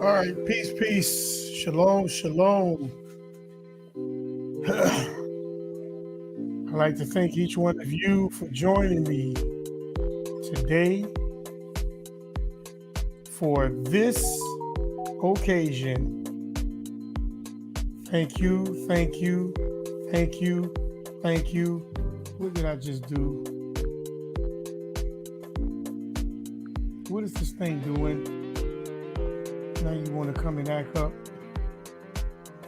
All right, peace, peace, shalom, shalom. I'd like to thank each one of you for joining me today for this occasion. Thank you, thank you, thank you, thank you. What did I just do? What is this thing doing? Now you want to come and act up.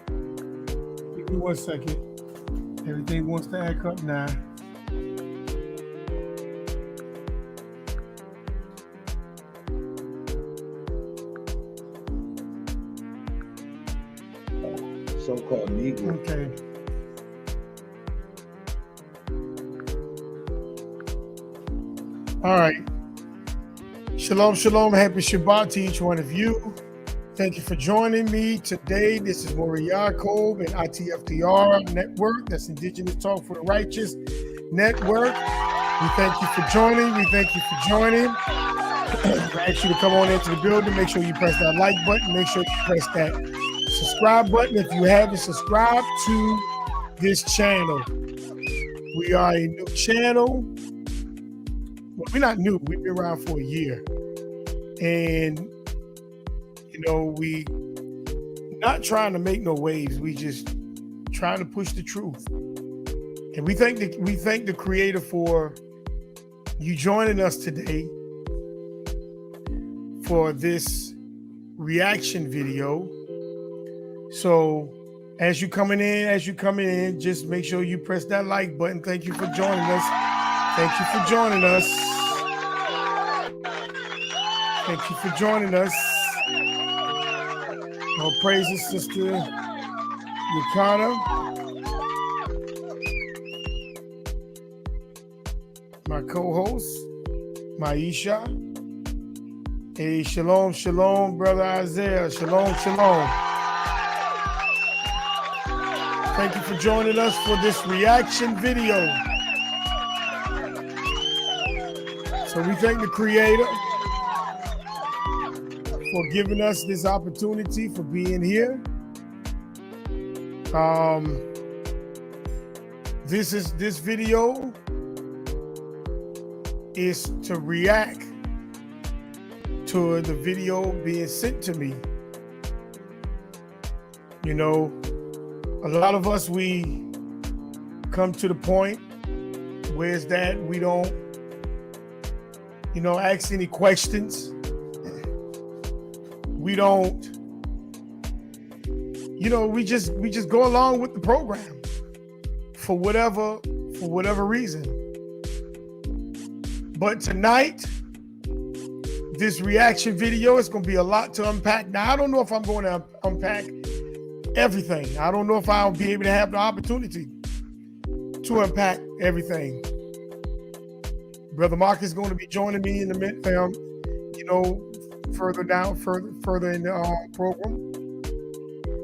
Give me 1 second. Everything wants to act up now. So-called Negro. Okay. All right. Shalom, shalom. Happy Shabbat to each one of you. Thank you for joining me today. This is Maury Yaakov and ITFDR Network. That's Indigenous Talk for the Righteous Network. We thank you for joining. We thank you for joining. I ask you to come on into the building. Make sure you press that like button. Make sure you press that subscribe button if you haven't subscribed to this channel. We are a new channel. Well, we're not new. We've been around for a year. And, you know, we not trying to make no waves. We just trying to push the truth. And we thank the Creator for you joining us today for this reaction video. So as you coming in, just make sure you press that like button. Thank you for joining us. Thank you for joining us. Thank you for joining us. All praises, Sister Yukana. My co-host, Maisha. Hey, shalom, shalom, Brother Isaiah. Shalom, shalom. Thank you for joining us for this reaction video. So we thank the Creator for giving us this opportunity, for being here. This video is to react to the video being sent to me. You know, a lot of us, we come to the point where it's that we don't, you know, ask any questions. We don't, you know, we just go along with the program for whatever reason. But tonight, this reaction video is going to be a lot to unpack. Now, I don't know if I'm going to unpack everything. I don't know if I'll be able to have the opportunity to unpack everything. Brother Mark is going to be joining me in the mid, you know, further in the program.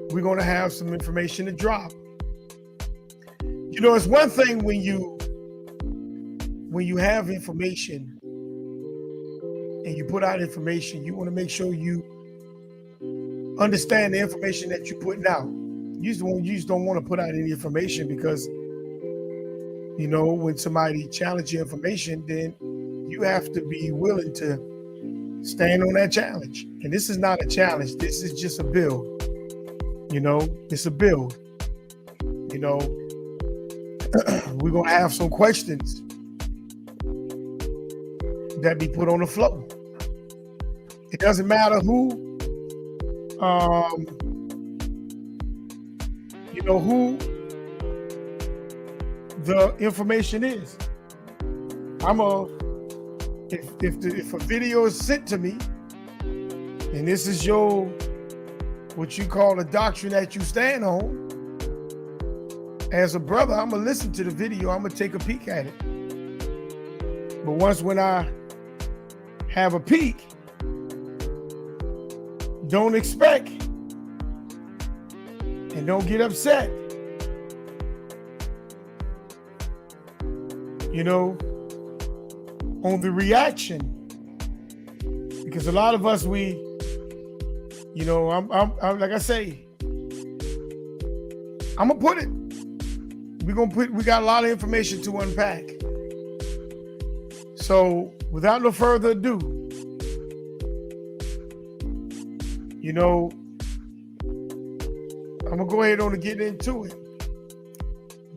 We're going to have some information to drop. You know, it's one thing when you have information and you put out information, you want to make sure you understand the information that you're putting out. You just don't want to put out any information because, you know, when somebody challenges your information, then you have to be willing to stand on that challenge. And this is not a challenge. This is just a build. You know, it's a build. You know, we're going to have some questions that be put on the floor. It doesn't matter who, you know, who the information is. If a video is sent to me, and this is your, what you call a doctrine that you stand on, as a brother, I'm gonna listen to the video. I'm gonna take a peek at it. But when I have a peek, don't expect and don't get upset. You know, on the reaction, because a lot of us, we You know, I'm like I say, I'm gonna put it. We got a lot of information to unpack. So without no further ado, you know, I'm gonna go ahead on and get into it,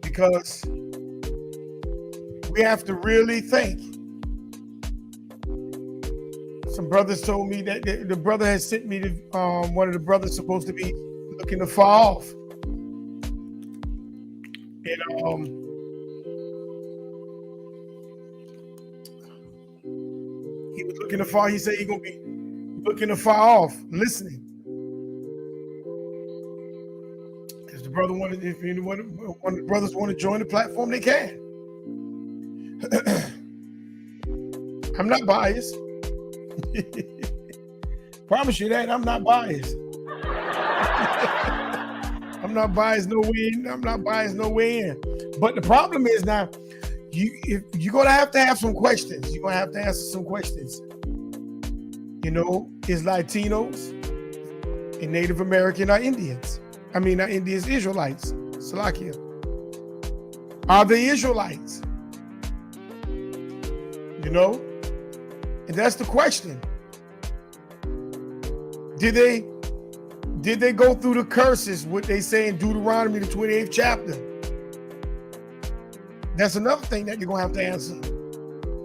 because we have to really think. Some brothers told me that the brother has sent me to one of the brothers supposed to be looking to far off. And he was looking afar. He said he's gonna be looking afar off, listening. If the brother wanted, if anyone, one of the brothers want to join the platform, they can. I'm not biased. Promise you that I'm not biased. I'm not biased no way in. I'm not biased no way in. But the problem is now, you're gonna have to have some questions. You're gonna have to answer some questions. You know, is Latinos and Native American are Indians? I mean, not Indians, Israelites. Salakia. Are they Israelites? You know, and that's the question. Did they go through the curses, what they say in Deuteronomy, the 28th chapter? That's another thing that you're going to have to answer,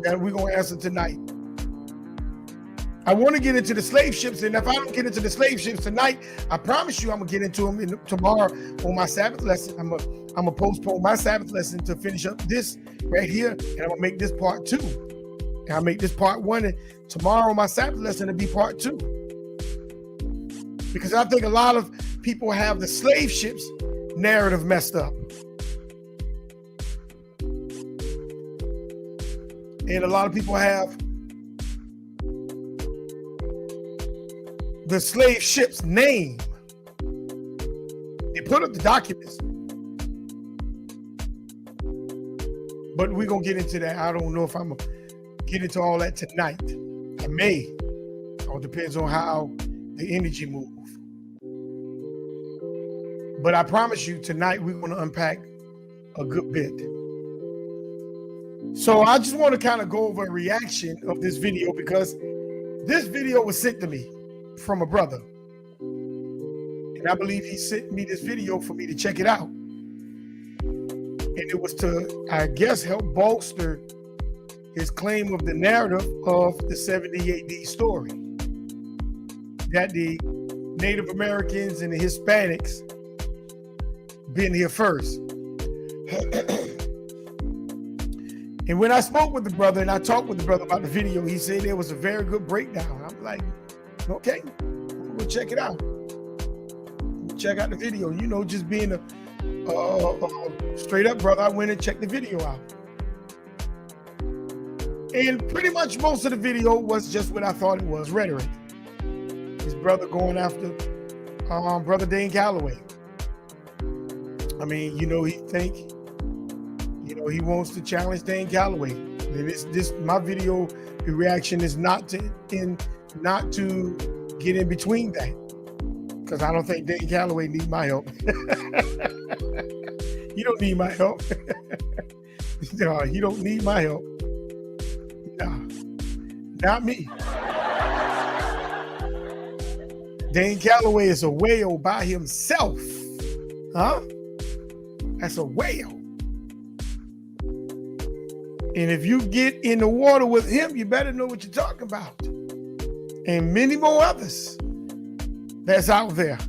that we're going to answer tonight. I want to get into the slave ships, and if I don't get into the slave ships tonight, I promise you I'm going to get into them tomorrow on my Sabbath lesson. I'm going to postpone my Sabbath lesson to finish up this right here, and I'm going to make this part 2. And I'll make this part 1, and tomorrow my Sabbath lesson will be part 2. Because I think a lot of people have the slave ships narrative messed up. And a lot of people have the slave ship's name. They put up the documents. But we're going to get into that. I don't know if I'm going to get into all that tonight. I may. It all depends on how the energy moves. But I promise you tonight we're going to unpack a good bit. So I just want to kind of go over a reaction of this video, because this video was sent to me from a brother. And I believe he sent me this video for me to check it out. And it was to, I guess, help bolster his claim of the narrative of the 70 AD story. That the Native Americans and the Hispanics been here first. And when I spoke with the brother and I talked with the brother about the video, he said there was a very good breakdown. I'm like, okay, we'll check it out. Check out the video. You know, just being a straight up brother, I went and checked the video out. And pretty much most of the video was just what I thought it was, rhetoric. His brother going after Brother Dane Calloway. I mean, you know, he wants to challenge Dane Calloway. This my video, the reaction is not to get in between that, because I don't think Dane Calloway needs my help. He don't need my help. No, he don't need my help. No, not me. Dane Calloway is a whale by himself. Huh? That's a whale. And if you get in the water with him, you better know what you're talking about. And many more others that's out there.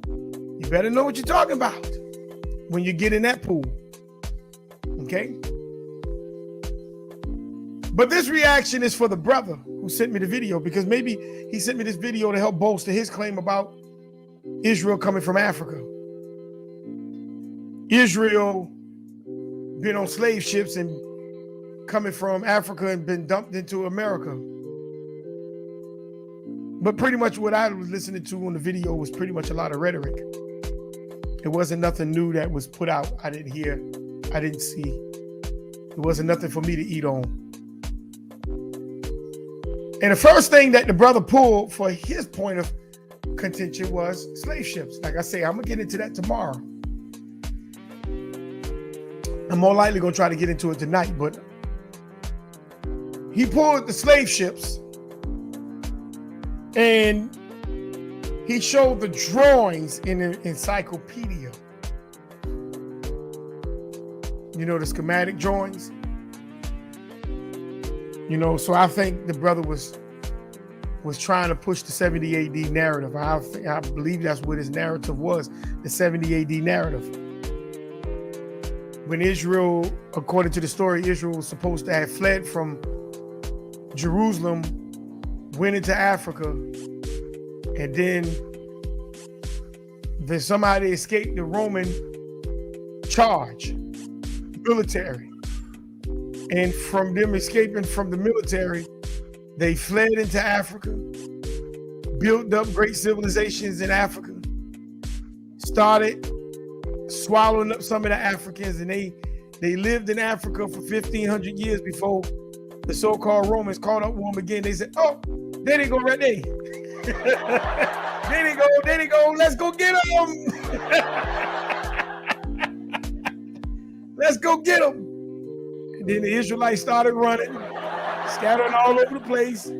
You better know what you're talking about when you get in that pool. Okay? But this reaction is for the brother who sent me the video, because maybe he sent me this video to help bolster his claim about Israel coming from Africa. Israel been on slave ships and coming from Africa and been dumped into America. But pretty much what I was listening to on the video was pretty much a lot of rhetoric. It wasn't nothing new that was put out. I didn't hear, I didn't see. It wasn't nothing for me to eat on. And the first thing that the brother pulled for his point of contention was slave ships. Like I say, I'm gonna get into that tomorrow. I'm more likely gonna try to get into it tonight, but he pulled the slave ships and he showed the drawings in an encyclopedia. You know, the schematic drawings. You know, so I think the brother was trying to push the 70 AD narrative. I believe that's what his narrative was, the 70 AD narrative. When Israel, according to the story, Israel was supposed to have fled from Jerusalem, went into Africa, and then somehow they escaped the Roman charge, military. And from them escaping from the military, they fled into Africa, built up great civilizations in Africa, started swallowing up some of the Africans, and they lived in Africa for 1,500 years before the so-called Romans caught up with them again. They said, oh, there they go right there. There they go, let's go get them. Let's go get them. And then the Israelites started running, scattering all over the place.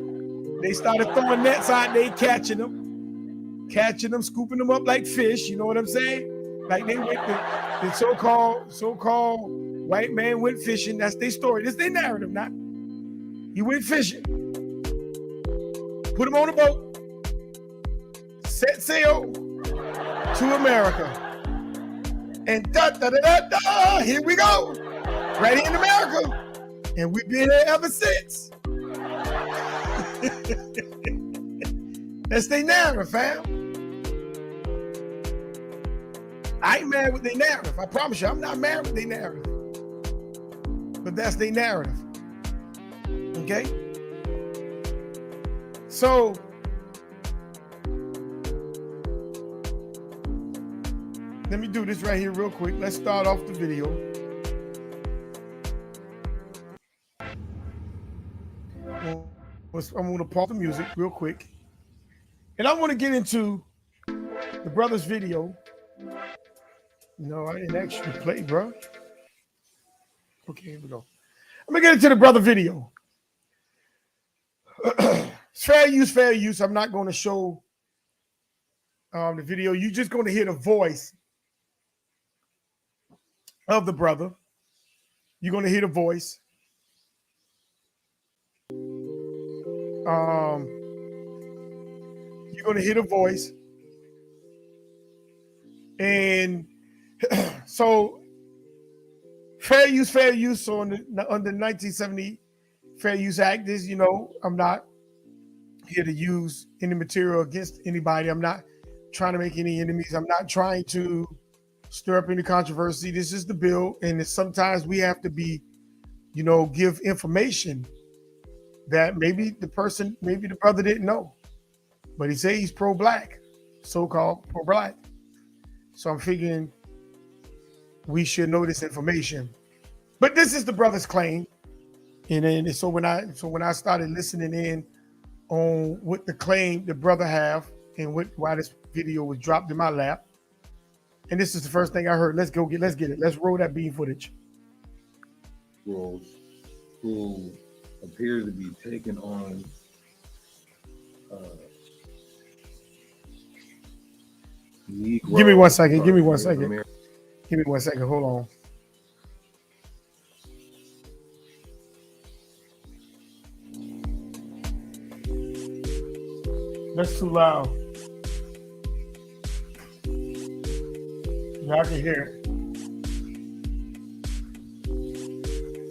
They started throwing nets out there, catching them, scooping them up like fish. You know what I'm saying? Like they went, the so-called white man went fishing. That's their story. That's their narrative, not. He went fishing. Put him on a boat. Set sail to America. And here we go. Right here in America. And we've been here ever since. That's their narrative, fam. I ain't mad with their narrative. I promise you, I'm not mad with their narrative. But that's their narrative. Okay? So, let me do this right here real quick. Let's start off the video. I'm going to pause the music real quick. And I want to get into the brother's video. No, I didn't actually play, bro. Okay, here we go. I'm going to get into the brother video. It's fair use. I'm not going to show the video. You're just going to hear the voice of the brother. You're going to hear the voice. You're going to hear the voice. And so fair use. So under 1970 Fair Use Act is, you know, I'm not here to use any material against anybody. I'm not trying to make any enemies. I'm not trying to stir up any controversy. This is the bill. And sometimes we have to be, you know, give information that maybe the brother didn't know. But he said he's pro-black, so-called pro-black. So I'm figuring we should know this information. But this is the brother's claim. And then so when I started listening in on what the claim the brother have and why this video was dropped in my lap, and this is the first thing I heard. Let's get it. Let's roll that beam footage. Who appears to be taking on Negro. Give me 1 second. Give me 1 second. Hold on. That's too loud. Y'all can hear it.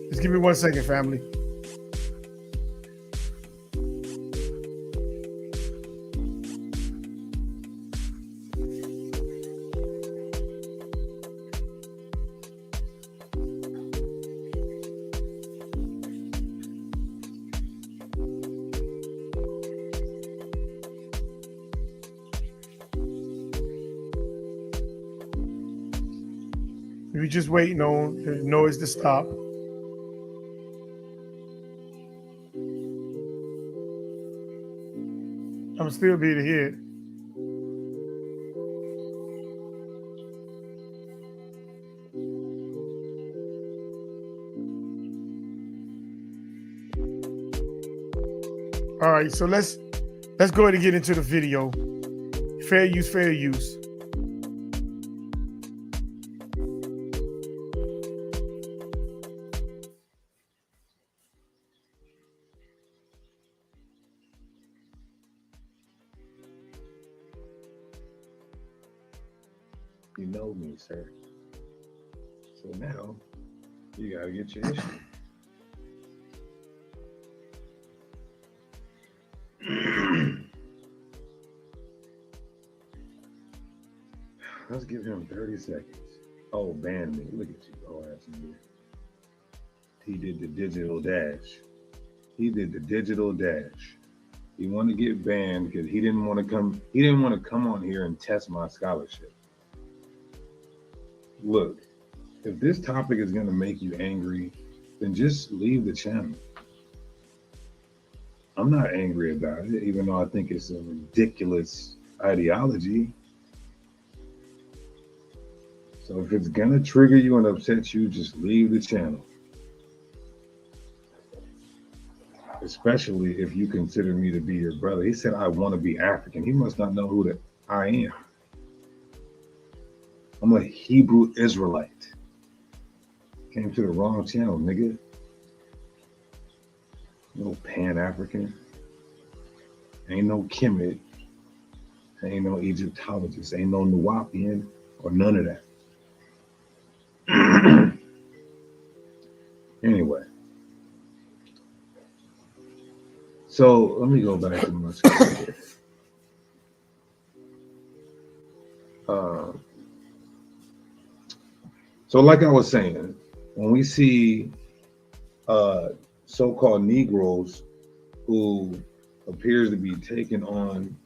Just give me 1 second, family. We're just waiting on the noise to stop. I'm still be able to hear it. All right, so let's go ahead and get into the video. Fair use, fair use. You know me, sir. So now you gotta get your issue. Let's give him 30 seconds. Oh, ban me. Look at you. Oh, that's weird. He did the digital dash. He did the digital dash. He wanted to get banned because he didn't want to come. He didn't want to come on here and test my scholarship. Look, if this topic is going to make you angry, then just leave the channel. I'm not angry about it, even though I think it's a ridiculous ideology. So if it's going to trigger you and upset you, just leave the channel. Especially if you consider me to be your brother. He said, I want to be African. He must not know who I am. I'm a Hebrew Israelite. Came to the wrong channel, nigga. No Pan-African. Ain't no Kemet. Ain't no Egyptologist. Ain't no Nuwapian or none of that. Anyway. So let me go back to my script here. So like I was saying, when we see so-called Negroes who appears to be taking on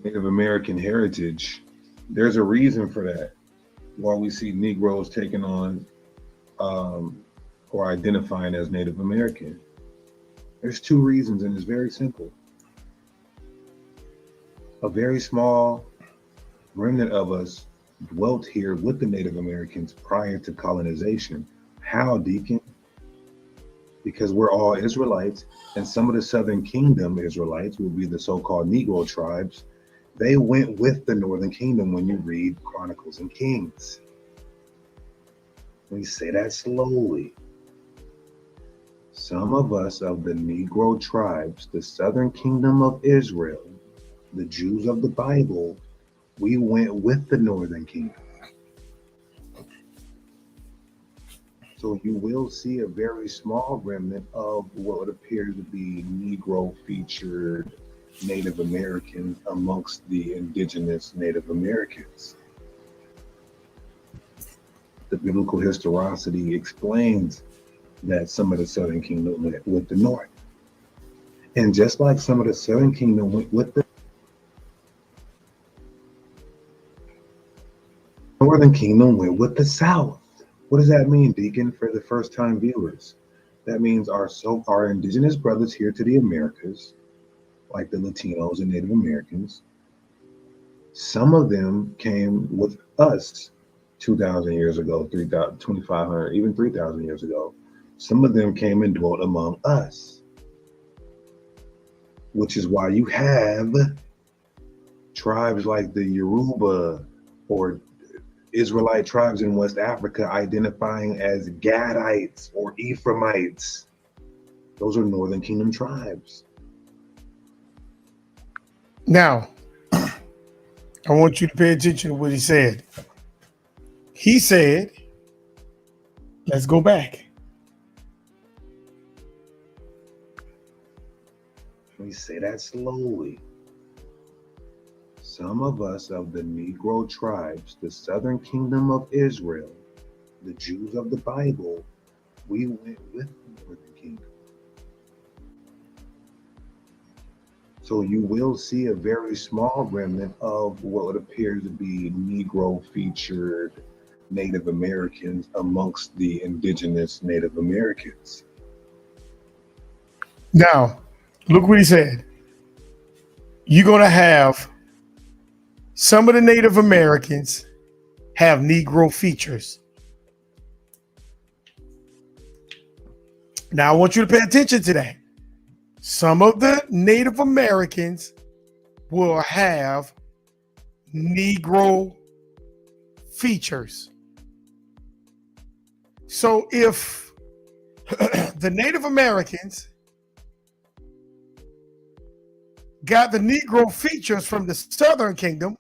Native American heritage, there's a reason for that. Why we see Negroes taking on or identifying as Native American. There's two reasons, and it's very simple. A very small remnant of us dwelt here with the Native Americans prior to colonization. How, Deacon? Because we're all Israelites, and some of the Southern Kingdom Israelites will be the so-called Negro tribes. They went with the Northern Kingdom when you read Chronicles and Kings. We say that slowly. Some of us of the Negro tribes, the Southern Kingdom of Israel, the Jews of the Bible, we went with the Northern Kingdom. So you will see a very small remnant of what would appear to be Negro featured Native Americans amongst the indigenous Native Americans. The biblical historicity explains that some of the Southern Kingdom went with the North. And just like some of the Southern Kingdom went with the Northern Kingdom went with the South. What does that mean, Deacon, for the first time viewers? That means our indigenous brothers here to the Americas, like the Latinos and Native Americans, some of them came with us 2,000 years ago, 3,000, 2,500, even 3,000 years ago. Some of them came and dwelt among us, which is why you have tribes like the Yoruba or Israelite tribes in West Africa identifying as Gadites or Ephraimites. Those are Northern Kingdom tribes. Now, I want you to pay attention to what he said. He said, let's go back. Let me say that slowly. Some of us of the Negro tribes, the Southern Kingdom of Israel, the Jews of the Bible, we went with the Northern Kingdom. So you will see a very small remnant of what would appear to be Negro featured Native Americans amongst the indigenous Native Americans. Now, look what he said. You're going to have some of the Native Americans have Negro features. Now I want you to pay attention to that. Some of the Native Americans will have Negro features. So if the Native Americans got the Negro features from the Southern Kingdom,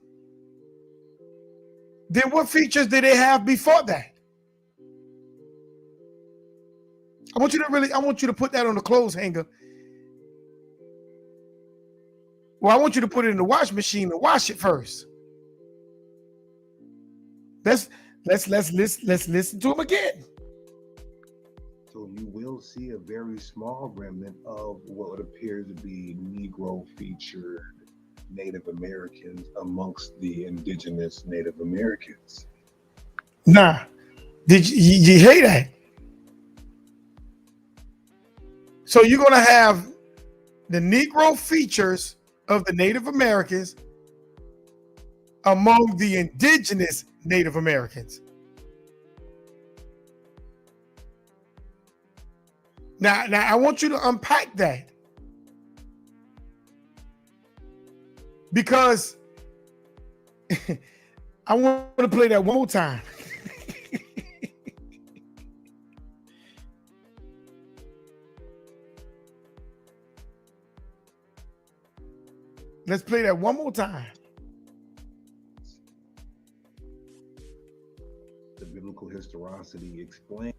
then what features did they have before that? I want you to put that on the clothes hanger. Well, I want you to put it in the wash machine and wash it first. Let's listen to him again. So you will see a very small remnant of what appears to be Negro featured Native Americans amongst the indigenous Native Americans. Nah, did you hear that? So you're gonna have the Negro features of the Native Americans among the indigenous Native Americans. Now I want you to unpack that, because I want to play that one more time. Let's play that one more time. The biblical historicity explains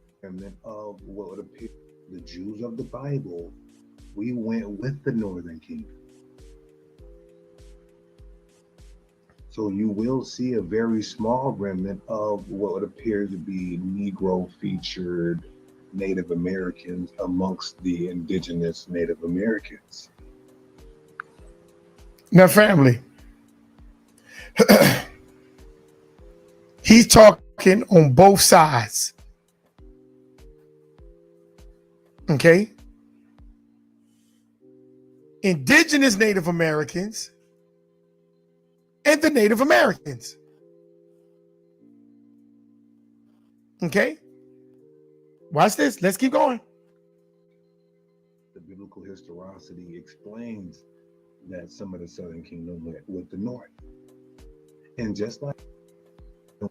of what would appear the Jews of the Bible. We went with the Northern Kingdom. So you will see a very small remnant of what would appear to be Negro featured Native Americans amongst the indigenous Native Americans. Now, family, he's talking on both sides. Okay? Indigenous Native Americans and the Native Americans. Okay? Watch this. Let's keep going. The biblical historicity explains that some of the Southern Kingdom went with the North. And just like the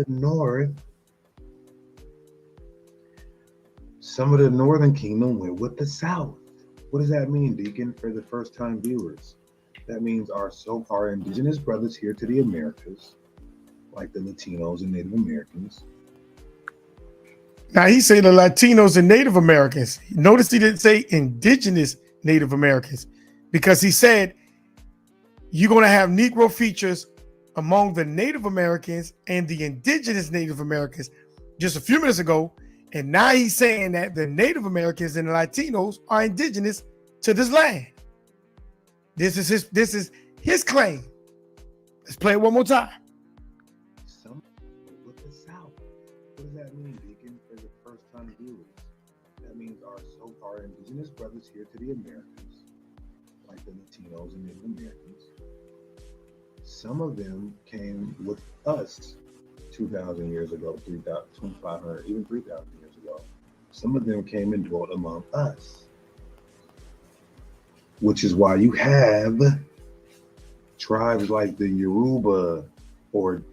North, some of the Northern Kingdom went with the South. What does that mean, Deacon, for the first time viewers? That means our indigenous brothers here to the Americas, like the Latinos and Native Americans. Now he said the Latinos and Native Americans. Notice he didn't say indigenous Native Americans, because he said you're going to have Negro features among the Native Americans and the indigenous Native Americans just a few minutes ago. And now he's saying that the Native Americans and the Latinos are indigenous to this land. This is his claim. Let's play it one more time. Some with the South. What does that mean, Deacon, for the first time viewers? That means our indigenous brothers here to the Americas, like the Latinos and Native Americans. Some of them came with us 2,000 years ago, 3,000, 2,500, even 3,000 years ago. Some of them came and dwelt among us, which is why you have tribes like the Yoruba or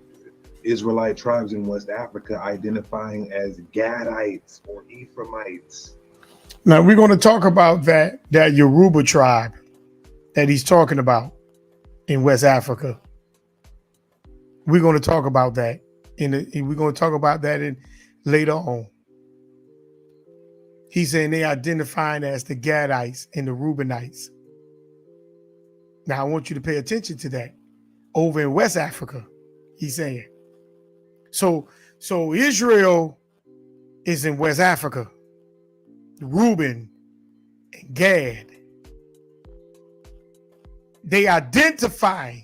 Israelite tribes in West Africa identifying as Gadites or Ephraimites. Now we're going to talk about that Yoruba tribe that he's talking about in West Africa. We're going to talk about that we're going to talk about that in later on. He's saying they identifying as the Gadites and the Reubenites. Now I want you to pay attention to that. Over in West Africa, he's saying. So Israel is in West Africa. Reuben and Gad. They identify.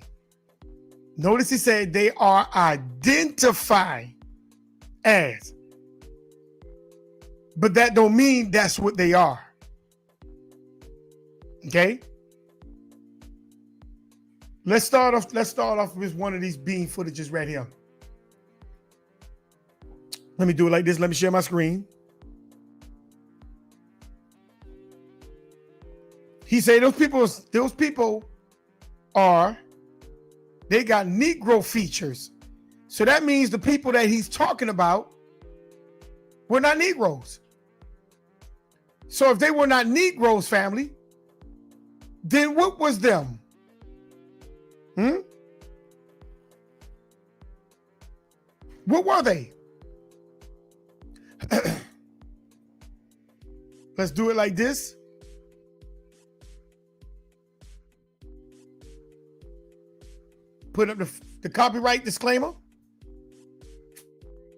Notice he said they are identified as. But that don't mean that's what they are. Okay? Let's start off with one of these bean footages right here. Let me do it like this. Let me share my screen. He said those people they got Negro features. So that means the people that he's talking about were not Negroes. So if they were not Negroes, family, then what was them? What were they? Let's do it like this. Put up the copyright disclaimer.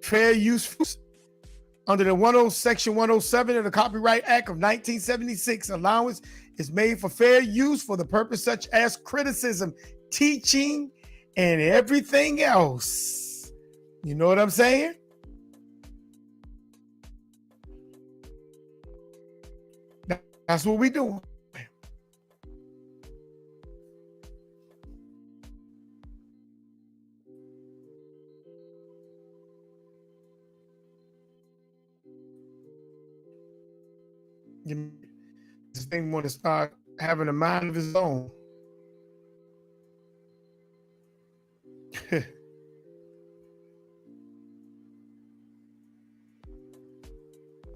Fair use under the Section 107 of the Copyright Act of 1976. Allowance is made for fair use for the purpose such as criticism, teaching, and everything else. You know what I'm saying? That's what we doing. This thing want to start having a mind of his own. You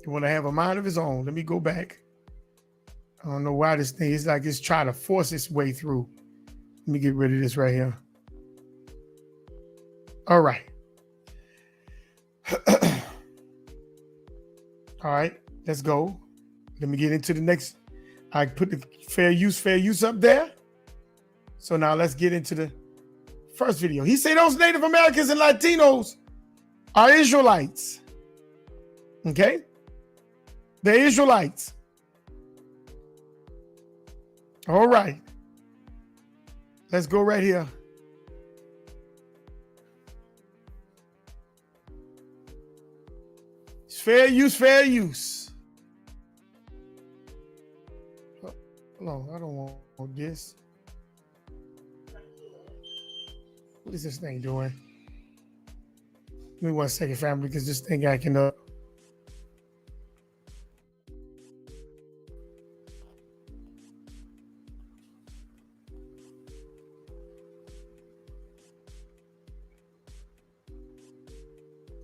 want to have a mind of his own. Let me go back. I don't know why this thing is like it's trying to force its way through. Let me get rid of this right here. All right. All right, let's go. Let me get into the next. I put the fair use up there. So now let's get into the first video. He said those Native Americans and Latinos are Israelites. Okay? They're Israelites. All right. Let's go right here. It's fair use, fair use. Hold on, I don't want this. What is this thing doing? Give me 1 second, family, because this thing acting up.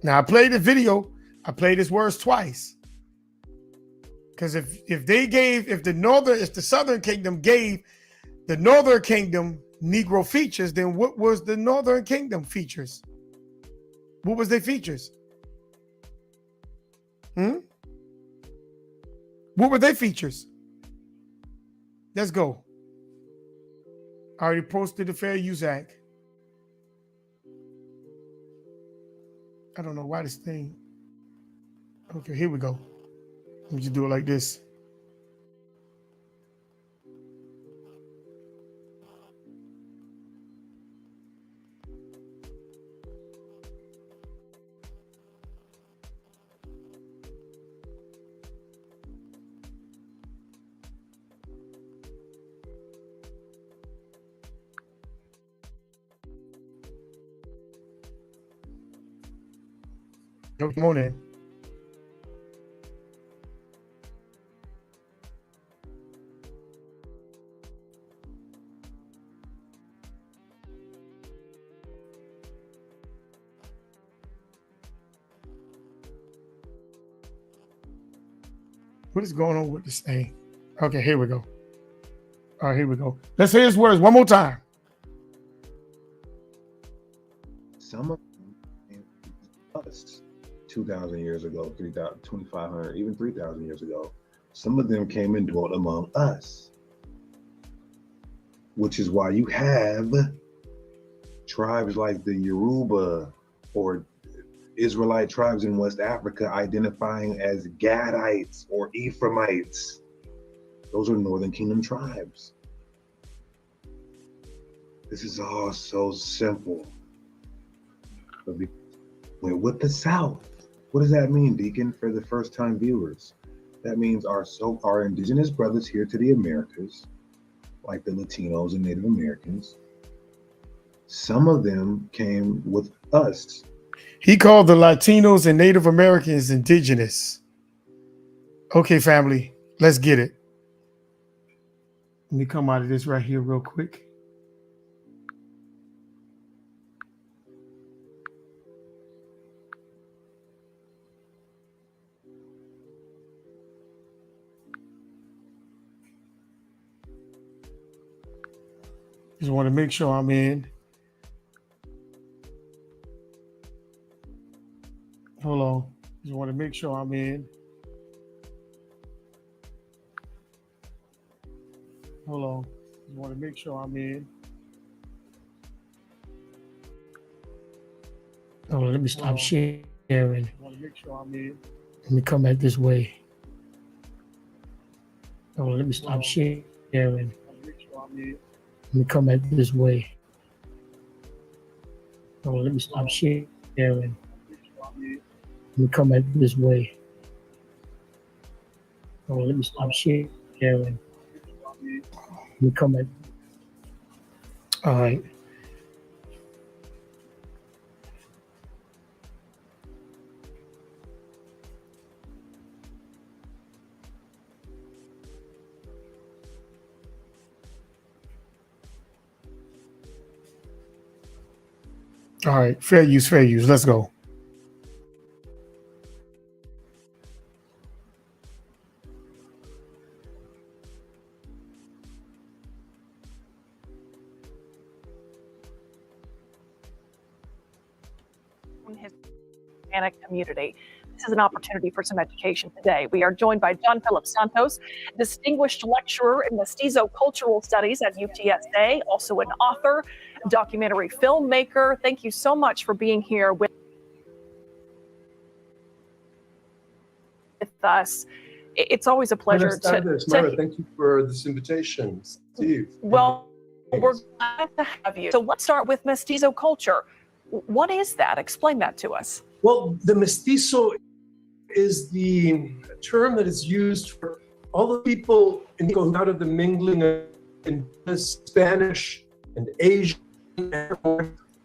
Now I played the video. I played his words twice. Because if the Southern Kingdom gave the Northern Kingdom Negro features, then what was the Northern Kingdom features? What was their features? What were their features? Let's go. I already posted the Fair Use Act. I don't know why this thing. Okay, here we go. Let me just do it like this. Come on in. What is going on with this thing? Okay, here we go. All right, here we go. Let's hear his words one more time. Some of them, us, 2,000 years ago, 3,000, 2,500, even 3,000 years ago, some of them came and dwelt among us, which is why you have tribes like the Yoruba or Israelite tribes in West Africa identifying as Gadites or Ephraimites. Those are Northern Kingdom tribes. This is all so simple. But we went with the South. What does that mean, Deacon, for the first-time viewers? That means our indigenous brothers here to the Americas, like the Latinos and Native Americans, some of them came with us. He called the Latinos and Native Americans indigenous. Okay, family, let's get it. Let me come out of this right here real quick. Just want to make sure I'm in. Hold on. Just want to make sure I'm in. Hold on. Just want to make sure I'm in. Oh, let me stop sharing. I want to make sure I'm in. Let me come back this way. Oh, let me stop sharing. I want to make sure I'm in. Let me come back this way. Oh, let me stop sharing. Let me come back this way. Oh, let me stop sharing. Let me come back. All right. All right. Fair use, fair use. Let's go. Hispanic community. This is an opportunity for some education today. We are joined by John Philip Santos, distinguished lecturer in Mestizo Cultural Studies at UTSA, also an author, documentary filmmaker. Thank you so much for being here with us. It's always a pleasure Thank you for this invitation, Steve. Well, we're glad to have you. So let's start with Mestizo culture. What is that? Explain that to us. Well, the mestizo is the term that is used for all the people in out of the mingling of indigenous, Spanish, and Asian,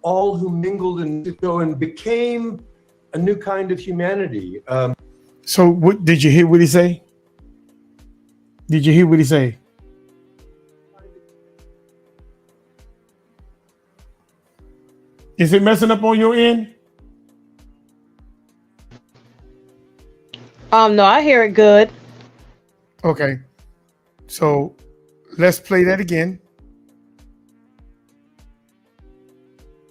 all who mingled in Mexico and became a new kind of humanity. So, what did you hear? What he say? Did you hear what he say? Is it messing up on your end? No, I hear it good. Okay. So let's play that again.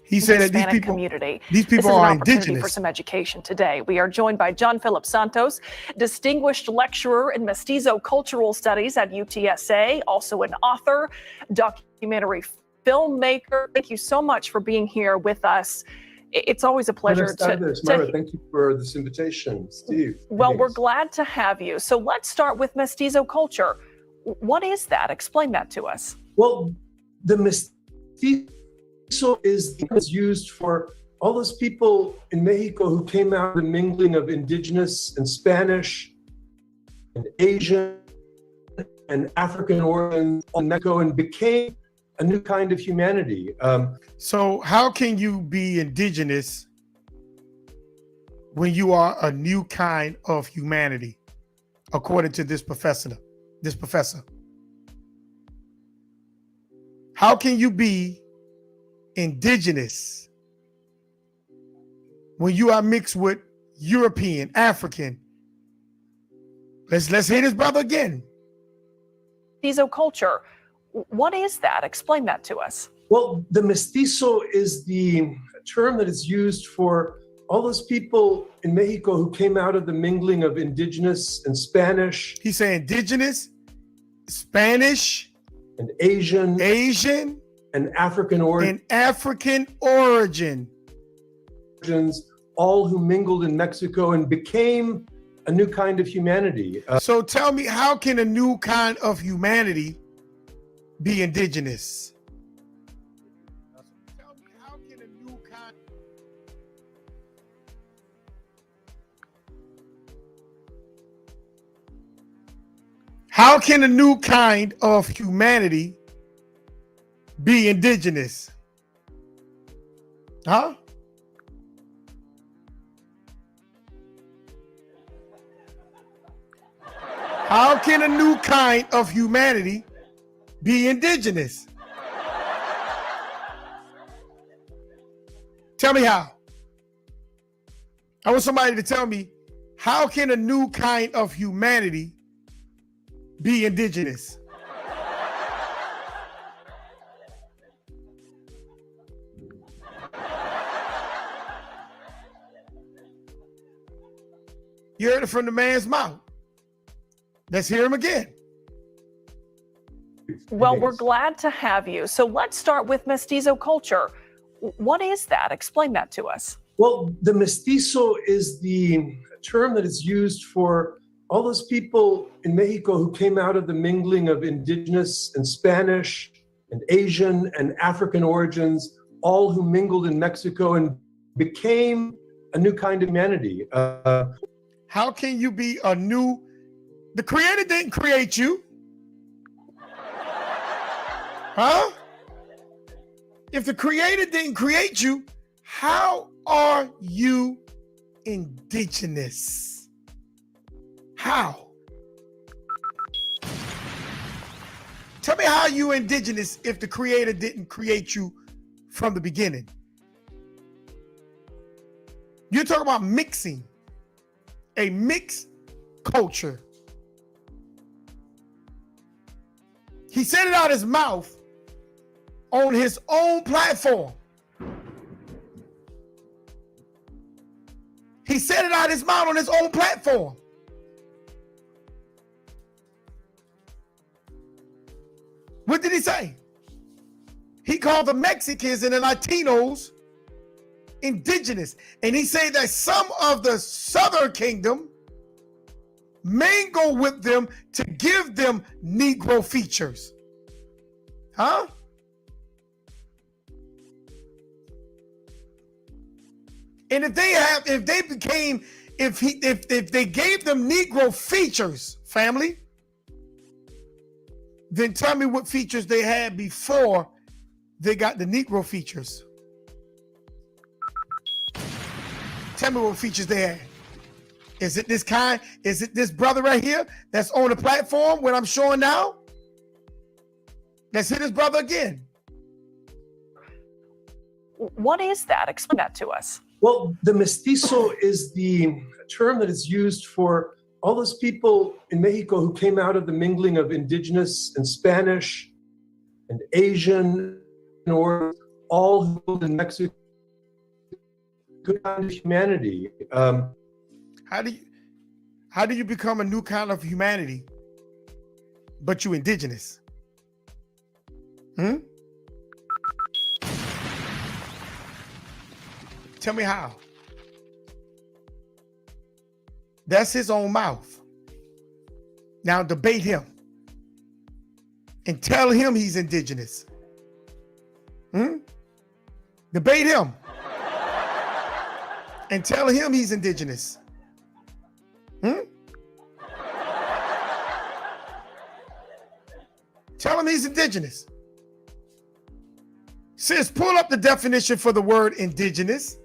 He said that Hispanic community. These people This is an are opportunity indigenous. for some education today. We are joined by John Philip Santos, distinguished lecturer in Mestizo Cultural Studies at UTSA, also an author, documentary filmmaker. Thank you so much for being here with us. It's always a pleasure Thank you for this invitation, Steve. Well, we're glad to have you. So let's start with Mestizo culture. What is that? Explain that to us. Well, the mestizo is used for all those people in Mexico who came out of the mingling of indigenous and Spanish and Asian and African origin in Mexico and became a new kind of humanity. So how can you be indigenous when you are a new kind of humanity, according to this professor? How can you be indigenous when you are mixed with European, African? Let's hear this brother again. Mestizo culture. What is that? Explain that to us. Well, the mestizo is the term that is used for all those people in Mexico who came out of the mingling of indigenous and Spanish. He's saying indigenous, Spanish, and Asian, and African origin. All who mingled in Mexico and became a new kind of humanity. So tell me, how can a new kind of humanity be indigenous? Tell me, how can a new kind... How can a new kind of humanity be indigenous? Huh? How can a new kind of humanity be indigenous? Tell me how. I want somebody to tell me, how can a new kind of humanity be indigenous? You heard it from the man's mouth. Let's hear him again. Well, we're glad to have you. So let's start with mestizo culture. What is that? Explain that to us. Well, the mestizo is the term that is used for all those people in Mexico who came out of the mingling of indigenous and Spanish and Asian and African origins, all who mingled in Mexico and became a new kind of humanity. How can you be a new? The Creator didn't create you. Huh? If the Creator didn't create you, how are you indigenous? How? Tell me how you indigenous if the Creator didn't create you from the beginning. You're talking about mixing. A mixed culture. He said it out his mouth on his own platform. He said it out his mouth on his own platform. What did he say? He called the Mexicans and the Latinos indigenous. And he said that some of the Southern Kingdom mingle with them to give them Negro features. Huh? And if they gave them Negro features, family, then tell me what features they had before they got the Negro features. Tell me what features they had. Is it this kind? Is it this brother right here that's on the platform, what I'm showing now? Let's hit his brother again. What is that? Explain that to us. Well, the mestizo is the term that is used for all those people in Mexico who came out of the mingling of indigenous and Spanish and Asian, or all who lived in Mexico, good kind of humanity. How do you become a new kind of humanity, but you indigenous? Tell me how. That's his own mouth. Now debate him and tell him he's indigenous. Debate him and tell him he's indigenous. Tell him he's indigenous. Sis, pull up the definition for the word indigenous.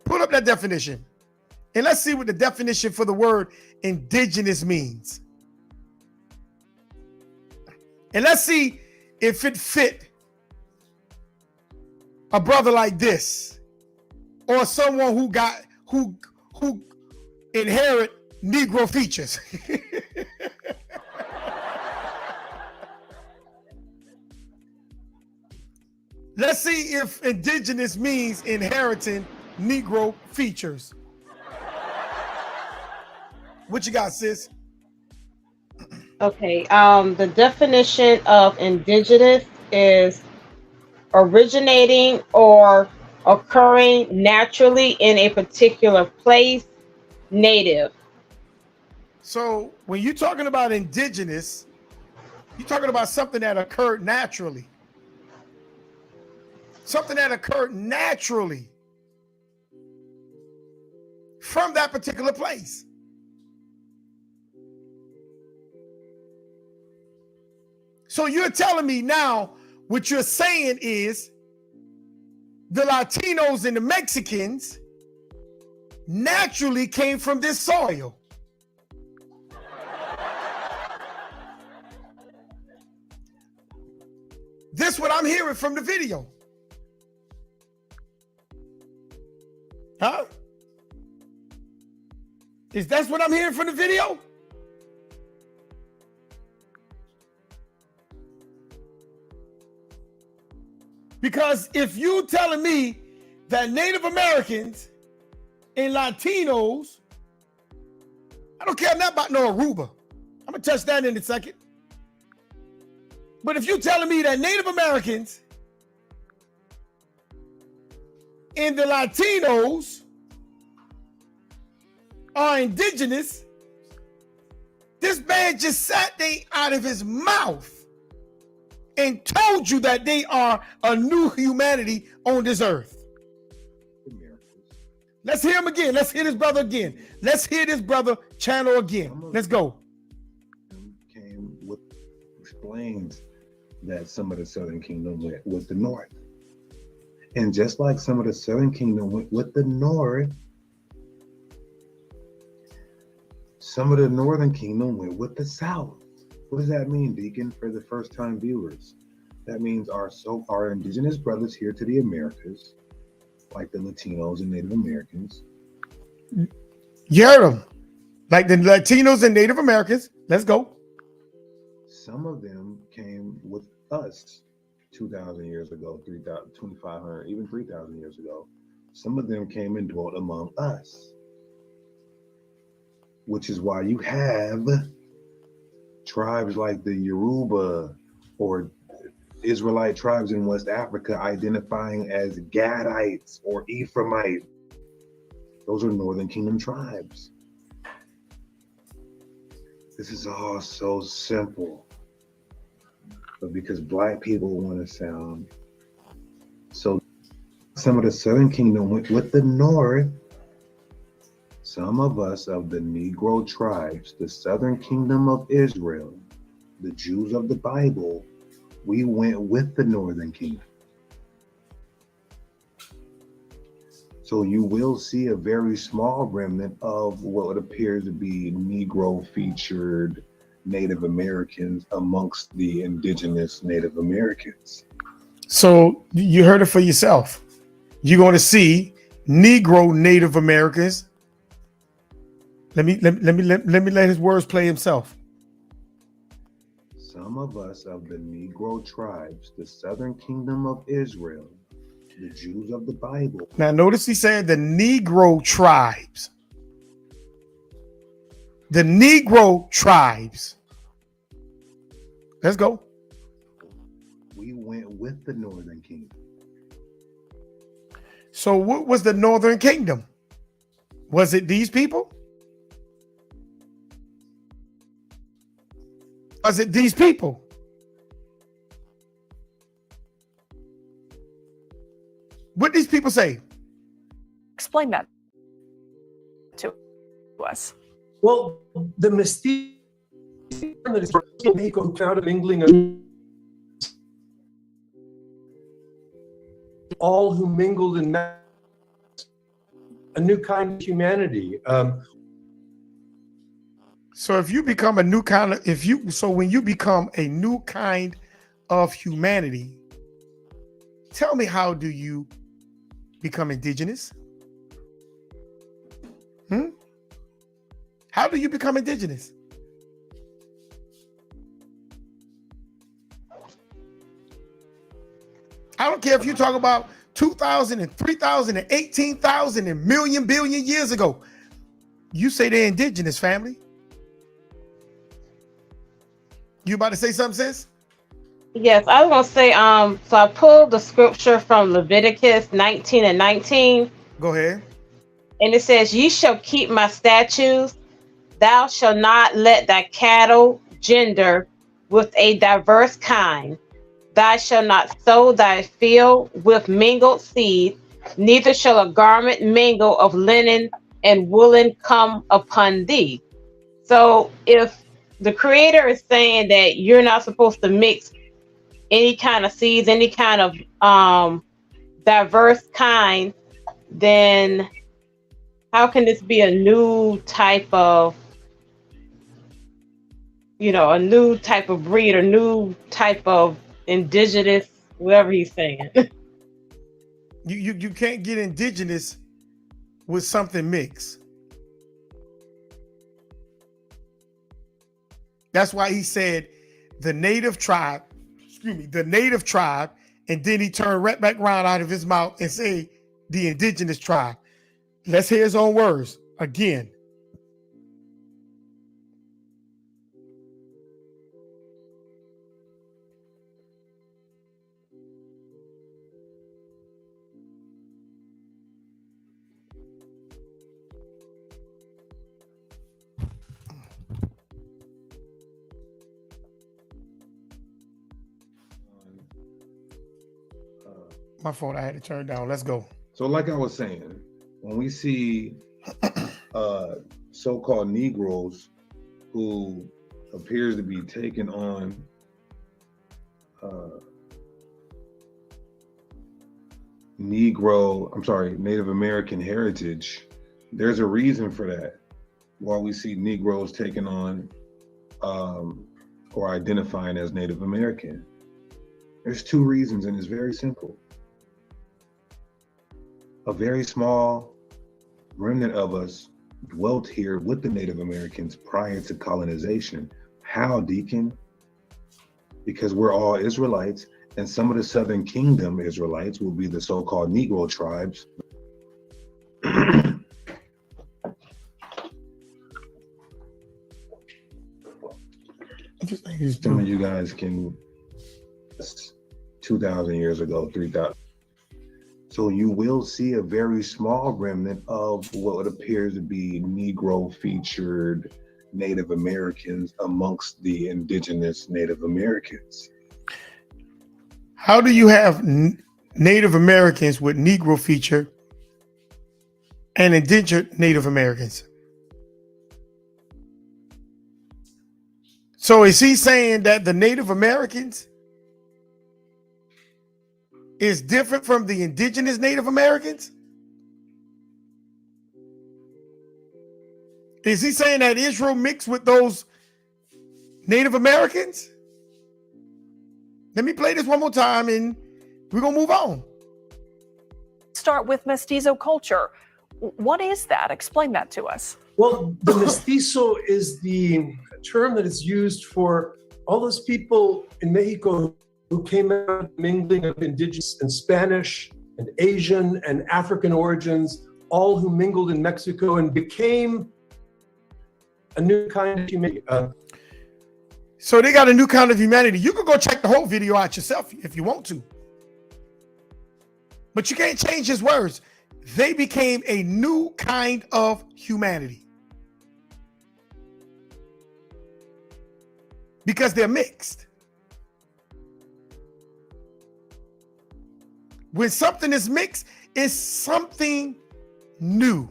Pull up that definition. And let's see what the definition for the word indigenous means. And let's see if it fit a brother like this, or someone who inherit Negro features. Let's see if indigenous means inheriting Negro features. What you got, sis? Okay, the definition of indigenous is originating or occurring naturally in a particular place, native. So when you're talking about indigenous, you're talking about something that occurred naturally. Something that occurred naturally from that particular place. So you're telling me now, what you're saying is the Latinos and the Mexicans naturally came from this soil. This what I'm hearing from the video. Huh? Is that what I'm hearing from the video? Because if you telling me that Native Americans and Latinos, I don't care nothing about no Aruba. I'm gonna touch that in a second. But if you're telling me that Native Americans and the Latinos are indigenous, this man just sat there out of his mouth and told you that they are a new humanity on this earth. Let's hear him again. Let's hear this brother again. Let's hear this brother channel again. Let's go. Came with explains that some of the Southern Kingdom went with the North. And just like some of the Southern Kingdom went with the North, some of the Northern Kingdom went with the South. What does that mean, Deacon, for the first-time viewers? That means our indigenous brothers here to the Americas, like the Latinos and Native Americans. You heard them. Like the Latinos and Native Americans. Let's go. Some of them came with us 2,000 years ago, 3,000, 2,500, even 3,000 years ago. Some of them came and dwelt among us, which is why you have tribes like the Yoruba or Israelite tribes in West Africa identifying as Gadites or Ephraimites. Those are Northern Kingdom tribes. This is all so simple. But because Black people want to sound so, some of the Southern Kingdom went with the North. Some of us of the Negro tribes, the Southern Kingdom of Israel, the Jews of the Bible, we went with the Northern Kingdom. So you will see a very small remnant of what appears to be Negro featured Native Americans amongst the indigenous Native Americans. So you heard it for yourself. You're going to see Negro Native Americans. Let me let his words play himself. Some of us of the Negro tribes, the Southern Kingdom of Israel, the Jews of the Bible. Now notice he said the Negro tribes. The Negro tribes. Let's go. We went with the Northern Kingdom. So what was the Northern Kingdom? Was it these people? Was it these people? What these people say? Explain that to us. Well, the mestizo that is in Mexico who came out of England, all who mingled in a new kind of humanity. So if you become a new kind of, when you become a new kind of humanity, tell me, how do you become indigenous? How do you become indigenous? I don't care if you talk about 2,000 and 3,000 and 18,000 and million billion years ago. You say they're indigenous, family. You about to say something, sis? Yes, I was gonna say, so I pulled the scripture from Leviticus 19 and 19, Go ahead. and it says, "Ye shall keep my statutes. Thou shalt not let thy cattle gender with a diverse kind. Thou shalt not sow thy field with mingled seed, neither shall a garment mingle of linen and woolen come upon thee." So if the Creator is saying that you're not supposed to mix any kind of seeds, any kind of diverse kind, then how can this be a new type of, a new type of breed or new type of indigenous, whatever he's saying. You can't get indigenous with something mixed. That's why he said the native tribe, and then he turned right back around out of his mouth and say the indigenous tribe. Let's hear his own words again. My fault, I had to turn down. Let's go. So like I was saying, when we see so-called Negroes who appears to be taking on Native American heritage, there's a reason for that. While we see Negroes taking on or identifying as Native American, there's two reasons, and it's very simple. A very small remnant of us dwelt here with the Native Americans prior to colonization. How, Deacon? Because we're all Israelites, and some of the Southern Kingdom Israelites will be the so-called Negro tribes. Some of you guys can, 2,000 years ago, 3,000. So you will see a very small remnant of what appears to be Negro featured Native Americans amongst the indigenous Native Americans. How do you have Native Americans with Negro feature and indentured Native Americans? So is he saying that the Native Americans is different from the indigenous Native Americans? Is he saying that Israel mixed with those Native Americans? Let me play this one more time and we're going to move on. Start with mestizo culture. What is that? Explain that to us. Well, the mestizo is the term that is used for all those people in Mexico who came out of mingling of indigenous and Spanish and Asian and African origins, all who mingled in Mexico and became a new kind of humanity. So they got a new kind of humanity. You can go check the whole video out yourself if you want to. But you can't change his words. They became a new kind of humanity. Because they're mixed. When something is mixed, it's something new.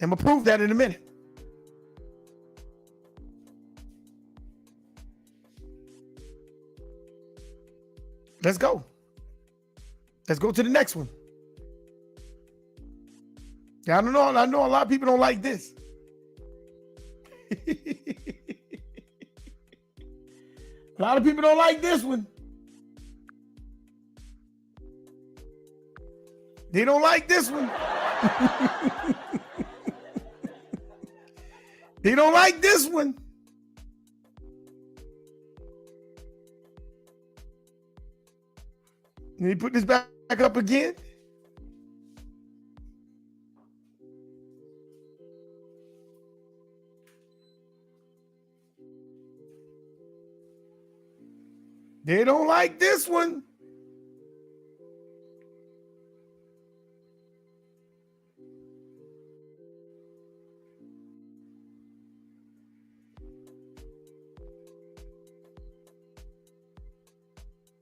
I'm going to prove that in a minute. Let's go. Let's go to the next one. Yeah, I don't know. I know a lot of people don't like this. A lot of people don't like this one. They don't like this one. They don't like this one. Let me put this back up again. They don't like this one.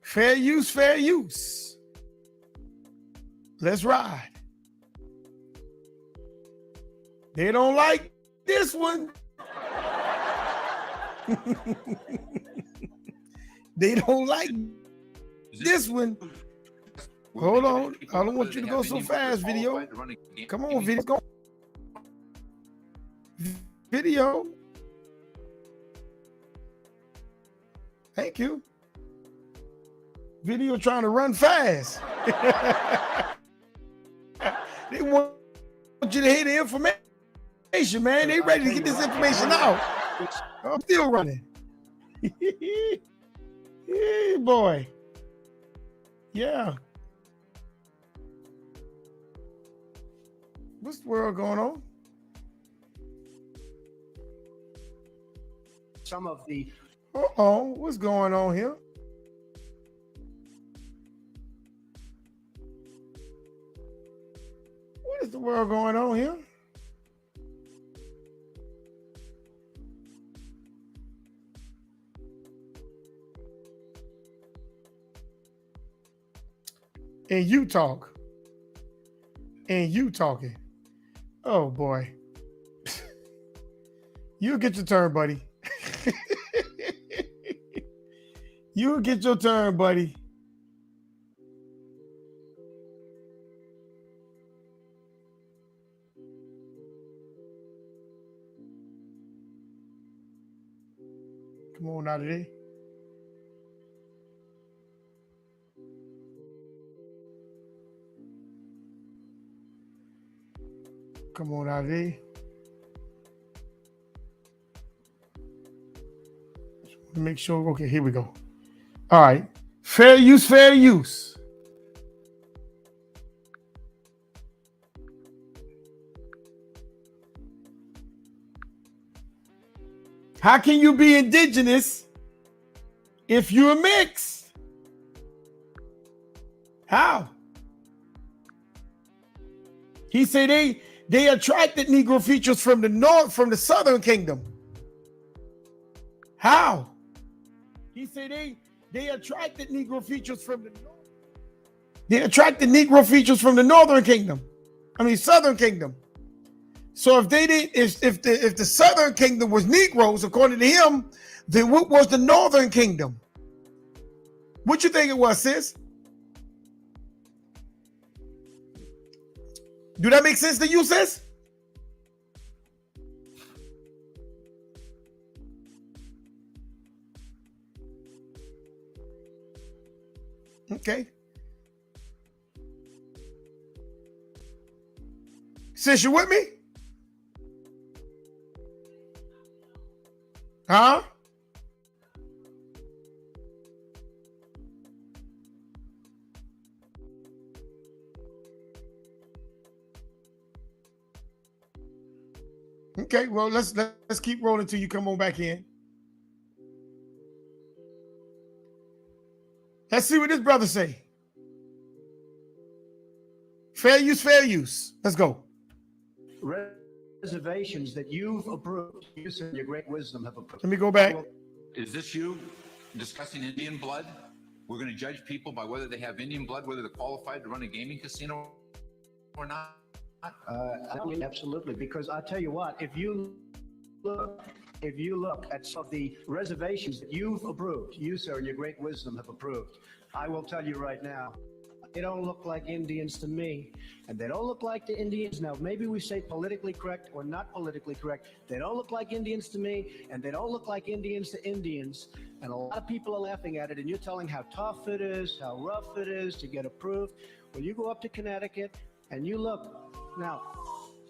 Fair use, fair use. Let's ride. They don't like this one. They don't like this one. Hold on. I don't want you to go so fast, video. Come on, video. Go. Video. Thank you. Video trying to run fast. They want you to hear the information, man. They ready to get this information out. I'm still running. Yeah, boy. Yeah. What's the world going on? Some of the What's going on here? What is the world going on here? And you talk. And you talking. Oh boy. You'll get your turn, buddy. You'll get your turn, buddy. Come on out of there. Come on out of there. Just want to make sure. Okay, here we go. All right. Fair use, fair use. How can you be indigenous if you're mixed? How? He said they attracted Negro features from the north, from the southern kingdom. How? He said they attracted Negro features from the north. They attracted Negro features from the northern kingdom. Southern kingdom. So if they did, if the southern kingdom was Negroes, according to him, then what was the northern kingdom? What you think it was, sis? Do that make sense to you, sis? Okay. Sis, you with me? Huh? Okay, well, let's keep rolling till you come on back in. Let's see what this brother say. Fair use, fair use. Let's go. reservations that you've approved, you and your great wisdom have approved. Let me go back. Is this you discussing Indian blood? We're going to judge people by whether they have Indian blood, whether they're qualified to run a gaming casino or not? Absolutely, because I tell you what, if you look at some of the reservations that you've approved, you, sir, and your great wisdom have approved, I will tell you right now, they don't look like Indians to me, and they don't look like the Indians. Now, maybe we say politically correct or not politically correct. They don't look like Indians to me, and they don't look like Indians to Indians. And a lot of people are laughing at it, and you're telling how tough it is, how rough it is to get approved. Well, you go up to Connecticut, and you look. Now,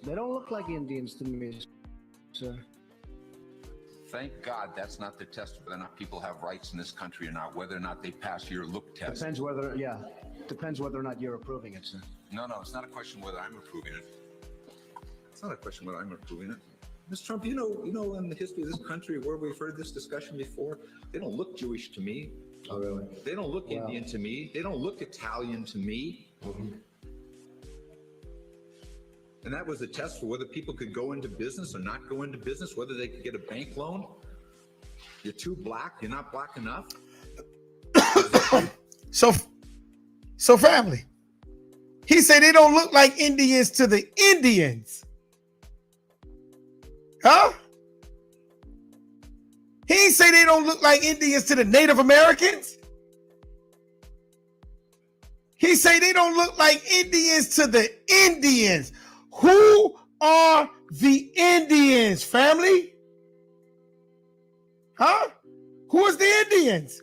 they don't look like Indians to me, sir. Thank God that's not the test whether or not people have rights in this country or not, whether or not they pass your look test. Depends whether or not you're approving it, sir. No, it's not a question whether I'm approving it. It's not a question whether I'm approving it. Mr. Trump, you know, in the history of this country where we've heard this discussion before, they don't look Jewish to me. Oh, really? They don't look Indian to me. They don't look Italian to me. Mm-hmm. And that was a test for whether people could go into business or not go into business, whether they could get a bank loan. You're too black. You're not black enough. So family, he said they don't look like Indians to the Indians. Huh? He ain't say they don't look like Indians to the Native Americans. He say they don't look like Indians to the Indians. Who are the Indians, family? Huh? Who is the Indians?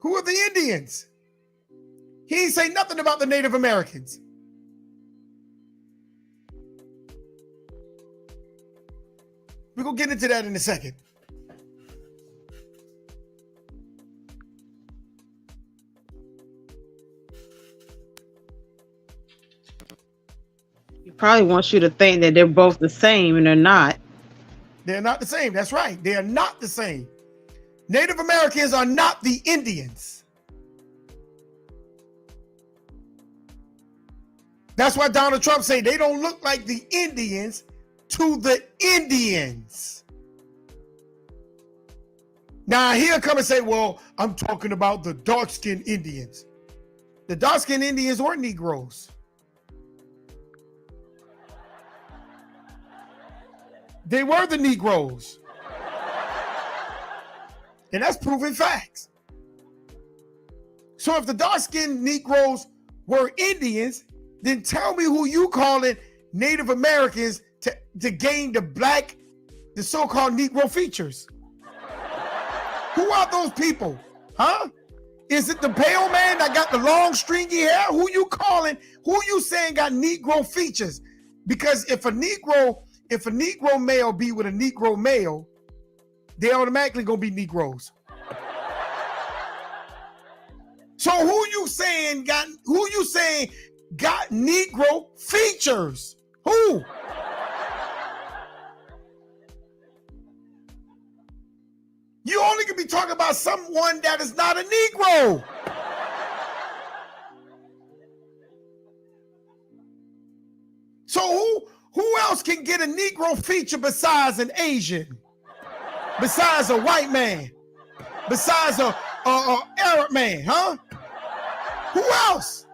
Who are the Indians? He ain't say nothing about the Native Americans. We're going to get into that in a second. He probably wants you to think that they're both the same, and they're not. They're not the same. That's right. They are not the same. Native Americans are not the Indians. That's why Donald Trump say they don't look like the Indians to the Indians. Now he'll come and say, well, I'm talking about the dark-skinned Indians. The dark-skinned Indians weren't Negroes. They were the Negroes. And that's proven facts. So if the dark-skinned Negroes were Indians, then tell me who you calling Native Americans to gain the so-called Negro features. Who are those people? Huh? Is it the pale man that got the long stringy hair? Who you saying got Negro features? Because if a Negro male be with a Negro male, they automatically gonna be Negroes. So who you saying got Negro features? Who? You only can be talking about someone that is not a Negro. So who else can get a Negro feature besides an Asian? Besides a white man? Besides a Arab man, huh? Who else?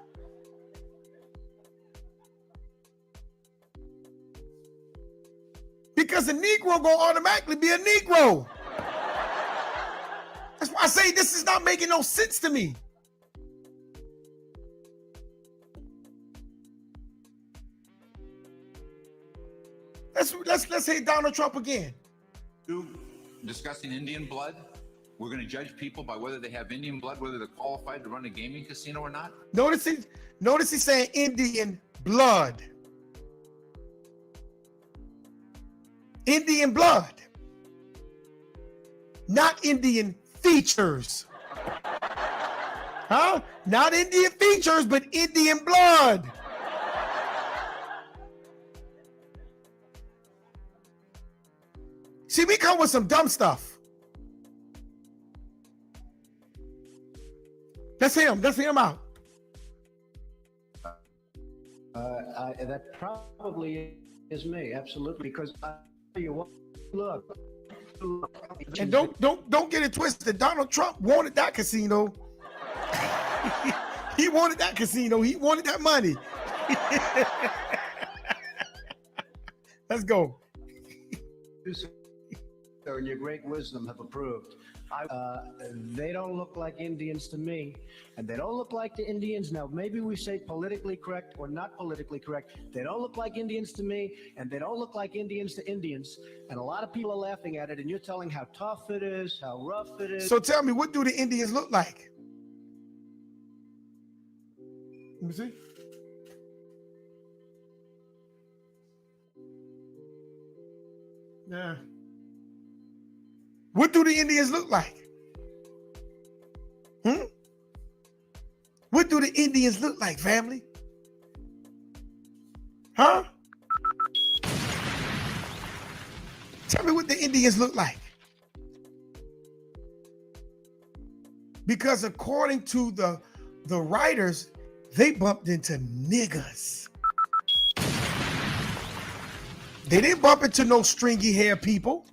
Because a Negro gonna automatically be a Negro. That's why I say this is not making no sense to me. Let's hate Donald Trump again. Discussing Indian blood, we're going to judge people by whether they have Indian blood, whether they're qualified to run a gaming casino or not. Notice he's saying Indian blood. Indian blood. Not Indian features. Huh? Not Indian features, but Indian blood. See, we come with some dumb stuff. That's him out. That probably is me, absolutely, because I tell you what, look. And don't get it twisted. Donald Trump wanted that casino. He wanted that casino. He wanted that money. Let's go. And your great wisdom have approved. They don't look like Indians to me, and they don't look like the Indians. Now, maybe we say politically correct or not politically correct. They don't look like Indians to me, and they don't look like Indians to Indians. And a lot of people are laughing at it, and you're telling how tough it is, how rough it is. So tell me, what do the Indians look like? Let me see. Yeah. What do the Indians look like? What do the Indians look like, family? Huh? Tell me what the Indians look like. Because according to the writers, they bumped into niggas. They didn't bump into no stringy hair people.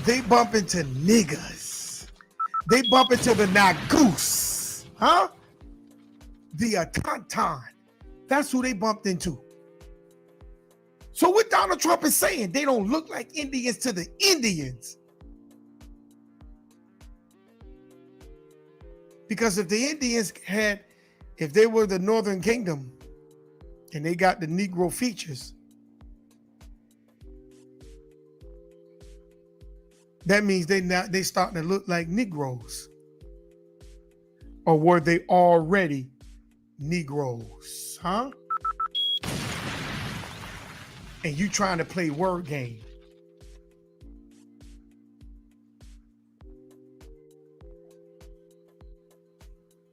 They bump into niggas. They bump into the Nagoose. Huh? The Atantan. That's who they bumped into. So what Donald Trump is saying, they don't look like Indians to the Indians. Because if the Indians if they were the Northern Kingdom and they got the Negro features, that means they starting to look like Negroes. Or were they already Negroes? Huh? And you trying to play word game.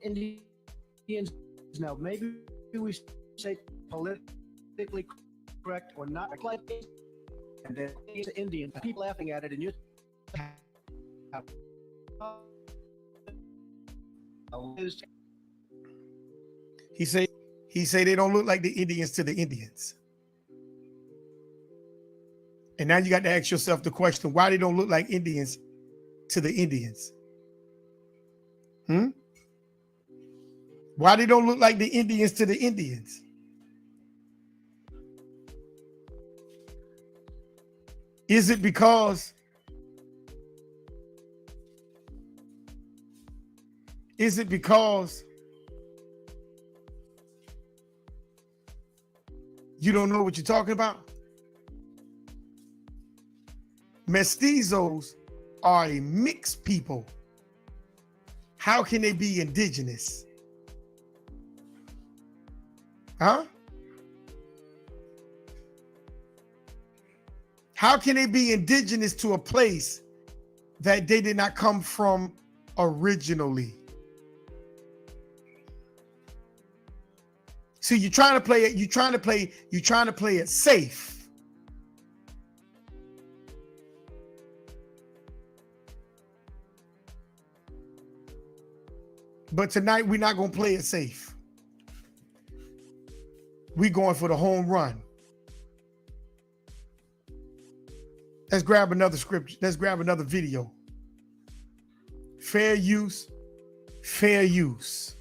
Indians now, maybe we say politically correct or not like this, and then it's Indian people laughing at it, and you He say they don't look like the Indians to the Indians. And now you got to ask yourself the question, why they don't look like Indians to the Indians? Why they don't look like the Indians to the Indians? Is it because you don't know what you're talking about? Mestizos are a mixed people. How can they be indigenous? Huh? How can they be indigenous to a place that they did not come from originally? See, you're trying to play it safe. But tonight we're not going to play it safe. We're going for the home run. Let's grab another scripture. Let's grab another video. Fair use, fair use.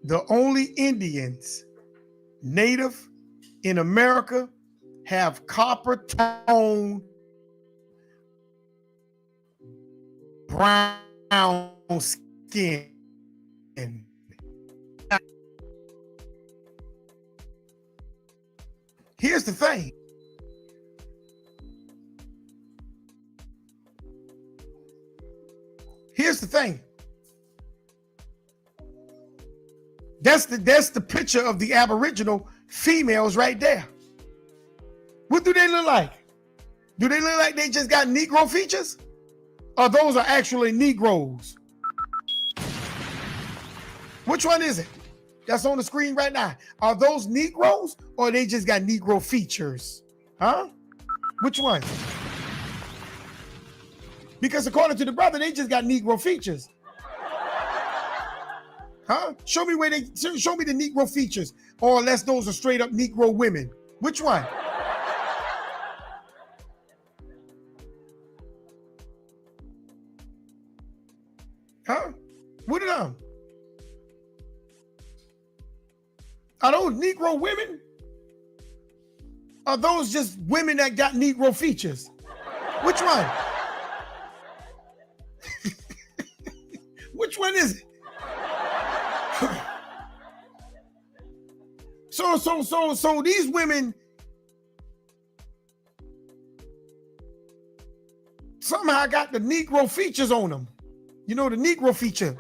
The only Indians native in America have copper tone brown skin. Here's the thing. Here's the thing. That's the picture of the Aboriginal females right there. What do they look like? Do they look like they just got Negro features? Or those are actually Negroes? Which one is it? That's on the screen right now. Are those Negroes or they just got Negro features? Huh? Which one? Because according to the brother, they just got Negro features. Huh? Show me the Negro features, or unless those are straight up Negro women. Which one? Huh? What are them? Are those Negro women? Are those just women that got Negro features? Which one? Which one is it? So these women somehow got the Negro features on them. You know, the Negro feature.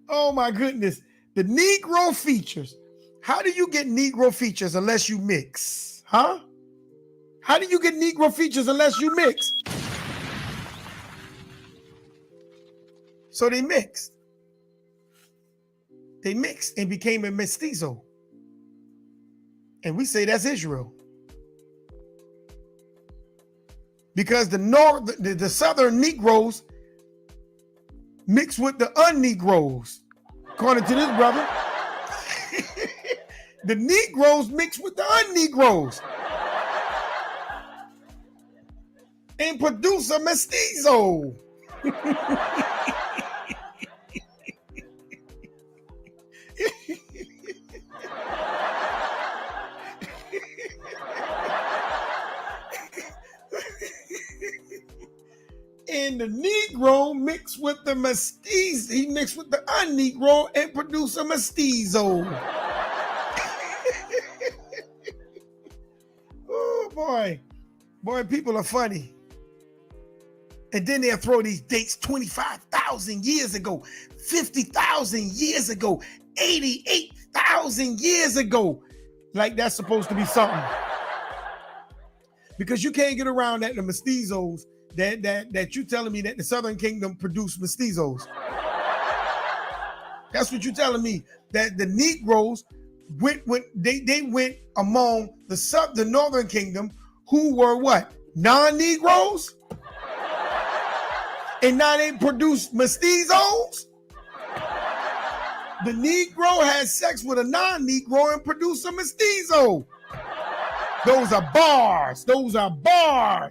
Oh my goodness. The Negro features. How do you get Negro features unless you mix? Huh? How do you get Negro features unless you mix? So they mixed. They mixed and became a mestizo. And we say that's Israel. Because the southern Negroes mixed with the un-Negroes, according to this brother. The Negroes mix with the un-Negroes and produce a mestizo. And the Negro mixed with the mestizo. He mixed with the un-Negro and produced a mestizo. Oh boy. Boy, people are funny. And then they'll throw these dates 25,000 years ago, 50,000 years ago, 88,000 years ago. Like that's supposed to be something. Because you can't get around that the mestizos, that you telling me that the Southern Kingdom produced mestizos. That's what you telling me. That the Negroes went among the Northern Kingdom who were what? Non-Negroes? And now they produce mestizos? The Negro had sex with a non-Negro and produced a mestizo. Those are bars. Those are bars.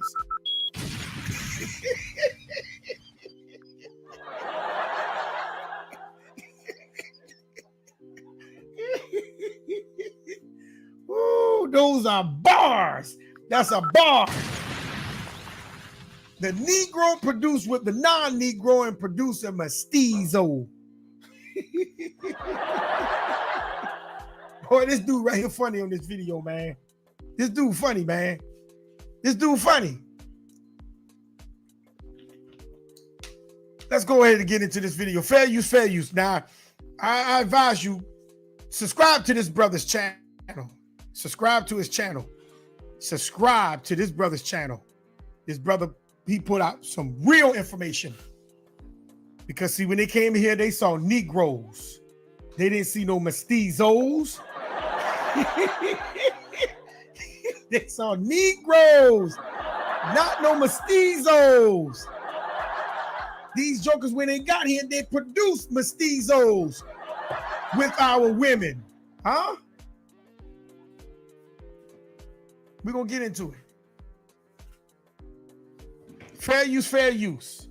Ooh, those are bars. That's a bar. The Negro produced with the non-Negro and produced a mestizo. Boy, this dude right here funny on this video, man. This dude funny, man. This dude funny. Let's go ahead and get into this video. Fair use, fair use. Now, I advise you, subscribe to this brother's channel. Subscribe to his channel. Subscribe to this brother's channel. This brother, he put out some real information. Because see, when they came here, they saw Negroes. They didn't see no mestizos. They saw Negroes, not no mestizos. These jokers, when they got here, they produced mestizos with our women. Huh? We're going to get into it. Fair use, fair use.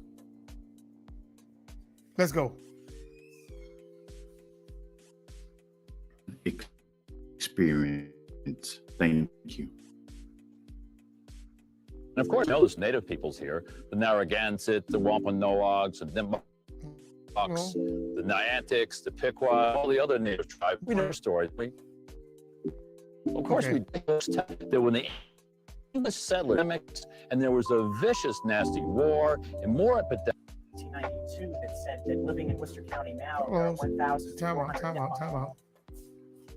Let's go. Experience. Thank you. And of course, you know there's native peoples here, the Narragansett, the Wampanoags, the Nipmucs, the Niantics, the Piqua, all the other native tribes. We know their stories. Of course, we that when the English settlers, and there was a vicious, nasty war and more epidemics. 1992 that said that living in Worcester County now, around 1,000. Time out.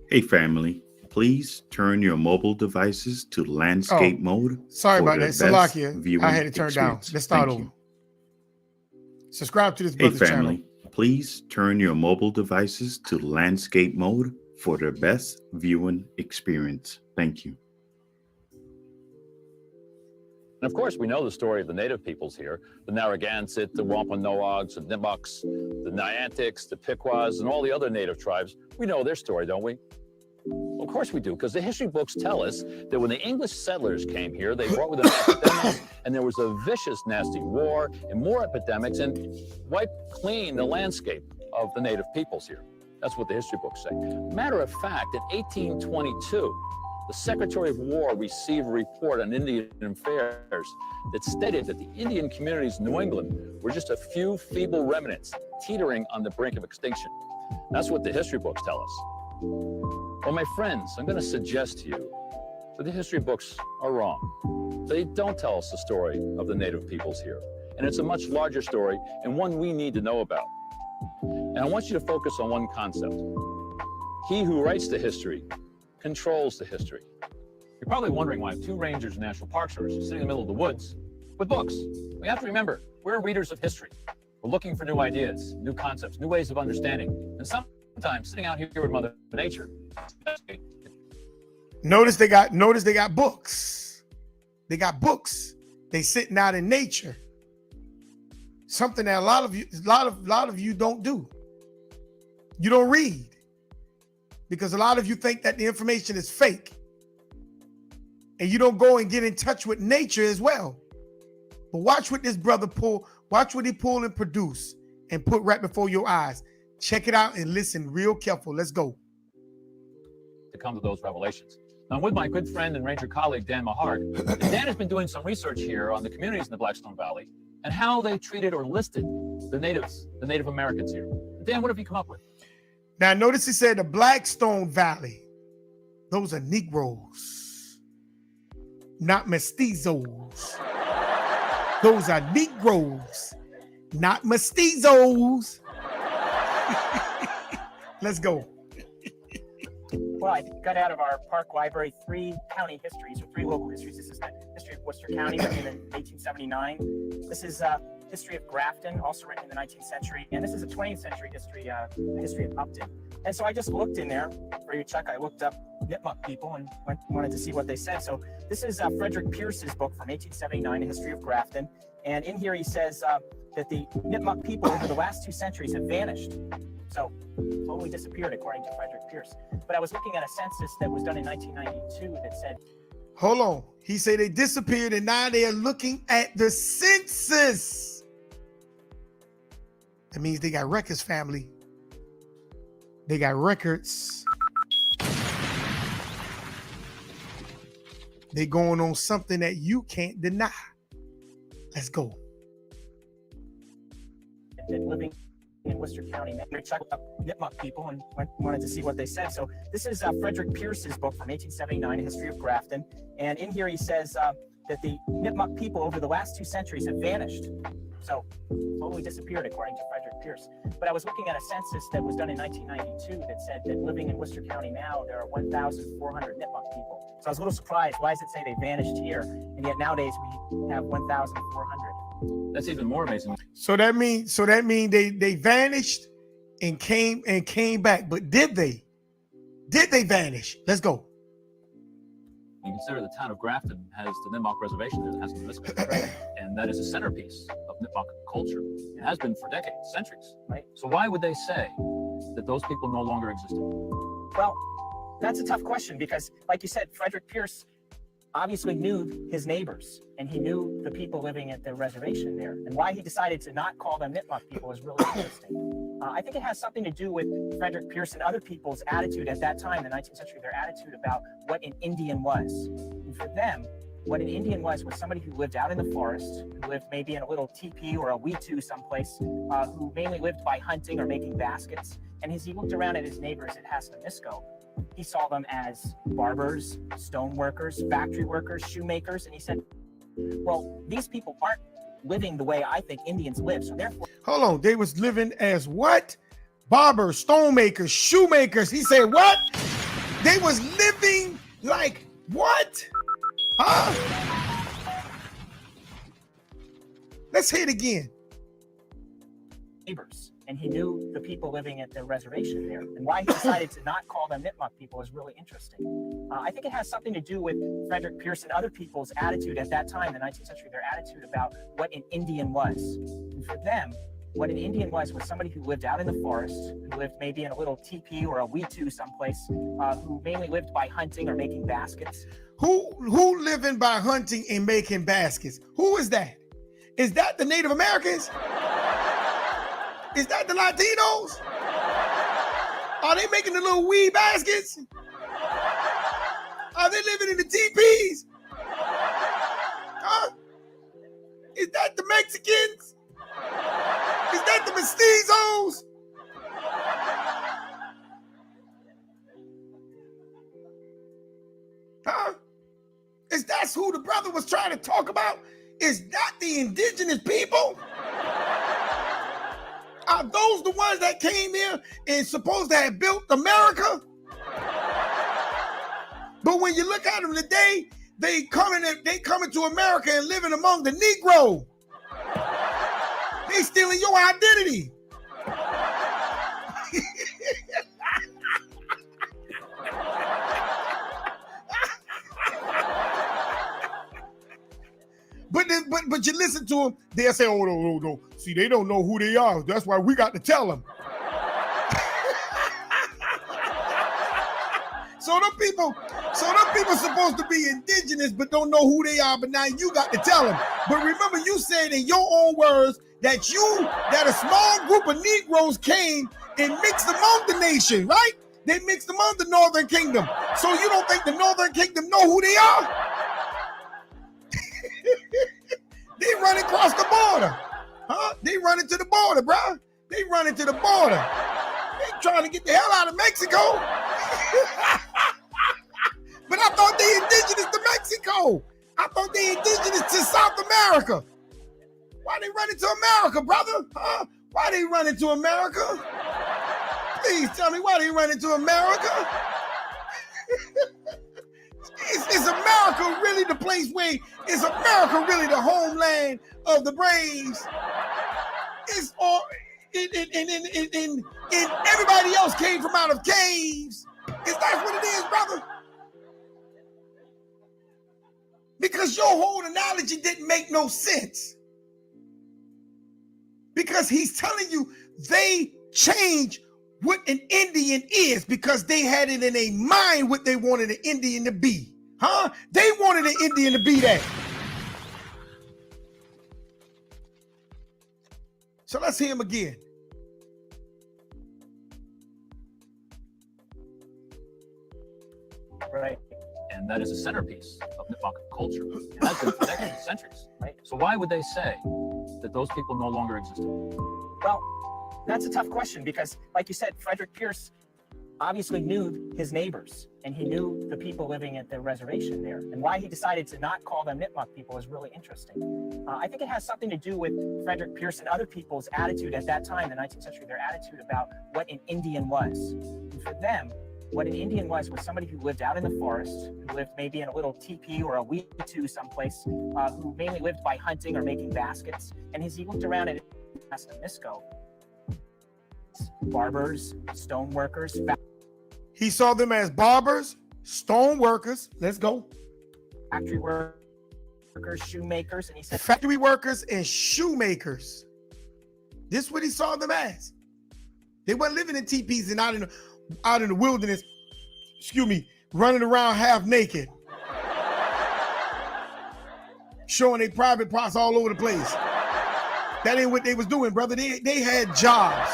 Hey, family. Please turn your mobile devices to landscape mode. Sorry for about the that. best Salakia. viewing I had it turned down. experience. Let's start Thank over. you. Subscribe to this Hey, brother's family. channel. Please turn your mobile devices to landscape mode for the best viewing experience. Thank you. And of course, we know the story of the native peoples here, the Narragansett, the Wampanoags, the Nipmucs, the Niantics, the Piquas, and all the other native tribes. We know their story, don't we? Of course we do, because the history books tell us that when the English settlers came here, they brought with them epidemics, and there was a vicious, nasty war and more epidemics, and wiped clean the landscape of the native peoples here. That's what the history books say. Matter of fact, in 1822, the Secretary of War received a report on Indian affairs that stated that the Indian communities in New England were just a few feeble remnants teetering on the brink of extinction. That's what the history books tell us. Well, my friends, I'm going to suggest to you that the history books are wrong. They don't tell us the story of the native peoples here. And it's a much larger story and one we need to know about. And I want you to focus on one concept. He who writes the history controls the history. You're probably wondering why two rangers in national park service are sitting in the middle of the woods with books. We have to remember, we're readers of history. We're looking for new ideas, new concepts, new ways of understanding. And sometimes sitting out here with Mother Nature. Notice they got books. They got books. They sitting out in nature. Something that a lot of you don't do. You don't read. because a lot of you think that the information is fake. And you don't go and get in touch with nature as well. But watch what this brother pull. Watch what he pull and produce and put right before your eyes. Check it out and listen real careful. Let's go. To come to those revelations. Now, I'm with my good friend and ranger colleague, Dan Mahart. Dan has been doing some research here on the communities in the Blackstone Valley and how they treated or listed the natives, the Native Americans here. Dan, what have you come up with? Now, notice he said the Blackstone Valley. Those are Negroes, not mestizos. Those are Negroes, not mestizos. Let's go. Well, I got out of our park library 3 county histories, or 3 local histories. This is the history of Worcester County, written in 1879. This is history of Grafton, also written in the 19th century. And this is a 20th century history, the history of Upton. And so I just looked in there for your check. I looked up Nipmuc people and wanted to see what they said. So this is Frederick Pierce's book from 1879, A History of Grafton. And in here he says that the Nipmuc people over the last 2 centuries have vanished. So totally disappeared, according to Frederick Pierce. But I was looking at a census that was done in 1992 that said... Hold on. He said they disappeared and now they are looking at the census. That means they got records, family. They got records. They going on something that you can't deny. Let's go. Living in Worcester County, I checked up Nipmuc people and wanted to see what they said. So this is Frederick Pierce's book from 1879, A History of Grafton. And in here he says that the Nipmuc people over the last 2 centuries have vanished. So totally disappeared, according to Frederick Pierce. But I was looking at a census that was done in 1992 that said that living in Worcester County now, there are 1,400 Nipmuc people. So I was a little surprised. Why does it say they vanished here? And yet nowadays we have 1,400. That's even more amazing. So that means they vanished and came back. But did they? Did they vanish? Let's go. You consider the town of Grafton has the Nipmuc Reservation that has been listed, right? And that is a centerpiece of Nipmuc culture. It has been for decades, centuries, right? So why would they say that those people no longer existed? Well, that's a tough question because, like you said, Frederick Pierce obviously knew his neighbors and he knew the people living at the reservation there. And why he decided to not call them Nipmuc people is really interesting. I think it has something to do with Frederick Pierce and other people's attitude at that time, the 19th century, their attitude about what an Indian was. And for them, what an Indian was somebody who lived out in the forest, who lived maybe in a little teepee or a wetu someplace, who mainly lived by hunting or making baskets. And as he looked around at his neighbors at Hascomisco, he saw them as barbers, stone workers, factory workers, shoemakers, and he said, well, these people aren't living the way I think Indians live, so therefore... Hold on, they was living as what? Barbers, stonemakers, shoemakers. He said what? They was living like what? Huh? Let's hear it again. Neighbors. And he knew the people living at the reservation there. And why he decided to not call them Nipmuc people is really interesting. I think it has something to do with Frederick Pierce and other people's attitude at that time, the 19th century, their attitude about what an Indian was. And for them, what an Indian was somebody who lived out in the forest, who lived maybe in a little teepee or a wetu someplace, who mainly lived by hunting or making baskets. Who living by hunting and making baskets? Who is that? Is that the Native Americans? Is that the Latinos? Are they making the little weed baskets? Are they living in the teepees? Huh? Is that the Mexicans? Is that the mestizos? Huh? Is that who the brother was trying to talk about? Is that the indigenous people? Are those the ones that came here and supposed to have built America? But when you look at them today, they coming to America and living among the Negro. They stealing your identity. But you listen to them, they'll say, oh, no. See, they don't know who they are. That's why we got to tell them. So them people supposed to be indigenous, but don't know who they are. But now you got to tell them. But remember, you said in your own words that a small group of Negroes came and mixed among the nation, right? They mixed among the Northern Kingdom. So you don't think the Northern Kingdom know who they are? They run across the border, huh? They running to the border, bro. They running to the border. They trying to get the hell out of Mexico. But I thought they indigenous to Mexico. I thought they indigenous to South America. Why they running to America, brother? Huh? Why they running to America? Please tell me why they running to America. Is America really the place where, is America really the homeland of the Braves? It's all, and everybody else came from out of caves. Is that what it is, brother? Because your whole analogy didn't make no sense. Because he's telling you they change what an Indian is because they had it in their mind what they wanted an Indian to be. Huh? They wanted an Indian to be that. So let's hear him again. Right. And that is a centerpiece of Nipmuc culture. And that's been for decades, centuries, right? So why would they say that those people no longer existed? Well, that's a tough question because, like you said, Frederick Pierce obviously knew his neighbors and he knew the people living at the reservation there. And why he decided to not call them Nipmuc people is really interesting. I think it has something to do with Frederick Pierce and other people's attitude at that time, the 19th century, their attitude about what an Indian was. And for them, what an Indian was somebody who lived out in the forest, who lived maybe in a little teepee or a lean-to someplace, who mainly lived by hunting or making baskets. And as he looked around at Misco, barbers, stone workers. He saw them as barbers, stone workers. Let's go. Factory workers, shoemakers, and he said factory workers and shoemakers. This is what he saw them as. They weren't living in teepees and out in the wilderness, running around half naked, showing their private parts all over the place. That ain't what they was doing, brother. They had jobs.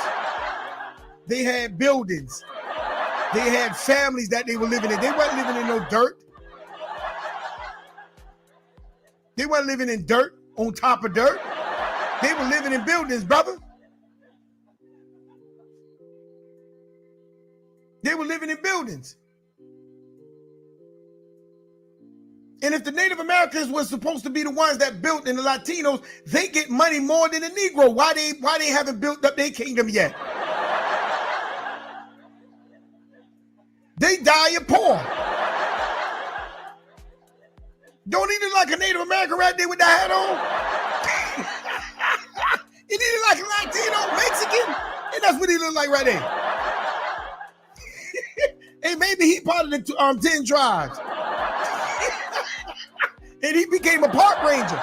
They had buildings. They had families that they were living in. They weren't living in no dirt. They weren't living in dirt on top of dirt. They were living in buildings, brother. They were living in buildings. And if the Native Americans were supposed to be the ones that built and the Latinos, they get money more than the Negro. Why they haven't built up their kingdom yet? They die poor. Don't he look like a Native American right there with that hat on? He look like a Latino, Mexican, and that's what he look like right there. And maybe he part of the 10 tribes. And he became a park ranger.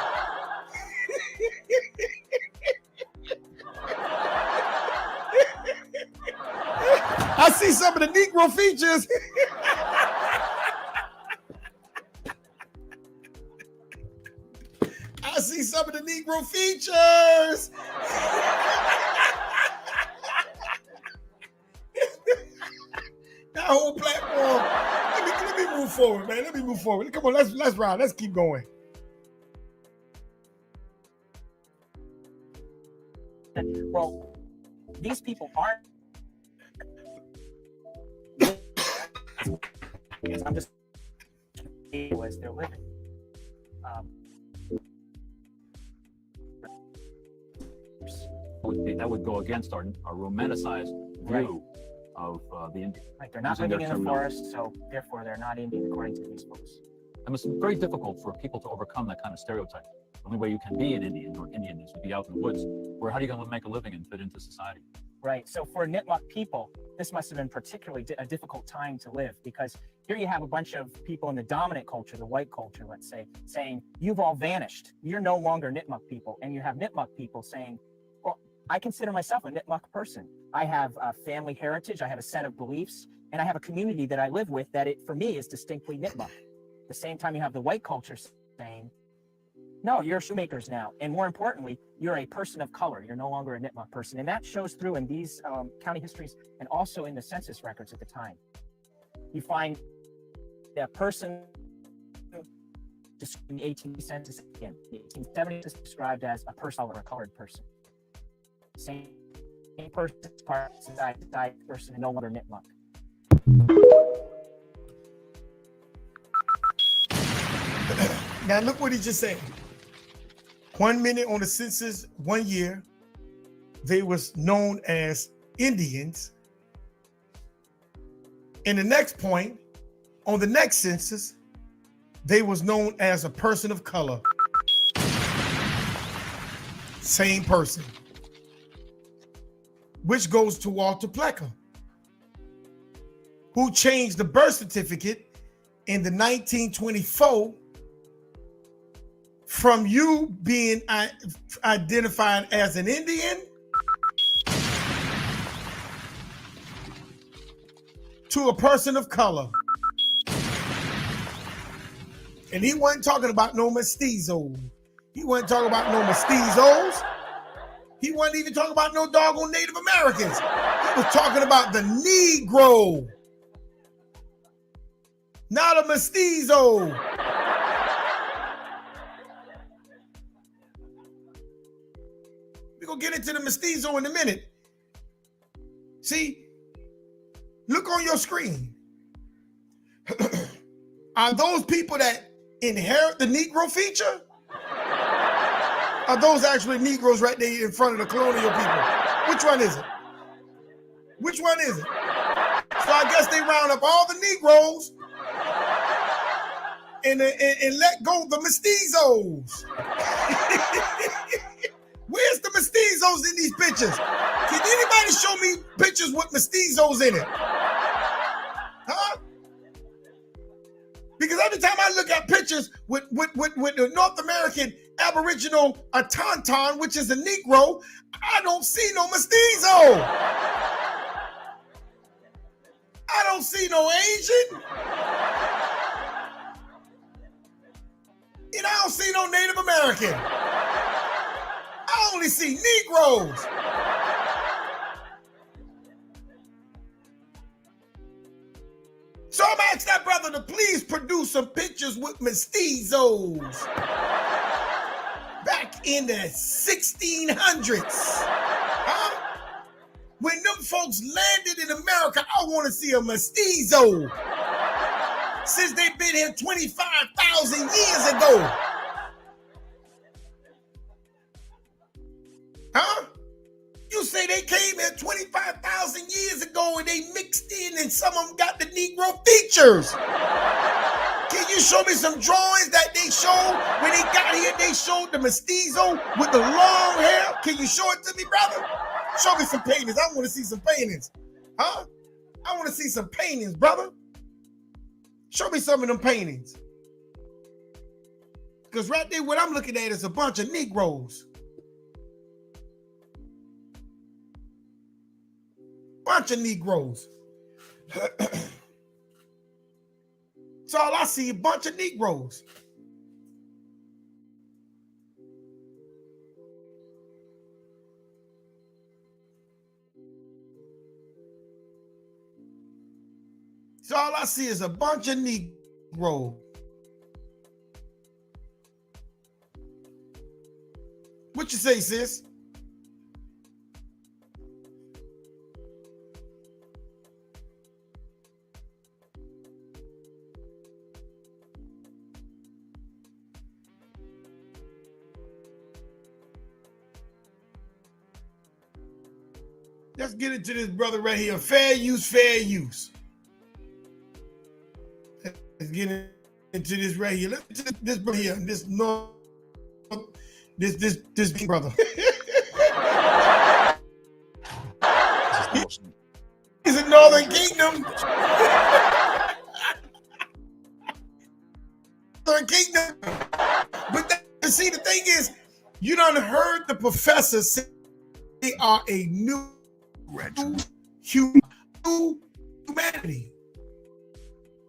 I see some of the Negro features. I see some of the Negro features. That whole platform. Let me move forward, man. Let me move forward. Come on, let's ride. Let's keep going. Well, these people aren't. I'm just as they're living. That would go against our romanticized view of the Indian. Right, they're not living in the forest, so therefore they're not Indian according to these folks. And it's very difficult for people to overcome that kind of stereotype. The only way you can be an Indian or Indian is to be out in the woods. Where how are you going to make a living and fit into society? Right. So for Nipmuc people, this must have been particularly a difficult time to live because here you have a bunch of people in the dominant culture, the white culture, let's say, saying, you've all vanished. You're no longer Nipmuc people. And you have Nipmuc people saying, well, I consider myself a Nipmuc person. I have a family heritage. I have a set of beliefs. And I have a community that I live with that for me is distinctly Nipmuc. At the same time, you have the white culture saying, no, you're shoemakers now. And more importantly, you're a person of color. You're no longer a Nipmuc person. And that shows through in these county histories and also in the census records at the time. You find that person in the 18th census, again, the 1870s is described as a person or a colored person. Same person, part of society, person, and no longer Nipmuc. Now look what he just said. 1 minute on the census, 1 year, they was known as Indians. In the next point, on the next census, they was known as a person of color. Same person. Which goes to Walter Plecker, who changed the birth certificate in the 1924 from you being identified as an Indian to a person of color. And he wasn't talking about no mestizo. He wasn't talking about no mestizos. He wasn't even talking about no doggone Native Americans. He was talking about the Negro, not a mestizo. We're going to get into the mestizo in a minute. See, look on your screen. Are those people that inherit the Negro feature? Are those actually Negroes right there in front of the colonial people? Which one is it? Which one is it? So I guess they round up all the Negroes and let go the mestizos. Where's the mestizos in these pictures? Can anybody show me pictures with mestizos in it? Huh? Because every time I look at pictures with the North American Aboriginal Tauntaun, which is a Negro, I don't see no mestizo. I don't see no Asian. And I don't see no Native American. I only see Negroes. So I'm gonna ask that brother to please produce some pictures with mestizos back in the 1600s. Huh? When them folks landed in America, I want to see a mestizo. Since they've been here 25,000 years ago. Huh? You say they came here 25,000 years ago and they mixed in and some of them got the Negro features. Can you show me some drawings that they showed when they got here? They showed the mestizo with the long hair. Can you show it to me, brother? Show me some paintings. I want to see some paintings. Huh? I want to see some paintings, brother. Show me some of them paintings. Because right there, what I'm looking at is a bunch of Negroes. Bunch of Negroes. So all I see, a bunch of Negroes. So all I see is a bunch of Negroes. What you say, sis? Let's get into this brother right here. Fair use, fair use. Let's get into this right here. Let's get into this brother here. This big brother. He's in Northern Kingdom. Northern Kingdom. But see, the thing is, you done heard the professor say they are a new human humanity.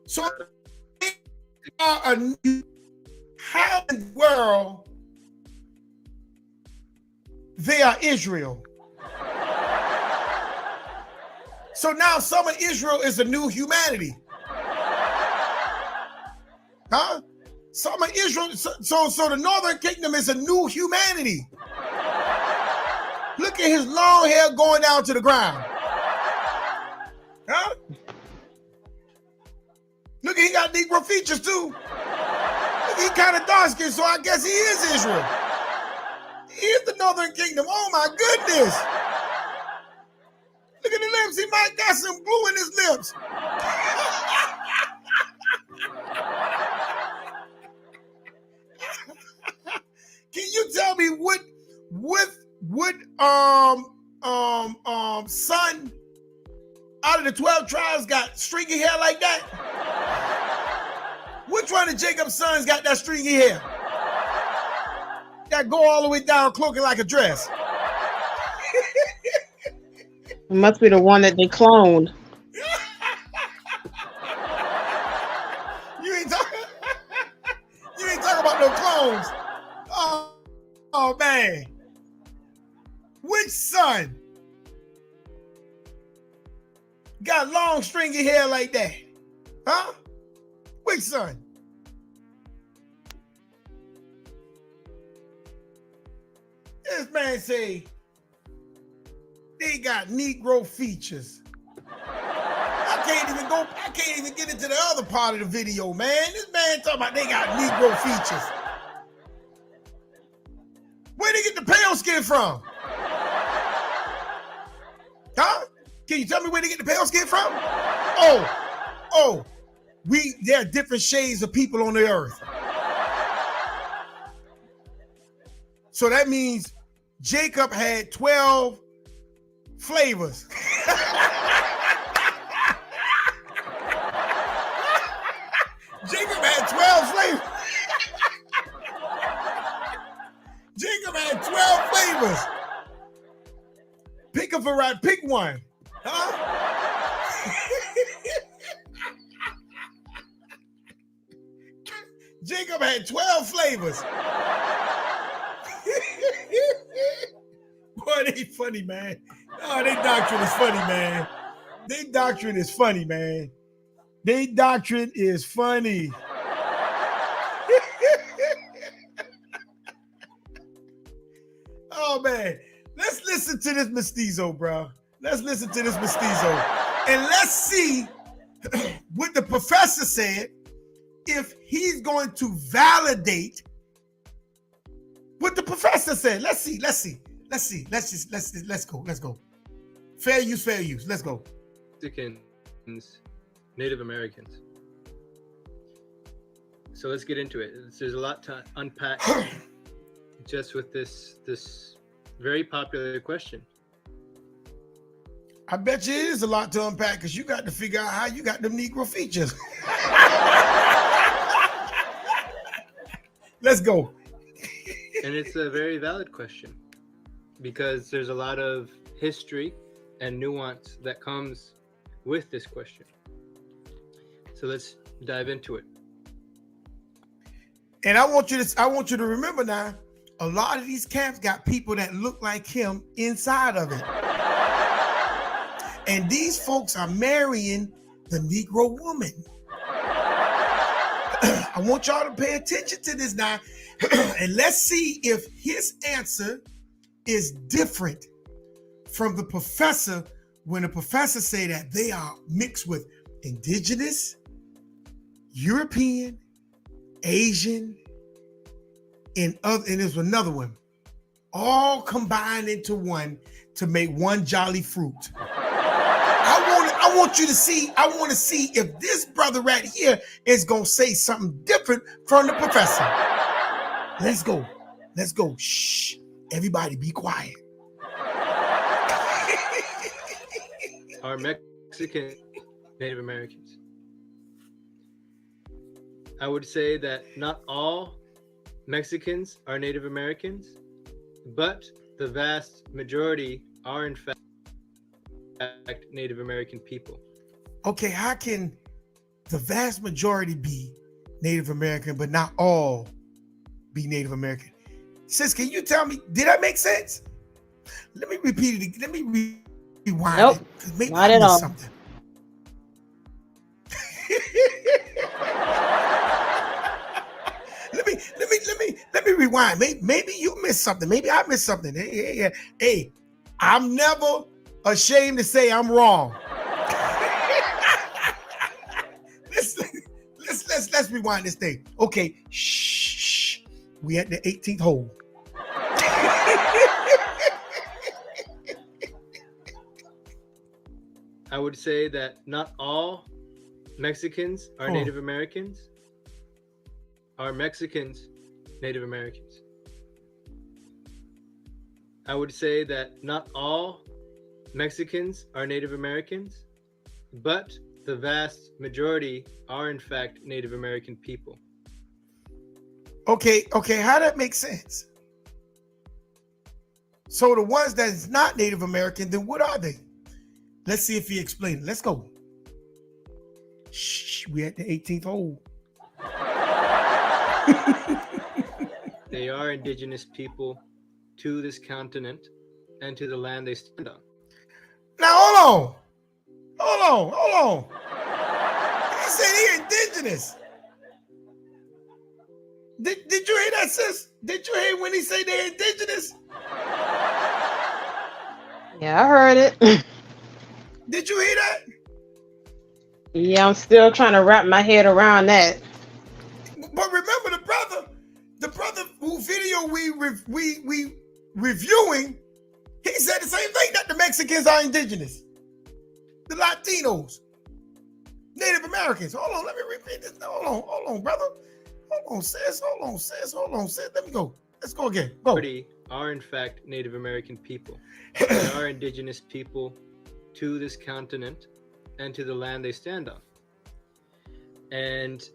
So they are a new, how in the world they are Israel? So now some of Israel is a new humanity. Huh? Some of Israel, so the northern kingdom is a new humanity. Look at his long hair going down to the ground. Huh? Look, he got Negro features too. Look, he kind of dark skinned, so I guess he is Israel. He is the northern kingdom. Oh my goodness. Look at the lips. He might got some glue in his lips. Can you tell me what son out of the 12 tribes got stringy hair like that? Which one of Jacob's sons got that stringy hair? That go all the way down, cloaking like a dress. It must be the one that they cloned. You ain't talking about no clones. Oh man. Which son got long stringy hair like that? Huh? Which son? This man say they got Negro features. I can't even get into the other part of the video, man. This man talking about they got Negro features. Where they get the pale skin from? Huh? Can you tell me where they get the pale skin from? There are different shades of people on the earth. So that means Jacob had 12 flavors. Jacob had 12 flavors. Jacob had 12 flavors. Pick a variety, pick one. Huh? Jacob had 12 flavors. Boy, they funny, man. Oh, they doctrine is funny, man. They doctrine is funny, man. They doctrine is funny. Oh, man. Let's listen to this mestizo, bro. Let's listen to this mestizo. And let's see what the professor said, if he's going to validate what the professor said. Let's go. Fair use. Let's go. Mexicans, Native Americans. So let's get into it. There's a lot to unpack just with this very popular question. I bet you it is a lot to unpack because you got to figure out how you got them Negro features. Let's go. And it's a very valid question because there's a lot of history and nuance that comes with this question. So let's dive into it. And I want you to remember now, a lot of these camps got people that look like him inside of it. And these folks are marrying the Negro woman. I want y'all to pay attention to this now. And let's see if his answer is different from the professor when the professor say that they are mixed with indigenous, European, Asian, and there's another one, all combined into one to make one jolly fruit. I want to see if this brother right here is gonna say something different from the professor. Let's go. Shh. Everybody be quiet. Are Mexican Native Americans? I would say that not all Mexicans are Native Americans, but the vast majority are in fact Native American people. okay, how can the vast majority be Native American, but not all be Native American? Sis, can you tell me, did that make sense? Let me repeat it. Let me rewind Nope, it, because maybe not I at missed all. something. Let me rewind. Maybe you missed something. Maybe I missed something. Hey, I'm never ashamed to say I'm wrong. Let's rewind this thing. Okay, shh. We at the 18th hole. I would say that not all Mexicans are Native Americans. Are Mexicans Native Americans? I would say that not all Mexicans are Native Americans, but the vast majority are in fact Native American people. Okay, how that makes sense? So the ones that's not Native American, then what are they? Let's see if he explained it. Let's go. Shh, we at the 18th hole. They are indigenous people to this continent and to the land they stand on. Now hold on. He said he indigenous. Did you hear that, sis? Did you hear when he said they're indigenous? Yeah, I heard it. Did you hear that? Yeah, I'm still trying to wrap my head around that. But remember the brother who video we reviewing, he said the same thing, that the Mexicans are indigenous. The Latinos, Native Americans. Hold on, let me repeat this. Hold on, brother. Hold on, sis. Let me go. Let's go again. Go. Majority are in fact Native American people. They are indigenous people to this continent and to the land they stand on. And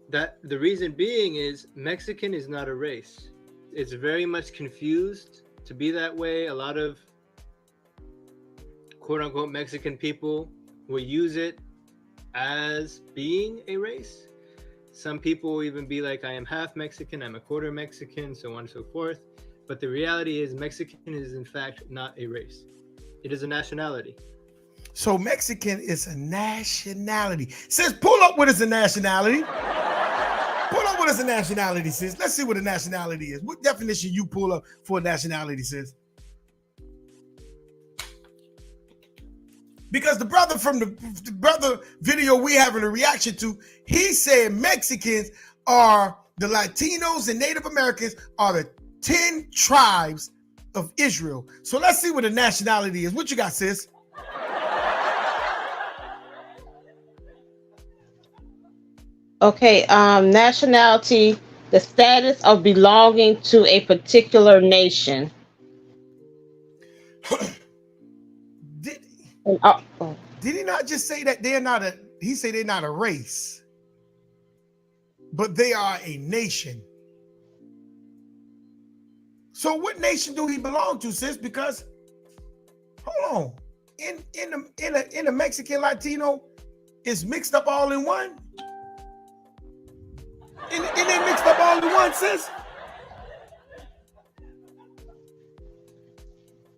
that the reason being is Mexican is not a race. It's very much confused to be that way. A lot of quote unquote Mexican people will use it as being a race. Some people will even be like, I am half Mexican, I'm a quarter Mexican, so on and so forth. But the reality is Mexican is in fact not a race. It is a nationality. So Mexican is a nationality. Sis, pull up what is a nationality. Pull up what is a nationality, sis. Let's see what a nationality is. What definition you pull up for a nationality, sis? Because the brother from the brother video we having a reaction to, he said Mexicans are the Latinos and Native Americans are the 10 tribes of Israel. So let's see what a nationality is. What you got, sis? Okay, nationality, the status of belonging to a particular nation. Did he not just say that they're not he said they're not a race, but they are a nation. So what nation do he belong to, sis? Because hold on, in a Mexican Latino, it's mixed up all in one. And they mixed up all in one, sis.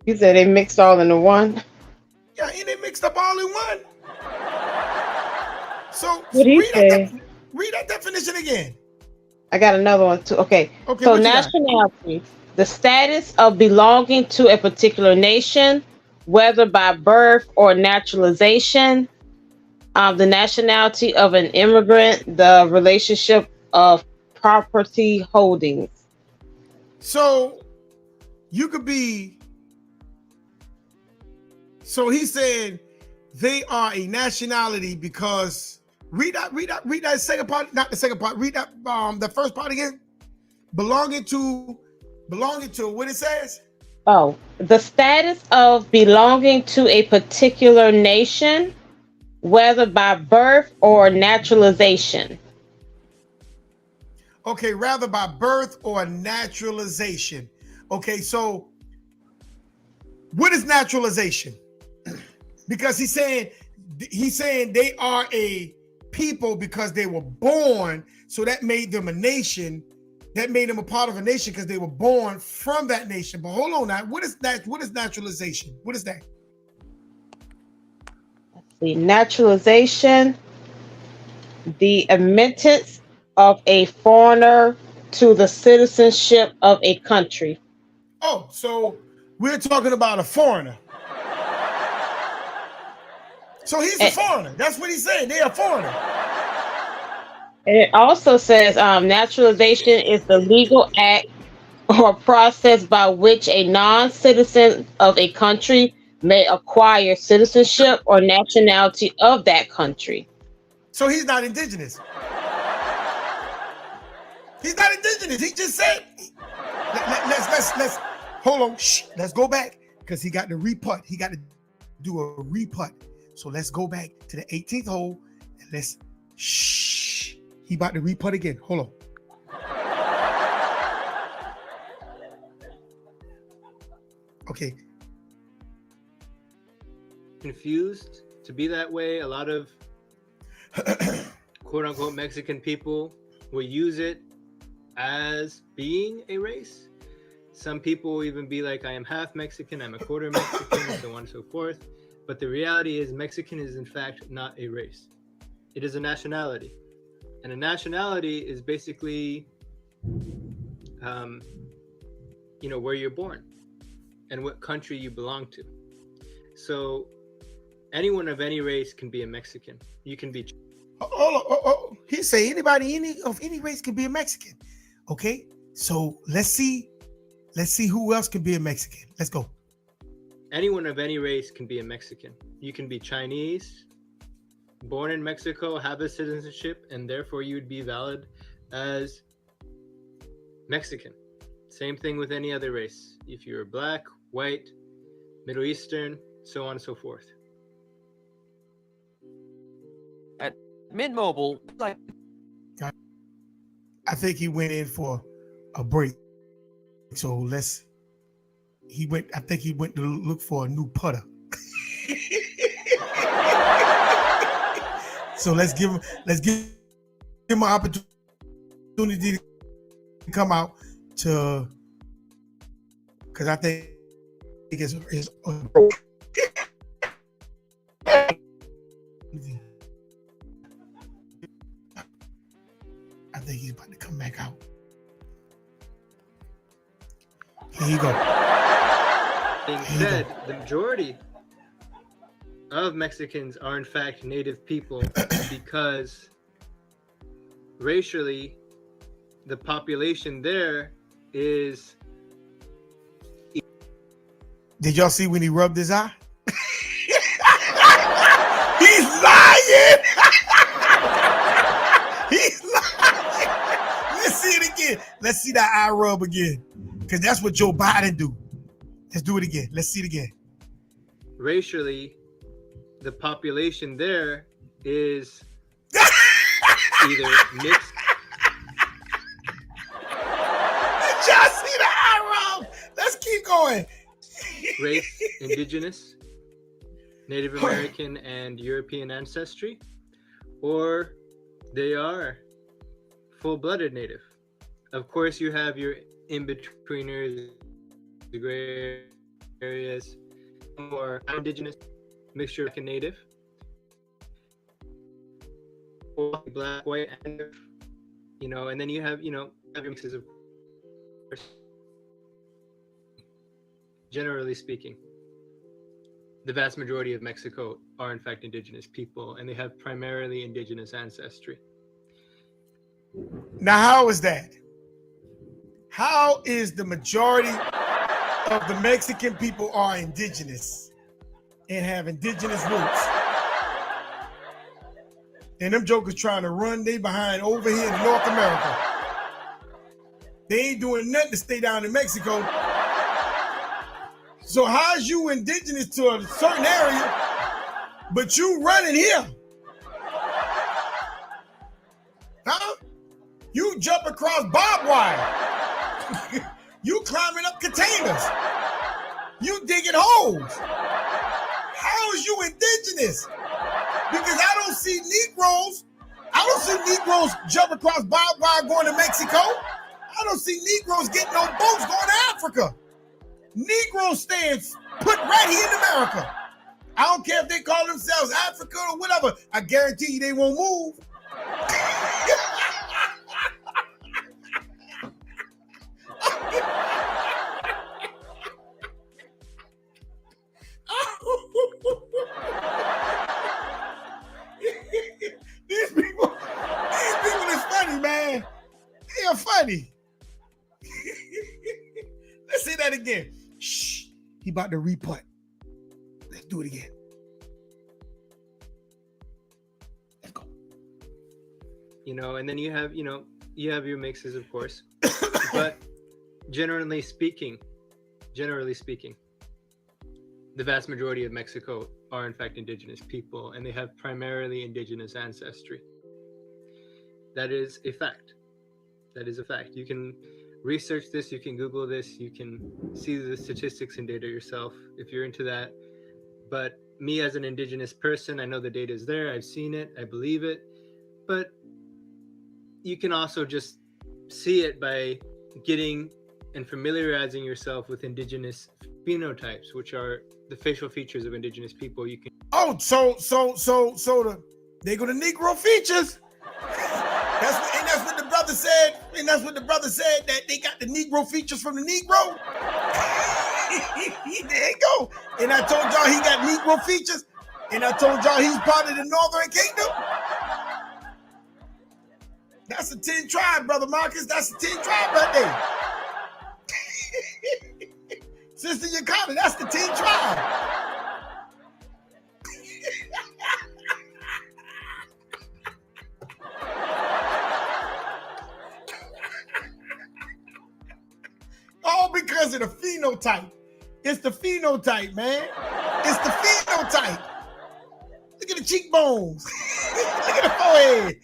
You said they mixed all into one? Yeah, and they mixed up all in one. So read that definition again. I got another one too. Okay, so what you got? nationality, the status of belonging to a particular nation, whether by birth or naturalization, the nationality of an immigrant, the relationship of property holdings. So you could be, so he's saying they are a nationality because read that second part, not the second part, read that the first part again. Belonging to what it says? Oh, the status of belonging to a particular nation, whether by birth or naturalization. Okay, rather by birth or naturalization. Okay, so what is naturalization? Because he's saying he's saying they are a people because they were born, so that made them a nation. That made them a part of a nation because they were born from that nation. But hold on now, what is that? What is naturalization? What is that? The naturalization, the admittance of a foreigner to the citizenship of a country. Oh, so we're talking about a foreigner. So he's a foreigner. That's what he's saying. They're a foreigner. It also says naturalization is the legal act or process by which a non-citizen of a country may acquire citizenship or nationality of that country. So he's not indigenous. He's not indigenous. He just said. Let's hold on. Shh, let's go back because he got to re-putt. He got to do a re-putt. So let's go back to the 18th hole and let's shh. He about to re-putt again. Hold on. Okay. Confused to be that way. A lot of quote unquote Mexican people will use it as being a race. Some people will even be like, I am half Mexican, I'm a quarter Mexican, and so on and so forth. But the reality is Mexican is in fact not a race. It is a nationality. And a nationality is basically, where you're born and what country you belong to. So anyone of any race can be a Mexican. You can be. Oh. He say anybody of any race can be a Mexican. Okay, so let's see who else can be a Mexican. Let's go. Anyone of any race can be a Mexican. You can be Chinese, born in Mexico, have a citizenship, and therefore you would be valid as Mexican. Same thing with any other race. If you're black, white, Middle Eastern, so on and so forth. At Mint Mobile, I think he went in for a break. So I think he went to look for a new putter. So let's give him an opportunity to come out to, because I think it's I think he's about to come back out. Here you go. Being said, the majority of Mexicans are in fact native people because racially the population there is. Did y'all see when he rubbed his eye? He's lying. He's lying. Let's see it again. Let's see that eye rub again. Because that's what Joe Biden do. Let's do it again. Let's see it again. Racially, the population there is either mixed. Did y'all see the eye rub? Let's keep going. Race, indigenous, Native American, and European ancestry, or they are full-blooded native. Of course, you have your in-betweeners, the gray areas, or indigenous, mixture of native, or black, white, and and then you have your mixes of course. Generally speaking, the vast majority of Mexico are in fact indigenous people, and they have primarily indigenous ancestry. Now, how is that? How is the majority of the Mexican people are indigenous and have indigenous roots? And them jokers trying to run they behind over here in North America. They ain't doing nothing to stay down in Mexico. So how's you indigenous to a certain area, but you running here? Huh? You jump across barbed wire. You climbing up containers. You digging holes. How is you indigenous? Because I don't see Negroes. I don't see Negroes jump across barbed wire going to Mexico. I don't see Negroes getting on boats going to Africa. Negroes staying put right here in America. I don't care if they call themselves Africa or whatever. I guarantee you they won't move. These people is funny, man. They are funny. Let's say that again. Shh. He about to re-putt. Let's do it again. Let's go. You know, and then you have your mixes, of course. But generally speaking, the vast majority of Mexico are in fact indigenous people, and they have primarily indigenous ancestry. That is a fact. That is a fact. You can research this, you can Google this, you can see the statistics and data yourself if you're into that. But me as an indigenous person, I know the data is there, I've seen it, I believe it. But you can also just see it by getting and familiarizing yourself with indigenous phenotypes, which are the facial features of indigenous people. You can they go to Negro features. That's what the brother said. And that's what the brother said, that they got the Negro features from the Negro. There you go. And I told y'all he got Negro features. And I told y'all he's part of the Northern Kingdom. That's a 10 tribe, Brother Marcus. That's a 10 tribe right there. Sister Yakana, that's the 10 tribe. All because of the phenotype. It's the phenotype, man. It's the phenotype. Look at the cheekbones. Look at the forehead.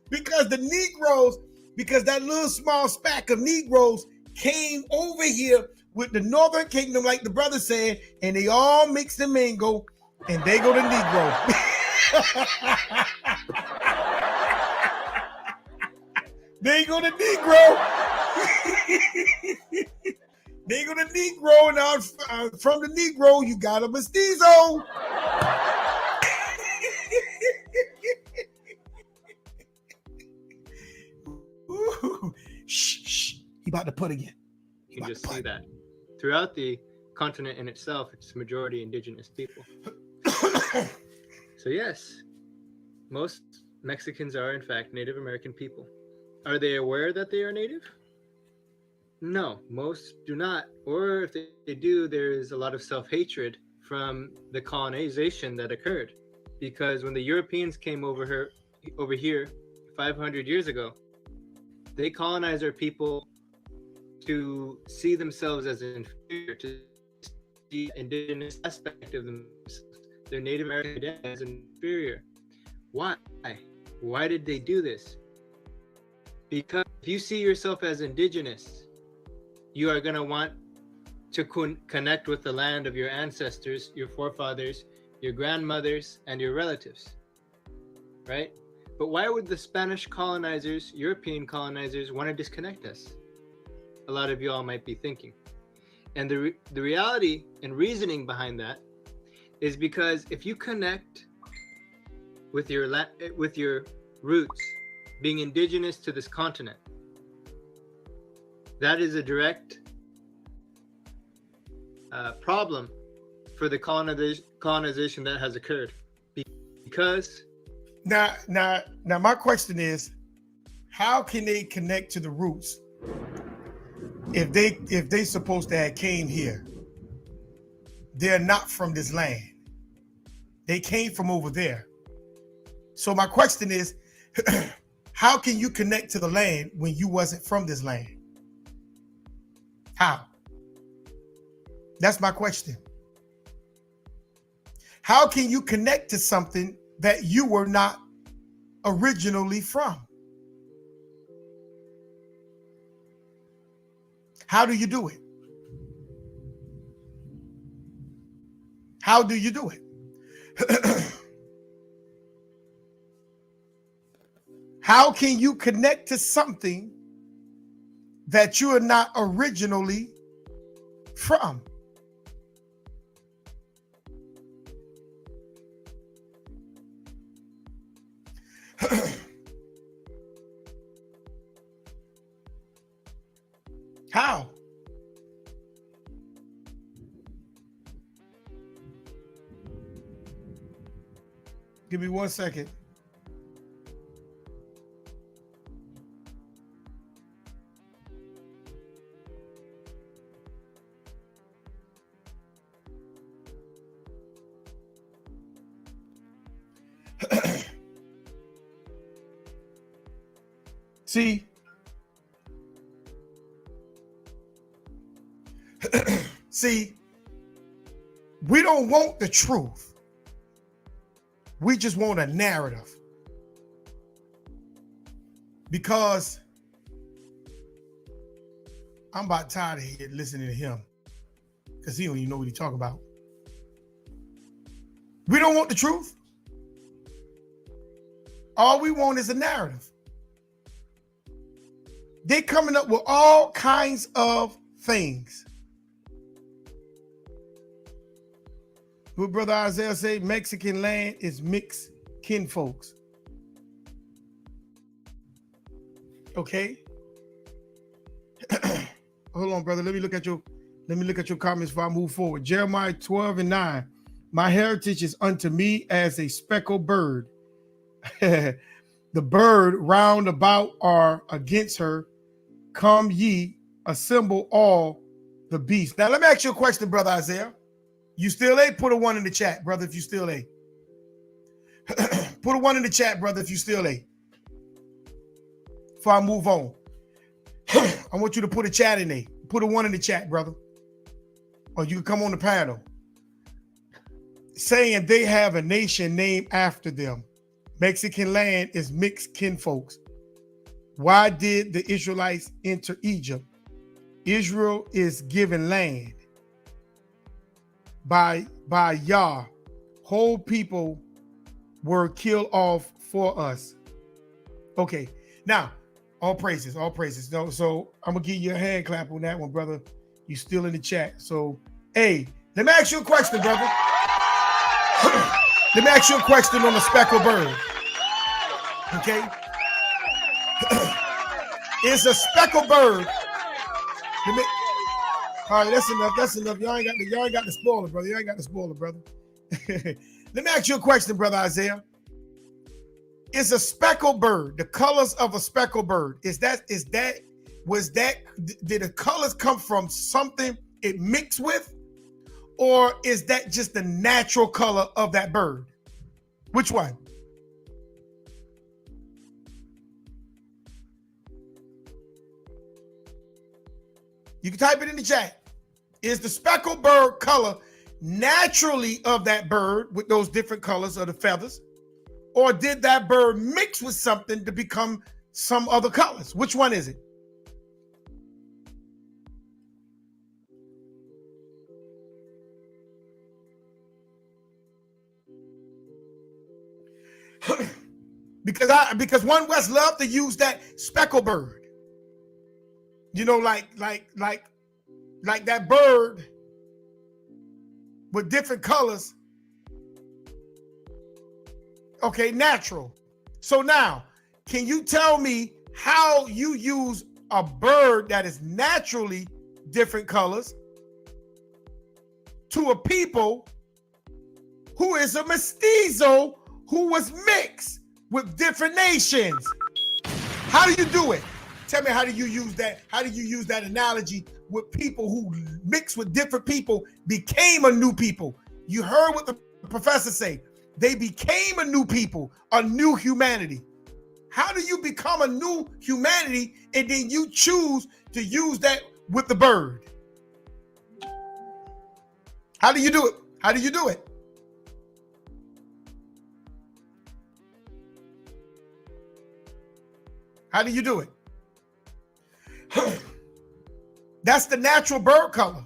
Because the Negroes, because that little small speck of Negroes came over here with the Northern Kingdom, like the brother said, and they all mix and mingle, and they go to Negro. They go to Negro. They go to Negro, and from the Negro, you got a mestizo. Ooh. Shh. He about to put again. You can just see that. Throughout the continent in itself, it's a majority indigenous people. So yes, most Mexicans are in fact Native American people. Are they aware that they are Native? No, most do not. Or if they do, there is a lot of self-hatred from the colonization that occurred. Because when the Europeans came over here 500 years ago, they colonized our people to see themselves as inferior, to see the indigenous aspect of themselves, their Native American identity as inferior. Why? Why did they do this? Because if you see yourself as indigenous, you are going to want to connect with the land of your ancestors, your forefathers, your grandmothers, and your relatives, right? But why would the Spanish colonizers, European colonizers, want to disconnect us? A lot of y'all might be thinking. And the reality and reasoning behind that is because if you connect with your roots, being indigenous to this continent, that is a direct problem for the colonization that has occurred. Because now my question is, how can they connect to the roots if they supposed to have came here? They're not from this land. They came from over there. So my question is, how can you connect to the land when you wasn't from this land? How? That's my question. How can you connect to something that you were not originally from? How do you do it? How do you do it? How can you connect to something that you are not originally from? How? Give me 1 second. See, we don't want the truth. We just want a narrative. Because I'm about tired of listening to him. Because he don't even know what he's talking about. We don't want the truth. All we want is a narrative. They're coming up with all kinds of things. What Brother Isaiah say, Mexican land is mixed kinfolks. Okay. Hold on, brother. Let me look at your comments before I move forward. Jeremiah 12:9. My heritage is unto me as a speckled bird. The bird round about are against her. Come ye, assemble all the beasts. Now let me ask you a question, Brother Isaiah. You still A? Put a 1 in the chat, brother, if you still A. Put a 1 in the chat, brother, if you still A. Before I move on. I want you to put a chat in there. Put a 1 in the chat, brother. Or you can come on the panel. Saying they have a nation named after them. Mexican land is mixed kinfolks. Why did the Israelites enter Egypt? Israel is given land by Yah. Whole people were killed off for us. Okay, now all praises, all praises. No, so I'm gonna give you a hand clap on that one, brother. You still in the chat. So, hey, let me ask you a question, brother. Let me ask you a question on the speckled bird. Okay, it's a speckled bird. All right, that's enough. That's enough. Y'all ain't got the spoiler, brother. You ain't got the spoiler, brother. Let me ask you a question, brother Isaiah. Is a speckled bird, the colors of a speckled bird, did the colors come from something it mixed with? Or is that just the natural color of that bird? Which one? You can type it in the chat. Is the speckled bird color naturally of that bird with those different colors of the feathers? Or did that bird mix with something to become some other colors? Which one is it? because One West love to use that speckled bird. You know, like that bird with different colors. Okay, natural. So now, can you tell me how you use a bird that is naturally different colors to a people who is a mestizo who was mixed with different nations? How do you do it? Tell me, how do you use that? How do you use that analogy with people who mixed with different people became a new people? You heard what the professor say. They became a new people, a new humanity. How do you become a new humanity and then you choose to use that with the bird? How do you do it? How do you do it? How do you do it? That's the natural bird color.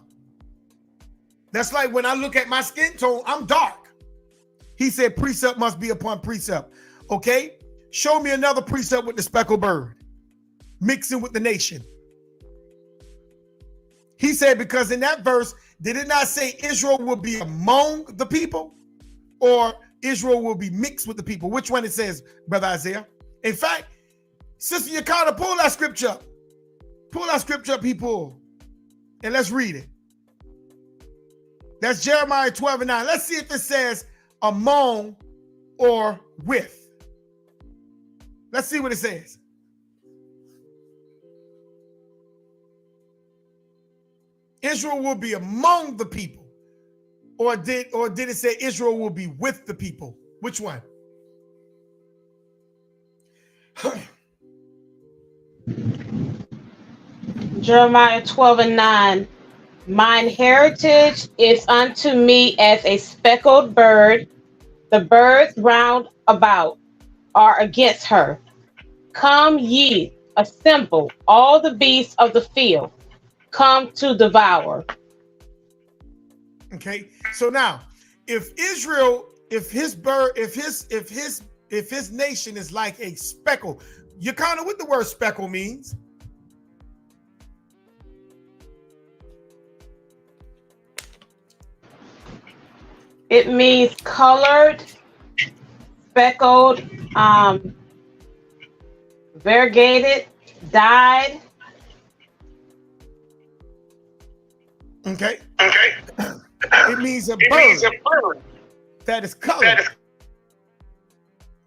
That's like when I look at my skin tone, I'm dark. He said precept must be upon precept. Okay? Show me another precept with the speckled bird mixing with the nation. He said, because in that verse, did it not say Israel will be among the people or Israel will be mixed with the people? Which one it says, Brother Isaiah? In fact, Sister Yakana, pull that scripture up. Pull that scripture up, people, and let's read it. That's Jeremiah 12:9. Let's see if it says among or with. Let's see what it says. Israel will be among the people. Or did it say Israel will be with the people? Which one? Jeremiah 12:9. Mine heritage is unto me as a speckled bird. The birds round about are against her. Come ye, assemble all the beasts of the field. Come to devour. Okay, so now, if Israel, if his nation is like a speckle, you kind of what the word speckle means. It means colored, speckled, variegated, dyed. Okay. It means a bird that is colored.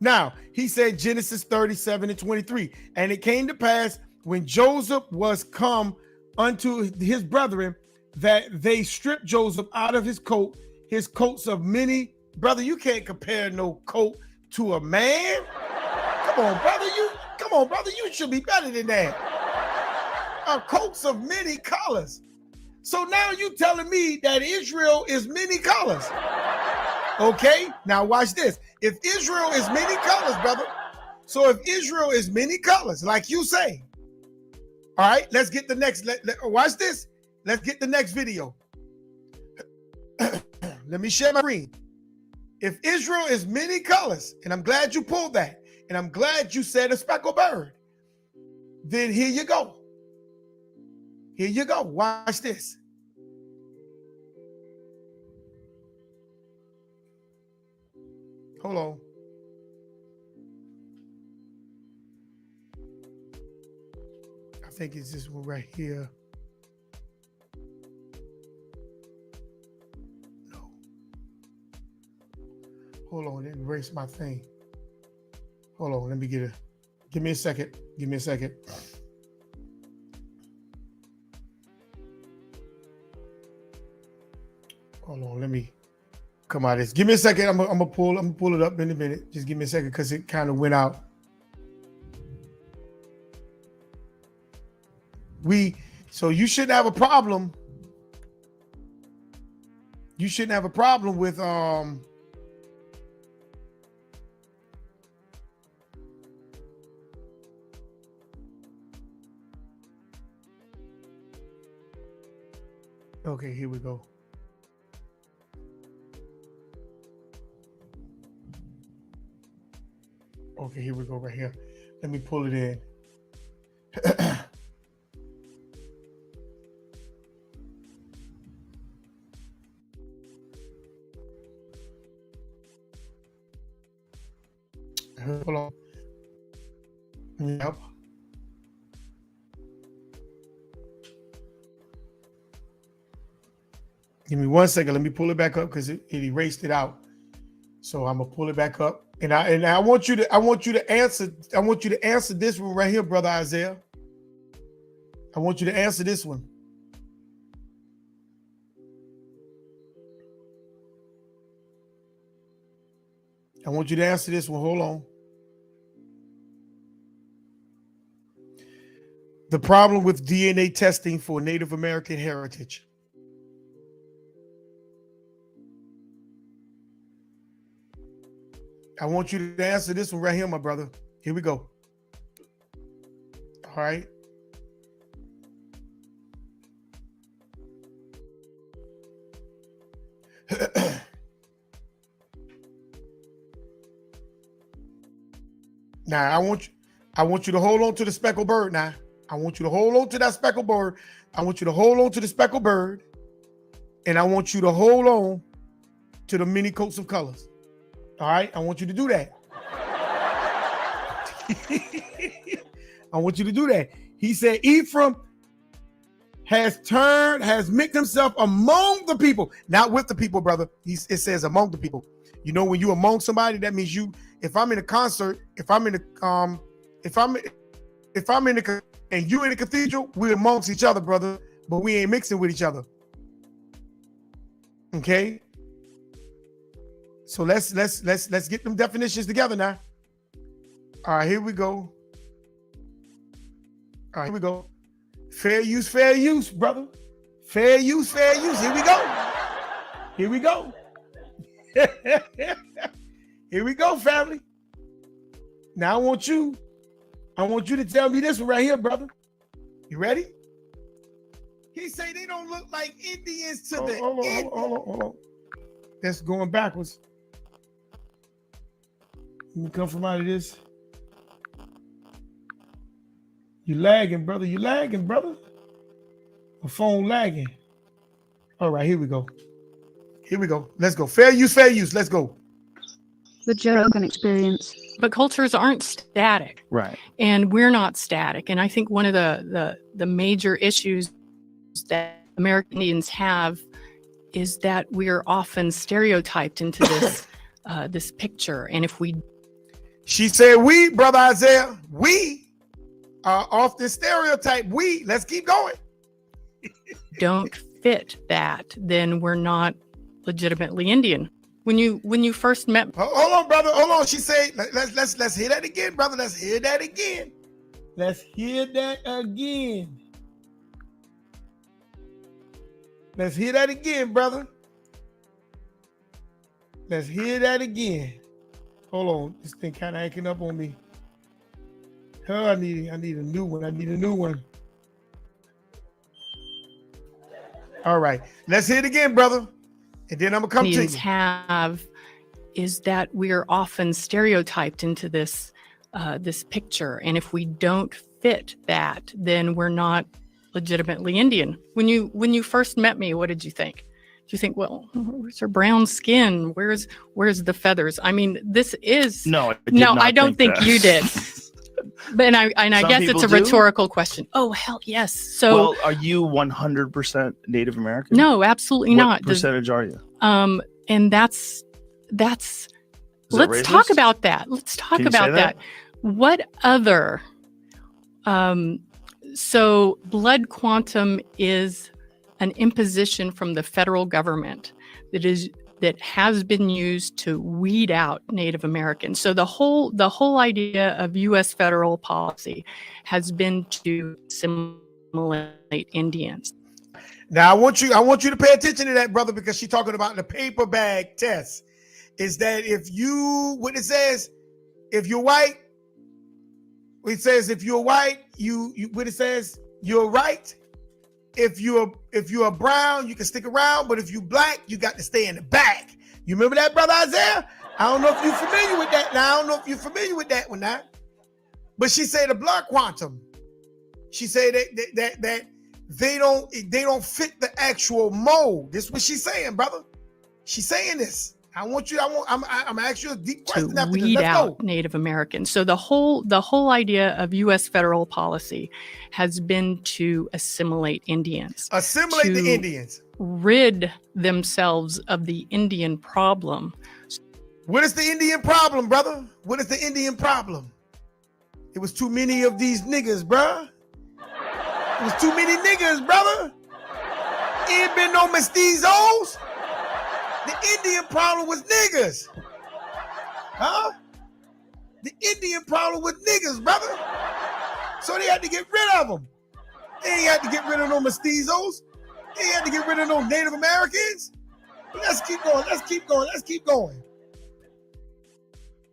Now, he said Genesis 37:23, and it came to pass when Joseph was come unto his brethren that they stripped Joseph out of his coats of many. Brother, you can't compare no coat to a man. Come on, brother, you should be better than that. Coats of many colors. So now you telling me that Israel is many colors. Okay, now watch this. If Israel is many colors, brother, so if Israel is many colors, like you say, all right, let's get the next, watch this. Let's get the next video. Let me share my screen. If Israel is many colors, and I'm glad you pulled that, and I'm glad you said a speckled bird, then here you go. Here you go. Watch this. Hold on. I think it's this one right here. No. Hold on. Let me erase my thing. Hold on. Let me get it. Give me a second. Give me a second. Hold on. Let me come out of this. Give me a second. I'm gonna pull it up in a minute. Just give me a second because it kind of went out. So you shouldn't have a problem. You shouldn't have a problem with okay, here we go. Okay, here we go right here. Let me pull it in. Hold on. Yep. Give me 1 second. Let me pull it back up because it erased it out. So I'm gonna pull it back up, and I want you to answer this one right here, Brother Isaiah. I want you to answer this one. I want you to answer this one. Hold on. The problem with DNA testing for Native American heritage. I want you to answer this one right here, my brother. Here we go. All right. Now I want you to hold on to the speckled bird. Now I want you to hold on to that speckled bird. I want you to hold on to the speckled bird, and I want you to hold on to the many coats of colors. All right, I want you to do that. I want you to do that. He said, Ephraim has mixed himself among the people, not with the people, brother. It says among the people. You know, when you among somebody, that means you. If I'm in a concert, if I'm in the and you in the cathedral, we're amongst each other, brother, but we ain't mixing with each other. Okay. So let's get them definitions together now. All right, here we go. All right, here we go. Fair use, brother. Fair use. Here we go. Here we go. Here we go, family. Now I want you to tell me this one right here, brother. You ready? He say they don't look like Indians to the end. Hold on. That's going backwards. Let me come from out of this. You lagging, brother. My phone lagging. All right, here we go. Let's go. Fair use. Let's go. The Joe Rogan Experience. But cultures aren't static. Right. And we're not static. And I think one of the major issues that American Indians have is that we're often stereotyped into this this picture. And if we... She said we, Brother Isaiah, we are often stereotyped. Let's keep going. don't fit that, then we're not legitimately Indian. When you first met... Hold on, brother. Hold on. She said, let's hear that again, brother. Let's hear that again. Let's hear that again. Let's hear that again, brother. Let's hear that again. Hold on. This thing kind of acting up on me. Oh, I need a new one. All right. Let's hear it again, brother. And then I'm going to come to you. Have is that we're often stereotyped into this this picture. And if we don't fit that, then we're not legitimately Indian. When you first met me, what did you think? Did you think, well, where's her brown skin? Where's the feathers? I mean, this is I don't think you did. But I guess it's a rhetorical question. Oh, hell yes. So, well, are you 100% Native American? No, absolutely not. What percentage are you? And that's. Let's talk about that. Let's talk about that. What other? So, blood quantum is an imposition from the federal government that has been used to weed out Native Americans. So the whole idea of U.S. federal policy has been to assimilate Indians. Now I want you to pay attention to that, brother, because she's talking about the paper bag test. Is that if you're white, it says if you're white, what it says, you're right. If you're brown, you can stick around, but if you black, you got to stay in the back. You remember that, brother Isaiah? I don't know if you're familiar with that. Now I don't know if you're familiar with that one now. But she said the blood quantum. She said that they don't fit the actual mold. This is what she's saying, brother. She's saying this. I'm asking you a deep question to weed out Native Americans. So the whole idea of U.S. federal policy has been to assimilate Indians. Assimilate the Indians. Rid themselves of the Indian problem. What is the Indian problem, brother? What is the Indian problem? It was too many of these niggas, bruh. It was too many niggas, brother. Ain't been no mestizos. The Indian problem was niggas. Huh? The Indian problem was niggas, brother. So they had to get rid of them. They ain't had to get rid of no mestizos. They ain't had to get rid of no Native Americans. But let's keep going.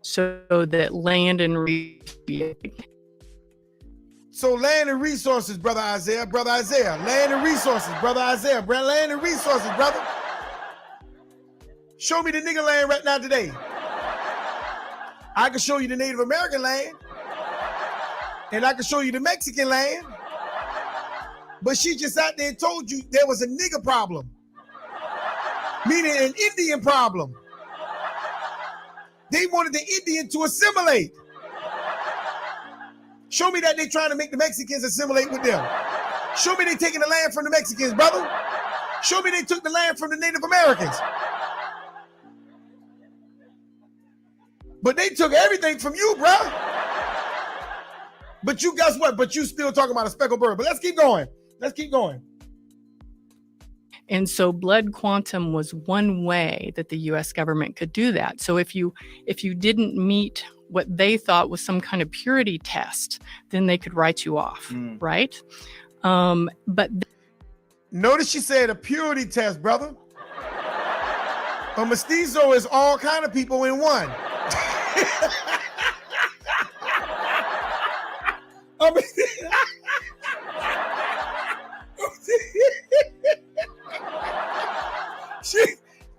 So that land and So land and resources, brother Isaiah. Land and resources, brother Isaiah. Land and resources, brother. Show me the nigga land right now today. I can show you the Native American land. And I can show you the Mexican land. But she just out there and told you there was a nigga problem. Meaning an Indian problem. They wanted the Indian to assimilate. Show me that they trying to make the Mexicans assimilate with them. Show me they taking the land from the Mexicans, brother. Show me they took the land from the Native Americans. But they took everything from you, bruh. But you, guess what? But you still talking about a speckled bird. But let's keep going. Let's keep going. And so blood quantum was one way that the US government could do that. So if you didn't meet what they thought was some kind of purity test, then they could write you off, right? But notice she said a purity test, brother. A mestizo is all kind of people in one.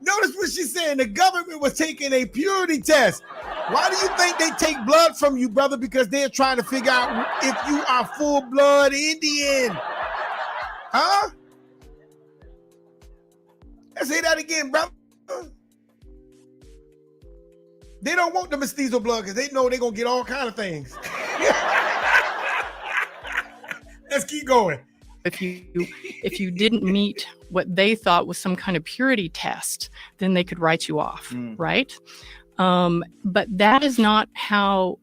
Notice what she's saying. The government was taking a purity test. Why do you think they take blood from you, brother? Because they're trying to figure out if you are full-blood Indian. Huh? Let's say that again, brother. They don't want the mestizo blood because they know they're going to get all kind of things. Let's keep going. If you didn't meet what they thought was some kind of purity test, then they could write you off, right? But that is not how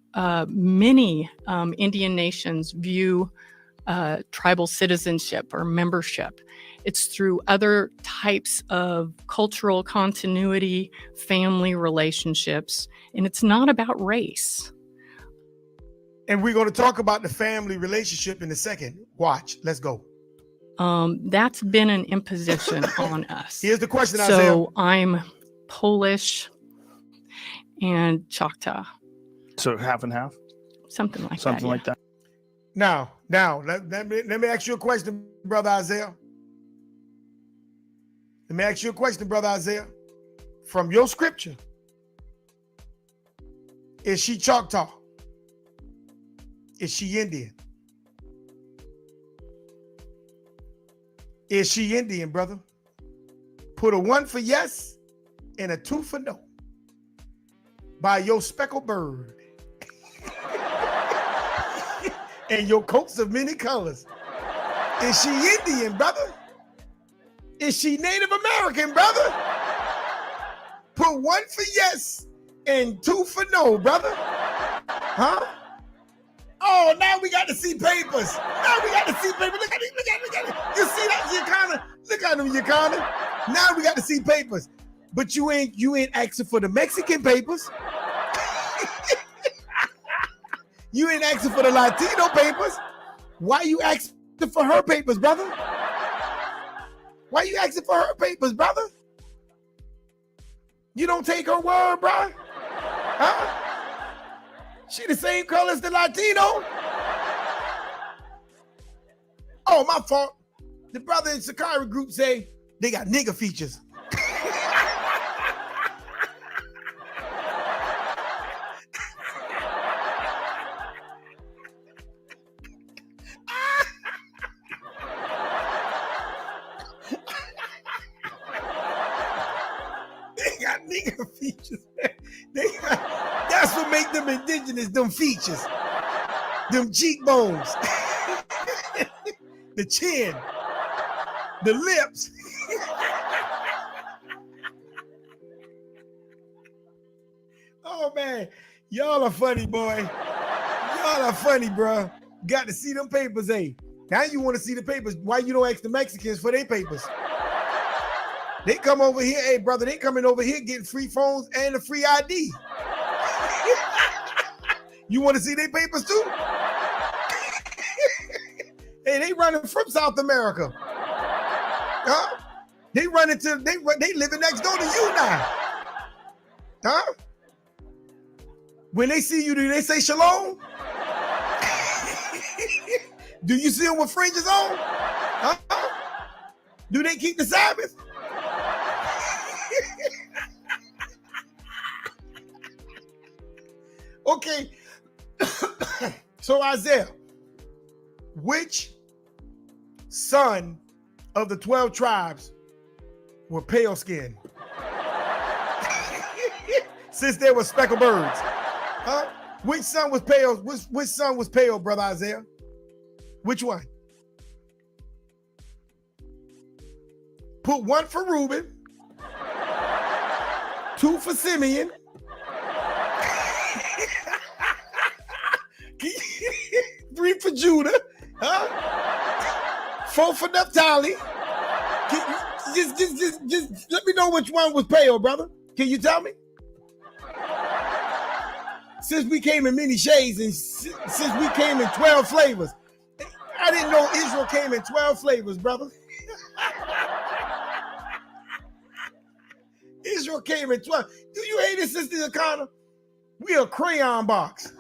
many Indian nations view tribal citizenship or membership. It's through other types of cultural continuity, family relationships, and it's not about race. And we're going to talk about the family relationship in a second. Watch. Let's go. That's been an imposition on us. Here's the question, So Isaiah. I'm Polish and Choctaw. So half and half? Something like Something that. like that. Now, let me ask you a question, brother Isaiah. Let me ask you a question, brother Isaiah. From your scripture, is she Choctaw? Is she Indian? Is she Indian, brother? Put a 1 for yes and a 2 for no. By your speckled bird. And your coats of many colors. Is she Indian, brother? Is she Native American, brother? Put 1 for yes and 2 for no, brother. Huh? Oh, now we got to see papers. Now we got to see papers. Look at it, look at it, look at it. You see that, Yakana? Look at them, Yakana. Now we got to see papers. But you ain't asking for the Mexican papers. You ain't asking for the Latino papers. Why you asking for her papers, brother? Why you asking for her papers, brother? You don't take her word, bro? Huh? She the same color as the Latino? Oh, my fault. The brother in Sakari group say they got nigga features. They got nigga features. That's what make them indigenous, them features. Them cheekbones. The chin. The lips. Oh, man. Y'all are funny, boy. Y'all are funny, bro. Got to see them papers, eh? Now you want to see the papers. Why you don't ask the Mexicans for their papers? They come over here, hey, brother, they coming over here getting free phones and a free ID. You want to see their papers too? Hey, they running from South America. Huh? They living next door to you now. Huh? When they see you, do they say shalom? Do you see them with fringes on? Huh? Do they keep the Sabbath? Okay. So Isaiah, which son of the 12 tribes were pale skinned? Since there were speckled birds. Huh? Which son was pale? Which son was pale, brother Isaiah? Which one? Put one for Reuben, two for Simeon, three for Judah, huh? Four for Naphtali. Just let me know which one was pale, brother. Can you tell me? Since we came in many shades and since we came in 12 flavors. I didn't know Israel came in 12 flavors, brother. Israel came in 12. Do you hate it, Sister Yakana? We a crayon box.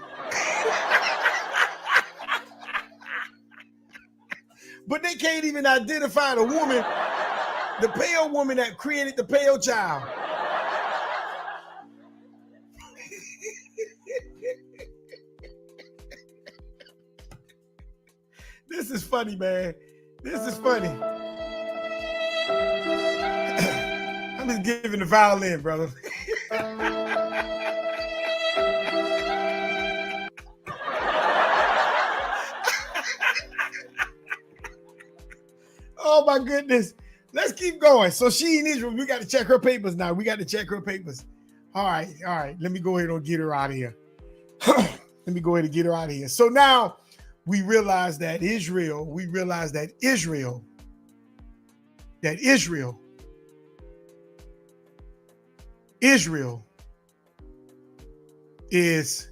But they can't even identify the woman, the pale woman that created the pale child. This is funny, man. This is funny. I'm just giving the violin, brother. Oh my goodness. Let's keep going. So she in Israel, we got to check her papers now. We got to check her papers. All right. Let me go ahead and get her out of here. Let me go ahead and get her out of here. So now we realize that Israel is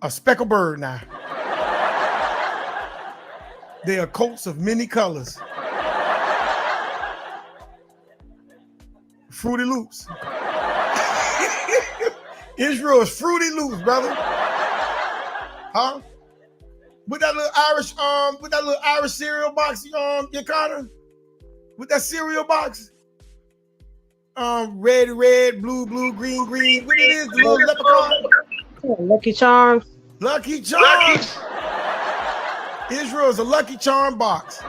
a speckled bird now. They are coats of many colors. Fruity Loops. Israel is Fruity Loops, brother. Huh? With that little Irish cereal box, Yakana? With that cereal box? Red, blue, green. What it is? The little leprechaun? Lucky Charms. Lucky Charms. Israel is a Lucky Charm box.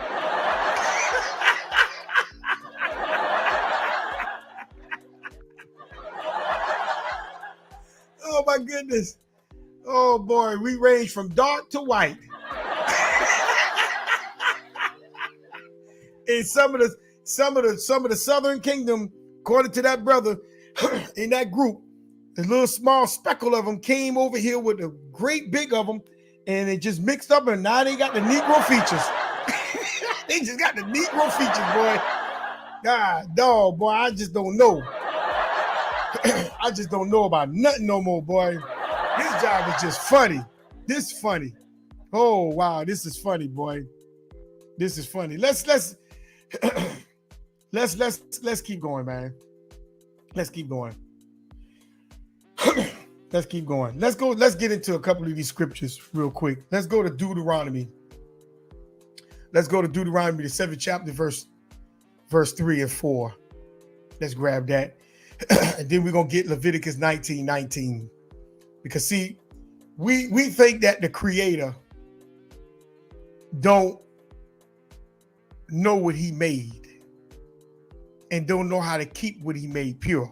Oh my goodness. Oh boy, we range from dark to white. And some of the Southern Kingdom, according to that brother in that group, the little small speckle of them came over here with a great big of them, and it just mixed up, and now they got the Negro features. They just got the Negro features, boy. God, dog, boy, I just don't know. I just don't know about nothing no more, boy. This job is just funny. This is funny. Oh wow, this is funny, boy. This is funny. Let's keep going, man. Let's keep going. Let's keep going. Let's get into a couple of these scriptures real quick. Let's go to Deuteronomy. Let's go to Deuteronomy, the 7th chapter, verse 3 and 4. Let's grab that. And then we're gonna get Leviticus 19:19. Because see, we think that the Creator don't know what he made and don't know how to keep what he made pure.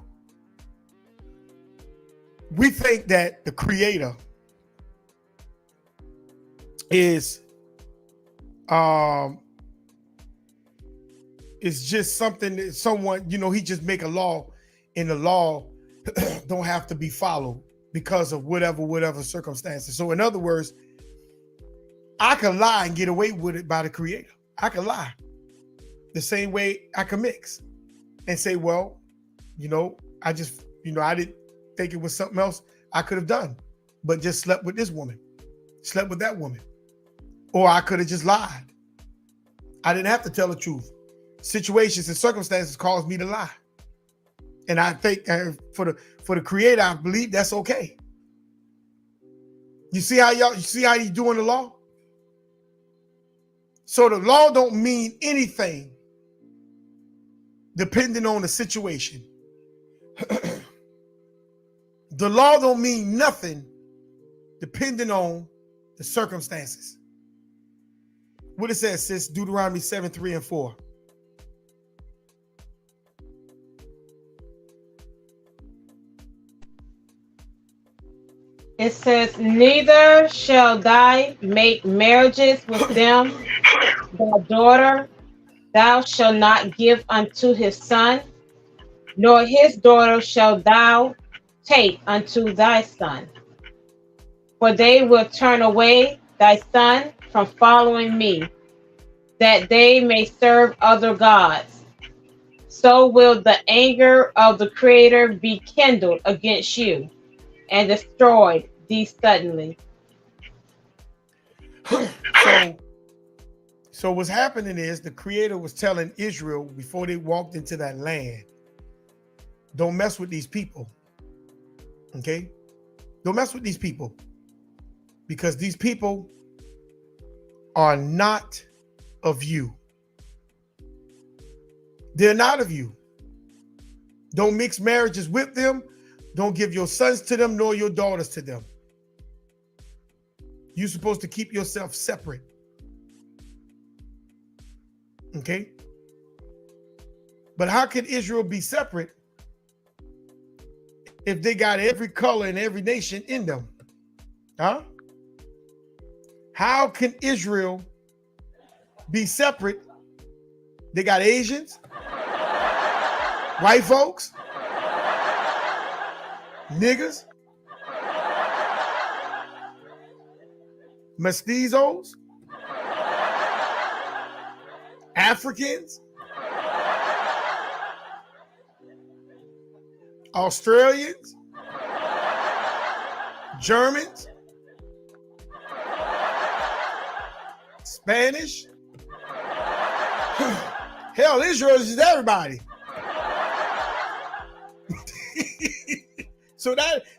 We think that the Creator is just something that someone, he just make a law, and the law don't have to be followed because of whatever circumstances. So in other words, I can lie and get away with it by the Creator. I can lie the same way I can mix and say, well, I just, I didn't think it was something else I could have done, but just slept with this woman, slept with that woman. Or I could have just lied. I didn't have to tell the truth. Situations and circumstances caused me to lie. And I think for the Creator, I believe that's okay. You see how you doing the law? So the law don't mean anything depending on the situation. The law don't mean nothing depending on the circumstances. What it says, sis, Deuteronomy 7:3-4. It says, neither shall thou make marriages with them, thy daughter thou shalt not give unto his son, nor his daughter shalt thou take unto thy son. For they will turn away thy son from following me, that they may serve other gods. So will the anger of the Creator be kindled against you, and destroyed thee suddenly. So what's happening is the Creator was telling Israel before they walked into that land, don't mess with these people. Okay? Don't mess with these people. Because these people are not of you. They're not of you. Don't mix marriages with them. Don't give your sons to them, nor your daughters to them. You're supposed to keep yourself separate. Okay? But how can Israel be separate if they got every color and every nation in them? Huh? How can Israel be separate? They got Asians, white folks, niggas, mestizos, Africans, Australians, Germans, Spanish. Hell, Israel is just everybody.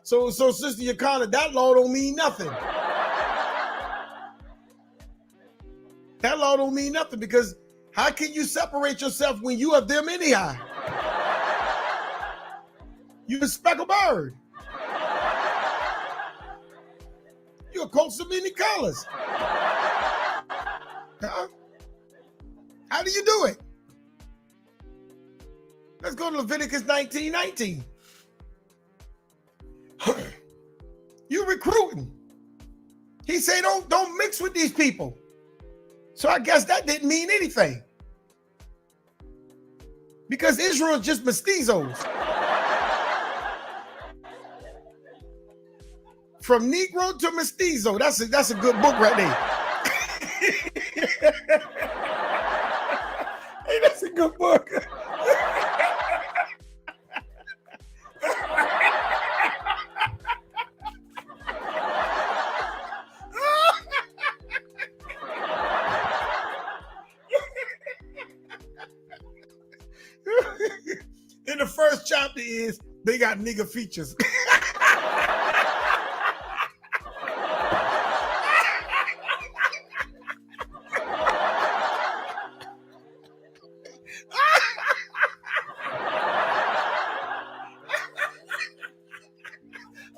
So Sister Yakana, that law don't mean nothing. That law don't mean nothing, because how can you separate yourself when you have them anyhow? You're a speckled bird. You're a coat so many colors. Huh? How do you do it? Let's go to Leviticus 19:19. You recruiting. He said, don't mix with these people. So I guess that didn't mean anything. Because Israel is just mestizos. From Negro to mestizo. That's a good book right there. Hey, that's a good book. In the first chapter is they got nigga features.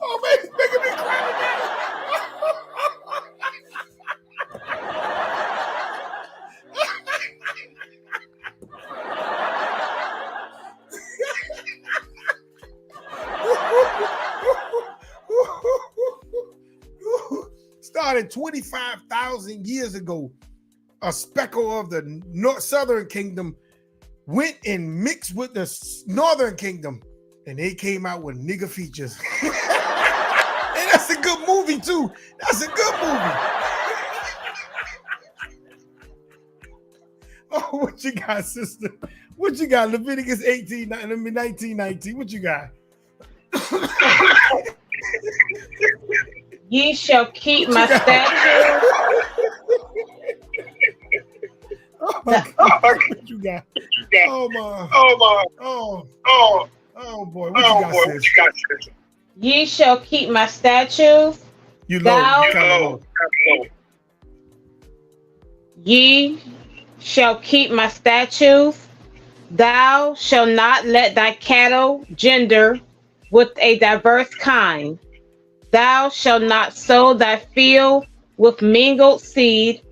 Oh man, it's making me cry Started 25,000 years ago, a speckle of the southern kingdom went and mixed with the northern kingdom, and they came out with nigga features. And that's a good movie too. That's a good movie. Oh, what you got, sister? What you got? Leviticus 19:19. What you got? Ye shall keep my statutes. Oh my God. What you got? Oh my. Oh boy. What you got, sis? Ye shall keep my statutes. You low. Ye shall keep my statutes. Thou shalt not let thy cattle gender with a diverse kind. Thou shalt not sow thy field with mingled seed,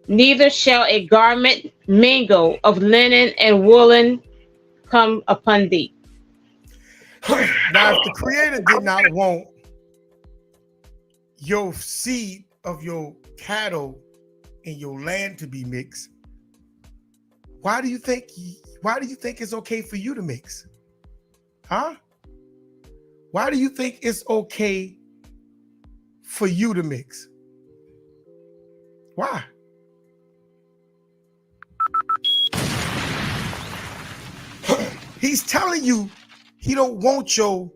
neither shall a garment mingle of linen and woolen come upon thee. Now, if the Creator did not want your seed of your cattle and your land to be mixed, why do you think it's okay for you to mix? Huh? Why do you think it's okay for you to mix? Why? He's telling you he don't want your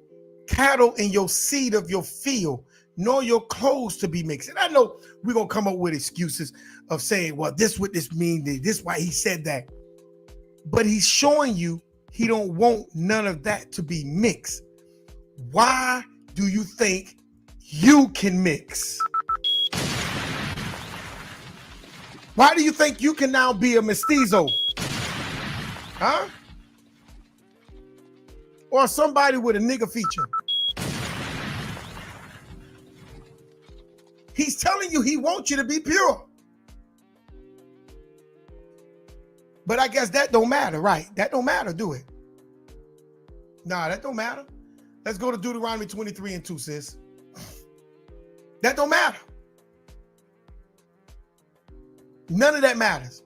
cattle and your seed of your field, nor your clothes to be mixed. And I know we're gonna come up with excuses of saying, well, this what this means, this why he said that. But he's showing you he don't want none of that to be mixed. Why do you think you can mix? Why do you think you can now be a mestizo? Huh? Or somebody with a nigga feature? He's telling you he wants you to be pure. But I guess that don't matter, right? That don't matter, do it? Nah, that don't matter. Let's go to Deuteronomy 23:2, sis. That don't matter. None of that matters.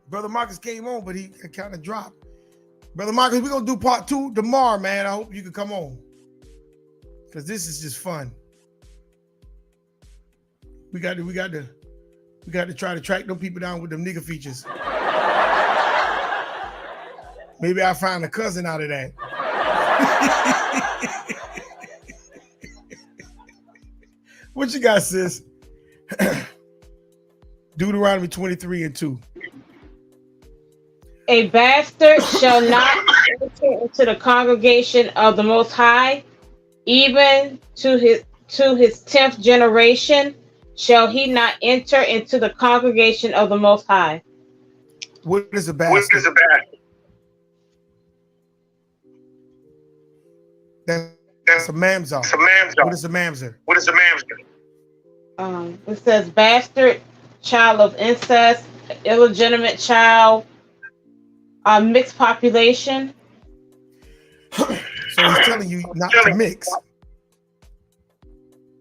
Brother Marcus came on, but he kind of dropped. Brother Marcus, we're gonna do part 2 tomorrow, man. I hope you can come on, because this is just fun. We got to try to track them people down with them nigga features. Maybe I'll find a cousin out of that. What you got, sis? Deuteronomy 23:2. A bastard shall not enter into the congregation of the Most High, even to his 10th generation shall he not enter into the congregation of the Most High. What is a bastard? What is a bastard? That's a mamzer. It's a mamzer. What is a mamzer? What is a mamzer? It says bastard, child of incest, illegitimate child, mixed population. So he's telling you not to mix.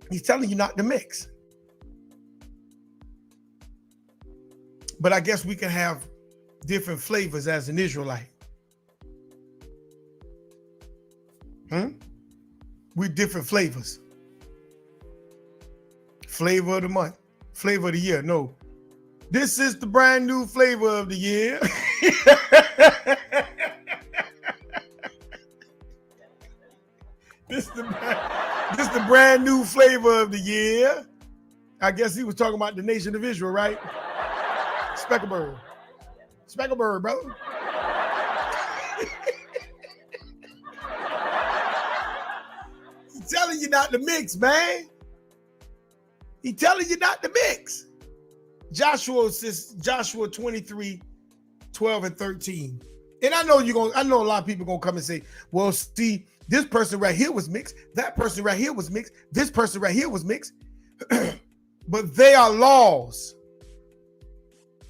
He's telling you not to mix. But I guess we can have different flavors as an Israelite. We different flavors. Flavor of the month, flavor of the year. No, this is the brand new flavor of the year. This is the brand new flavor of the year. I guess he was talking about the nation of Israel, right? Specklebird. Specklebird, brother. He's telling you not to mix, man. He's telling you not to mix. Joshua 23:12-13. And I know a lot of people gonna come and say, well, see, this person right here was mixed, that person right here was mixed, this person right here was mixed. But they are laws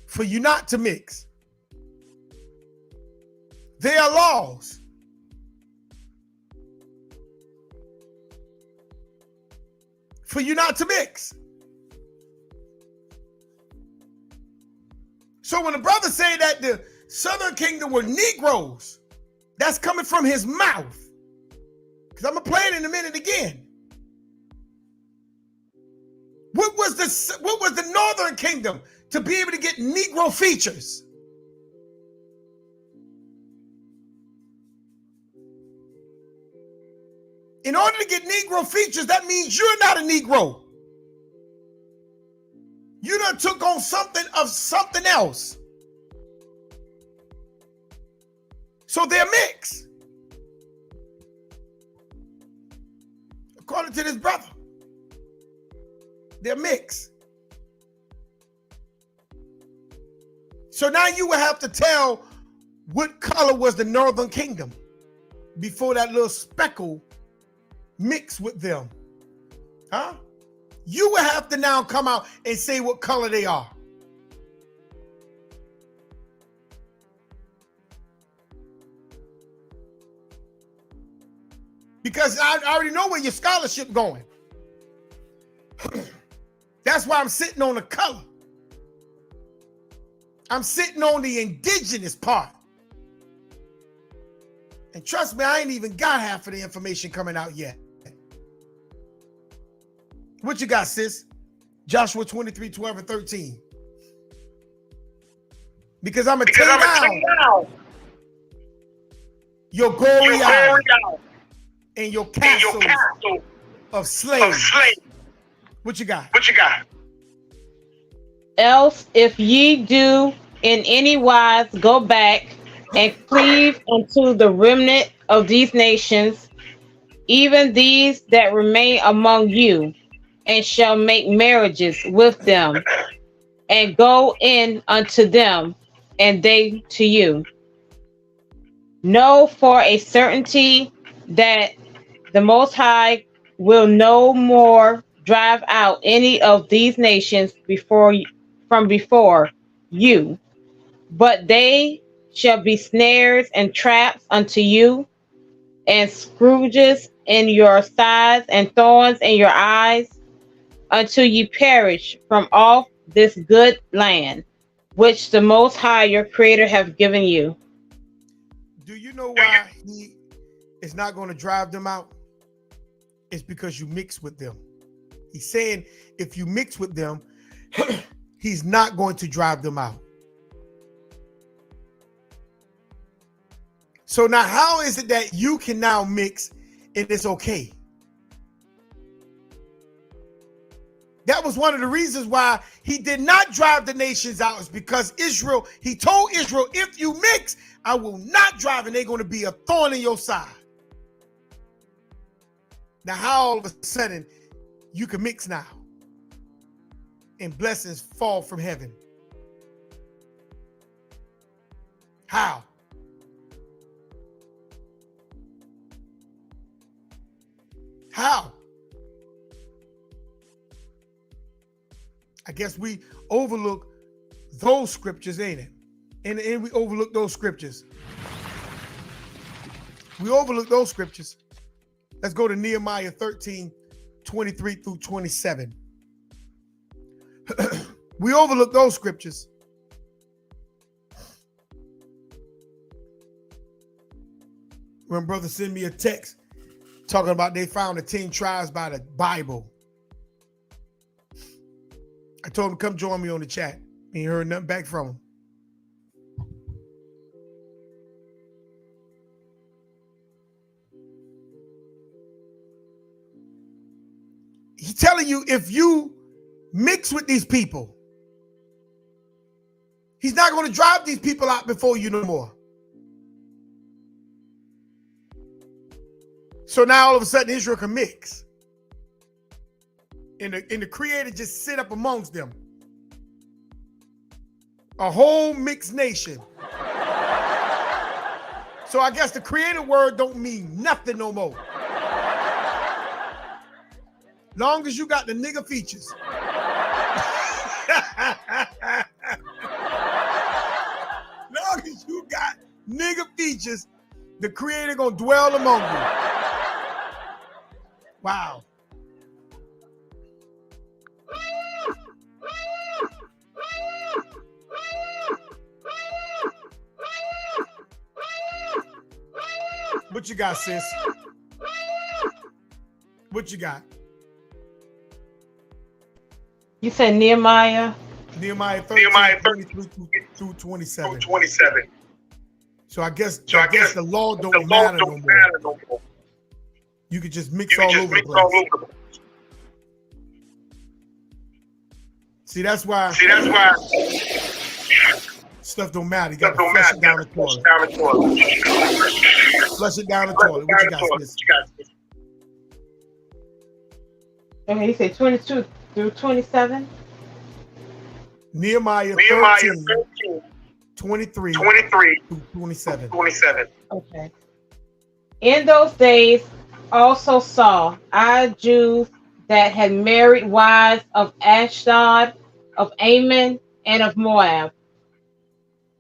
for you not to mix. They are laws. For you not to mix. So when the brother say that the Southern Kingdom were Negroes, that's coming from his mouth. Because I'm going to play it in a minute again. What was the Northern Kingdom to be able to get Negro features? In order to get Negro features, that means you're not a Negro. You done took on something of something else. So they're mixed. According to this brother, they're mixed. So now you would have to tell what color was the northern kingdom before that little speckle mixed with them. Huh? You would have to now come out and say what color they are. Because I already know where your scholarship going. That's why I'm sitting on the color. I'm sitting on the indigenous part. And trust me, I ain't even got half of the information coming out yet. What you got, sis? Joshua 23, 12, and 13. Because I'm going to tear down your glory out and your castles of slaves. What you got? Else, if ye do in any wise go back and cleave unto the remnant of these nations, even these that remain among you, and shall make marriages with them, and go in unto them, and they to you. Know for a certainty that the Most High will no more drive out any of these nations from before you, but they shall be snares and traps unto you, and scourges in your sides, and thorns in your eyes, until ye perish from off this good land, which the Most High your Creator have given you. Do you know why he is not going to drive them out? It's because you mix with them. He's saying if you mix with them, he's not going to drive them out. So now how is it that you can now mix and it's okay? That was one of the reasons why he did not drive the nations out, is because Israel, he told Israel, if you mix, I will not drive, and they're going to be a thorn in your side. Now, how all of a sudden you can mix now and blessings fall from heaven? How? How? I guess we overlook those scriptures, ain't it? And we overlook those scriptures. We overlook those scriptures. Let's go to Nehemiah 13, 23 through 27. We overlook those scriptures. When brother sent me a text talking about they found the 10 tribes by the Bible, I told him, come join me on the chat. Ain't heard nothing back from him. He's telling you, if you mix with these people, he's not going to drive these people out before you no more. So now all of a sudden Israel can mix. And the Creator just sit up amongst them. A whole mixed nation. So I guess the Creator word don't mean nothing no more. Long as you got the nigga features. Long as you got nigga features, the Creator gonna dwell among you. Wow. What you got, sis? What you got? You said Nehemiah? Nehemiah 13, 23 through 27. So I guess the law don't matter no more. You could just mix all over the place. See, that's why stuff don't matter. You got to flush it down the toilet. Flush it down the toilet. What you got, sis? Okay, you said 22 through 27? Nehemiah 13, 23 through 27. Okay. In those days also saw I Jews that had married wives of Ashdod, of Ammon, and of Moab.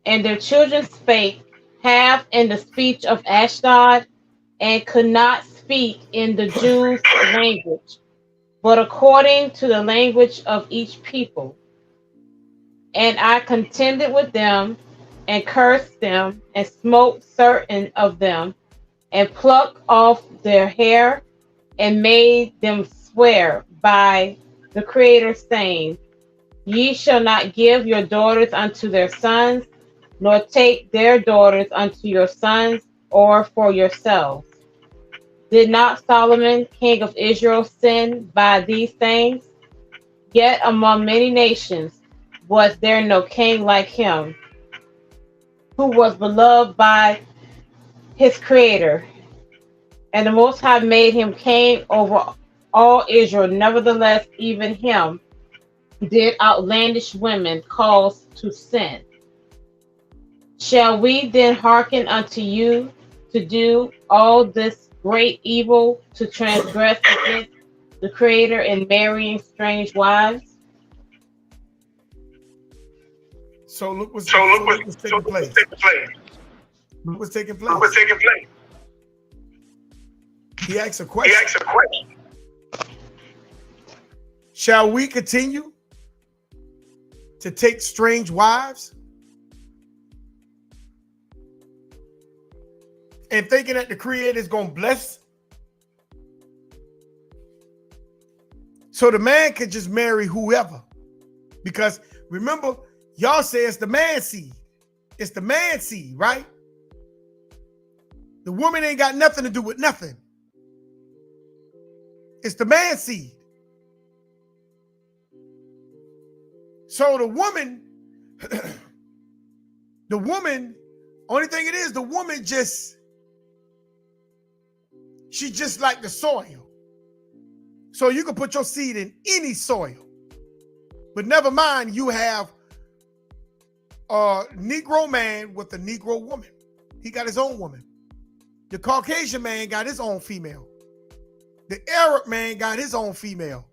And their children spake half in the speech of Ashdod, and could not speak in the Jews' language, but according to the language of each people. And I contended with them, and cursed them, and smote certain of them, and plucked off their hair, and made them swear by the Creator, saying, Ye shall not give your daughters unto their sons, nor take their daughters unto your sons, or for yourselves. Did not Solomon, king of Israel, sin by these things? Yet among many nations was there no king like him, who was beloved by his Creator. And the Most High made him king over all Israel. Nevertheless, even him did outlandish women cause to sin. Shall we then hearken unto you to do all this great evil, to transgress against the Creator in marrying strange wives? So look what's taking place. Look what's taking place. He asks a question. Shall we continue to take strange wives? And thinking that the Creator is going to bless? So the man could just marry whoever. Because remember, y'all say it's the man seed. It's the man seed, right? The woman ain't got nothing to do with nothing. It's the man seed. So the woman, only thing it is, the woman she's just like the soil. So you can put your seed in any soil. But never mind, you have a Negro man with a Negro woman. He got his own woman. The Caucasian man got his own female. The Arab man got his own female.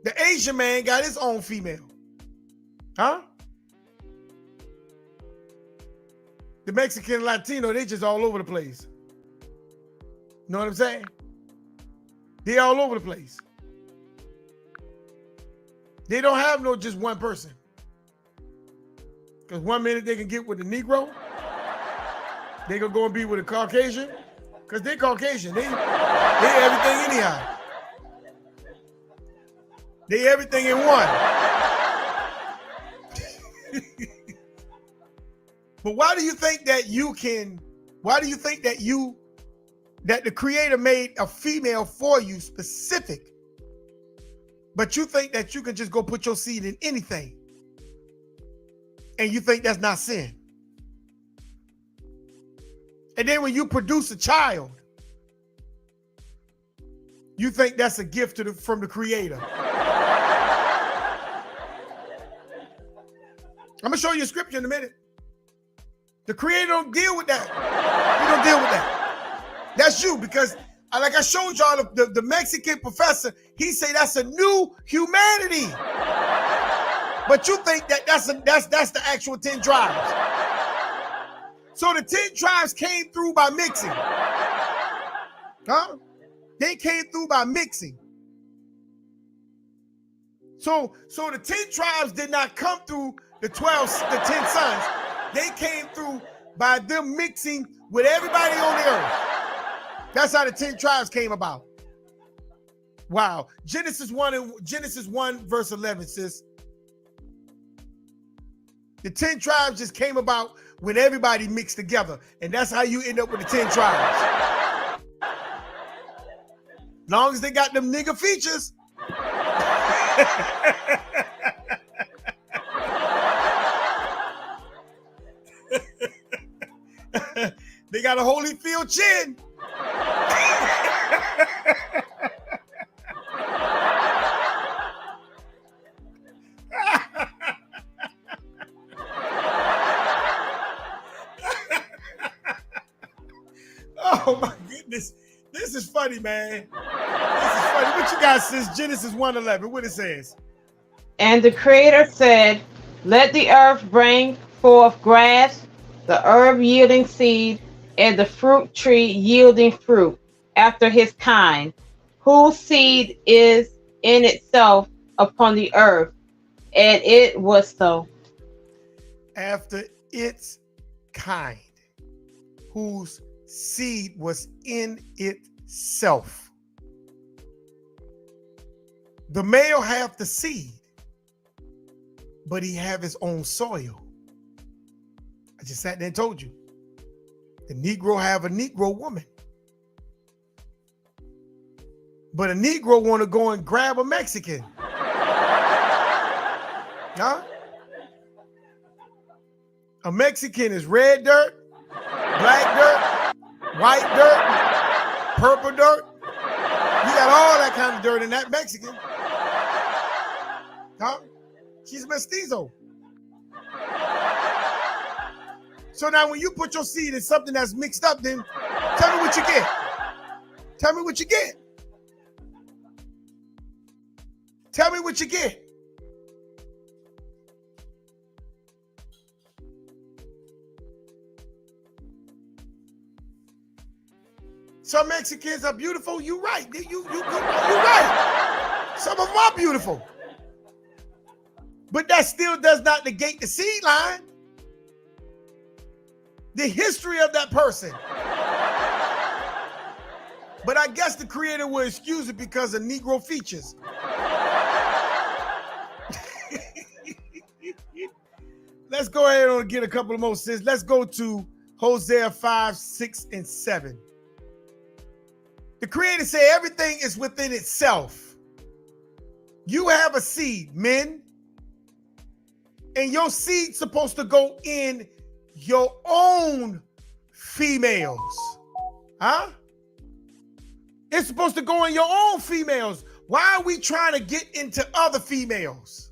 The Asian man got his own female. Huh? The Mexican, Latino, they just all over the place. You know what I'm saying? They all over the place. They don't have no just one person. Because 1 minute they can get with the Negro. They gonna go and be with a Caucasian. Because they're Caucasian. They everything anyhow. They everything in one. But why do you think that that the Creator made a female for you specific, but you think that you can just go put your seed in anything, and you think that's not sin? And then when you produce a child, you think that's a gift from the Creator. I'm gonna show you a scripture in a minute. The Creator don't deal with that. He don't deal with that. That's you, because like I showed y'all, the Mexican professor, he say that's a new humanity. But you think that that's the actual 10 tribes. So the 10 tribes came through by mixing. Huh? They came through by mixing. So the 10 tribes did not come through the 10 sons. They came through by them mixing with everybody on the earth. That's how the 10 tribes came about. Wow. Genesis 1 verse 11 says, the 10 tribes just came about when everybody mixed together. And that's how you end up with the 10 tribes. Long as they got them nigga features. They got a Holyfield chin. Oh my goodness. This is funny, man. This is funny. What you got, sis? Genesis 1:11. What it says? And the Creator said, let the earth bring forth grass, the herb yielding seed, and the fruit tree yielding fruit after his kind, whose seed is in itself upon the earth. And it was so. After its kind, whose seed was in itself. The male have the seed, but he have his own soil. I just sat there and told you. The Negro have a Negro woman. But a Negro want to go and grab a Mexican. Huh? A Mexican is red dirt, black dirt, white dirt, purple dirt. You got all that kind of dirt in that Mexican. Huh? She's mestizo. So now when you put your seed in something that's mixed up, then tell me what you get. Tell me what you get. Tell me what you get. Some Mexicans are beautiful. You're right. You're right. Some of them are beautiful. But that still does not negate the seed line. The history of that person. But I guess the Creator will excuse it because of Negro features. Let's go ahead and get a couple of more sis. Let's go to Hosea 5, 6, and 7. The Creator said everything is within itself. You have a seed, men, and your seed's supposed to go in your own females. Huh? It's supposed to go in your own females. Why are we trying to get into other females?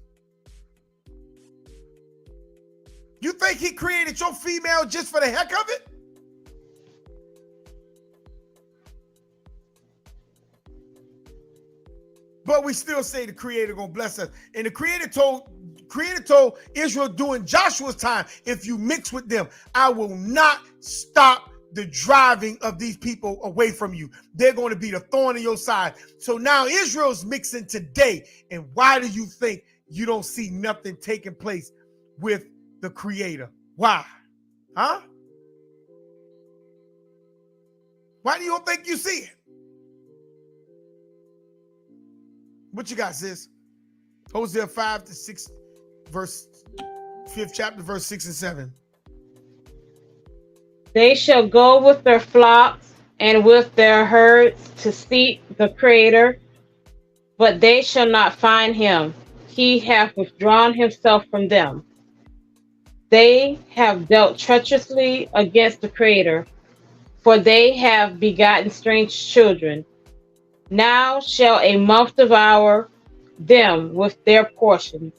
You think he created your female just for the heck of it? But we still say the Creator gonna bless us. And the Creator told Israel during Joshua's time, if you mix with them, I will not stop the driving of these people away from you. They're going to be the thorn in your side. So now Israel's mixing today. And why do you think you don't see nothing taking place with the Creator? Why? Huh? Why do you don't think you see it? What you got, sis? Hosea 5 to 6, verse 5th chapter, verse 6 and 7. They shall go with their flocks and with their herds to seek the Creator, but they shall not find him. He hath withdrawn himself from them. They have dealt treacherously against the Creator, for they have begotten strange children. Now shall a month devour them with their portions.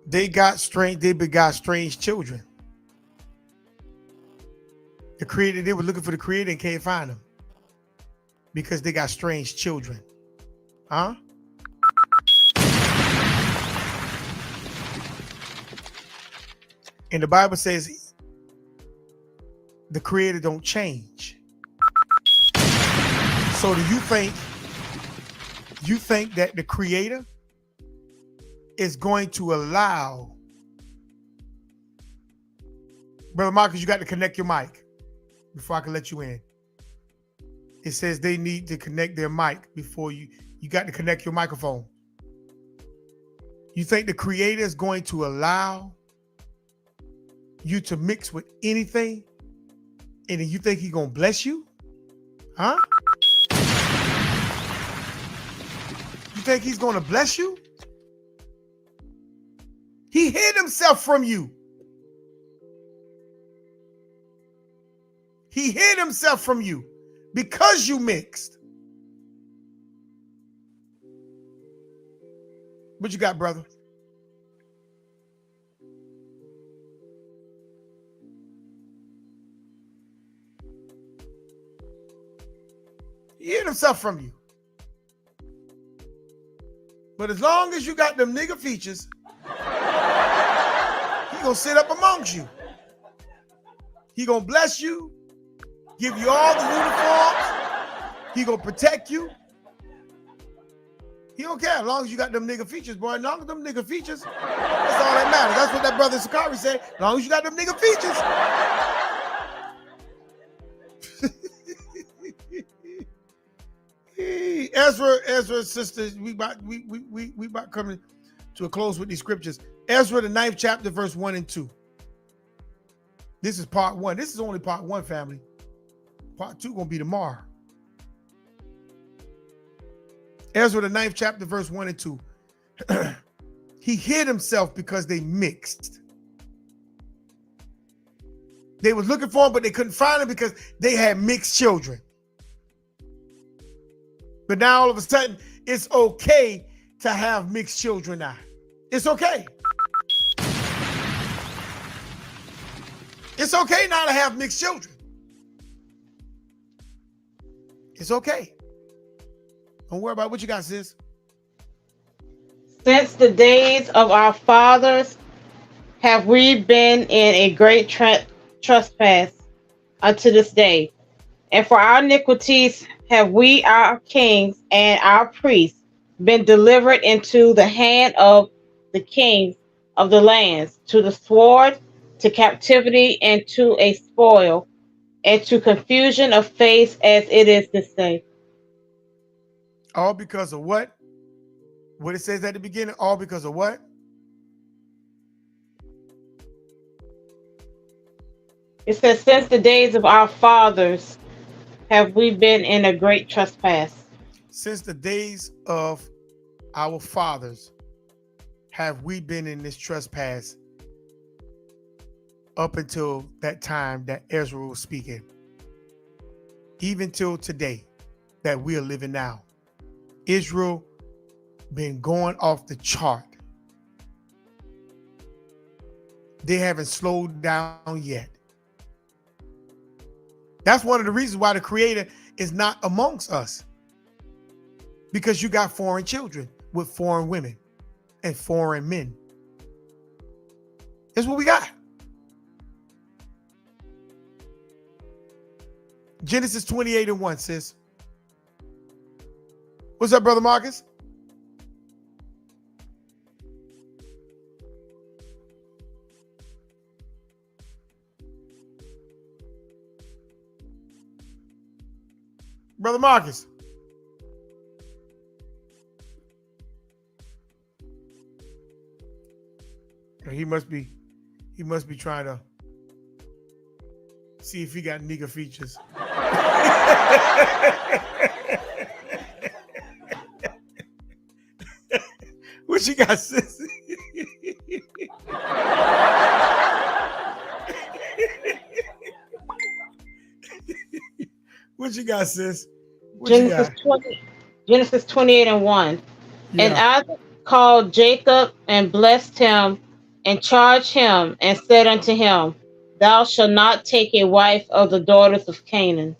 They begot strange children. The Creator, they were looking for the Creator and can't find them because they got strange children. Huh? And the Bible says the Creator don't change. So do you think that the Creator is going to allow, Brother Marcus, you got to connect your mic before I can let you in. It says they need to connect their mic before you got to connect your microphone. You think the Creator is going to allow you to mix with anything and then you think he's going to bless you? Huh? You think he's going to bless you? He hid himself from you. He hid himself from you because you mixed. What you got, brother? He hid himself from you. But as long as you got them nigga features, he gonna sit up amongst you. He gonna bless you, give you all the uniforms. He gonna protect you. He don't care as long as you got them nigga features, boy. As long as them nigga features, that's all that matters. That's what that brother Sakari said. As long as you got them nigga features. Ezra, sisters, we about coming to a close with these scriptures. Ezra, the 9th chapter, verse 1 and 2. This is part 1. This is only part 1, family. Part 2 gonna be tomorrow. Ezra, the 9th chapter, verse 1 and 2. He hid himself because they mixed. They was looking for him, but they couldn't find him because they had mixed children. But now all of a sudden, it's okay to have mixed children now. It's okay. It's okay now to have mixed children. It's okay. Don't worry about what you got, sis. Since the days of our fathers have we been in a great trespass unto this day. And for our iniquities have we, our kings and our priests, been delivered into the hand of the kings of the lands, to the sword, to captivity, and to a spoil, and to confusion of face, as it is this day. All because of what? What it says at the beginning, all because of what? It says, since the days of our fathers have we been in a great trespass. Since the days of our fathers have we been in this trespass, up until that time that Ezra was speaking. Even till today that we are living now. Israel been going off the chart. They haven't slowed down yet. That's one of the reasons why the Creator is not amongst us. Because you got foreign children with foreign women and foreign men. That's what we got. Genesis 28:1, sis. What's up, Brother Marcus? Brother Marcus. He must be trying to see if he got nigger features. What you got, sis? What you got, sis? What Genesis 28:1. Yeah. And Isaac called Jacob and blessed him and charged him and said unto him, thou shalt not take a wife of the daughters of Canaan.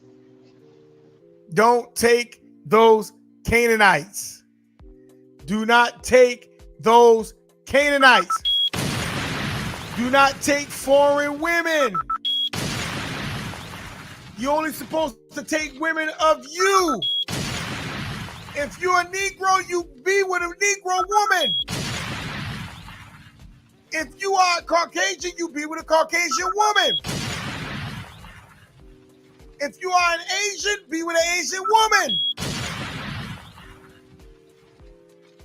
Don't take those Canaanites. Do not take those Canaanites. Do not take foreign women. You're only supposed to take women of you. If you're a Negro, you be with a Negro woman. If you are a Caucasian, you be with a Caucasian woman. If you are an Asian, be with an Asian woman.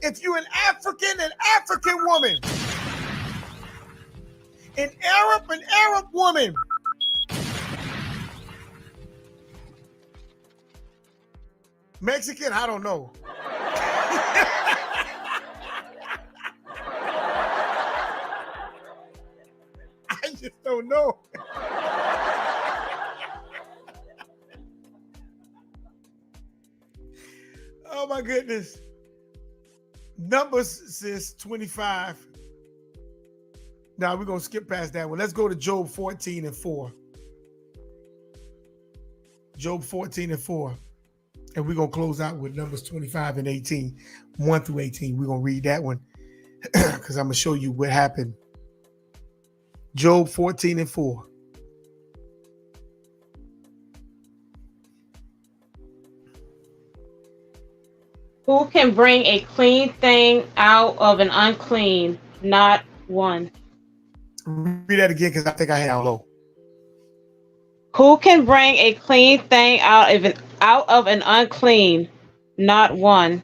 If you're an African woman. An Arab woman. Mexican, I don't know. I just don't know. Oh my goodness. Numbers says 25. Now we're going to skip past that one. Let's go to Job 14:4. Job 14:4. And we're going to close out with Numbers 25 and 18, 1 through 18. We're going to read that one because I'm going to show you what happened. Job 14 and 4. Who can bring a clean thing out of an unclean? Not one. Read that again because I think I had it low. Who can bring a clean thing out of an unclean? Not one.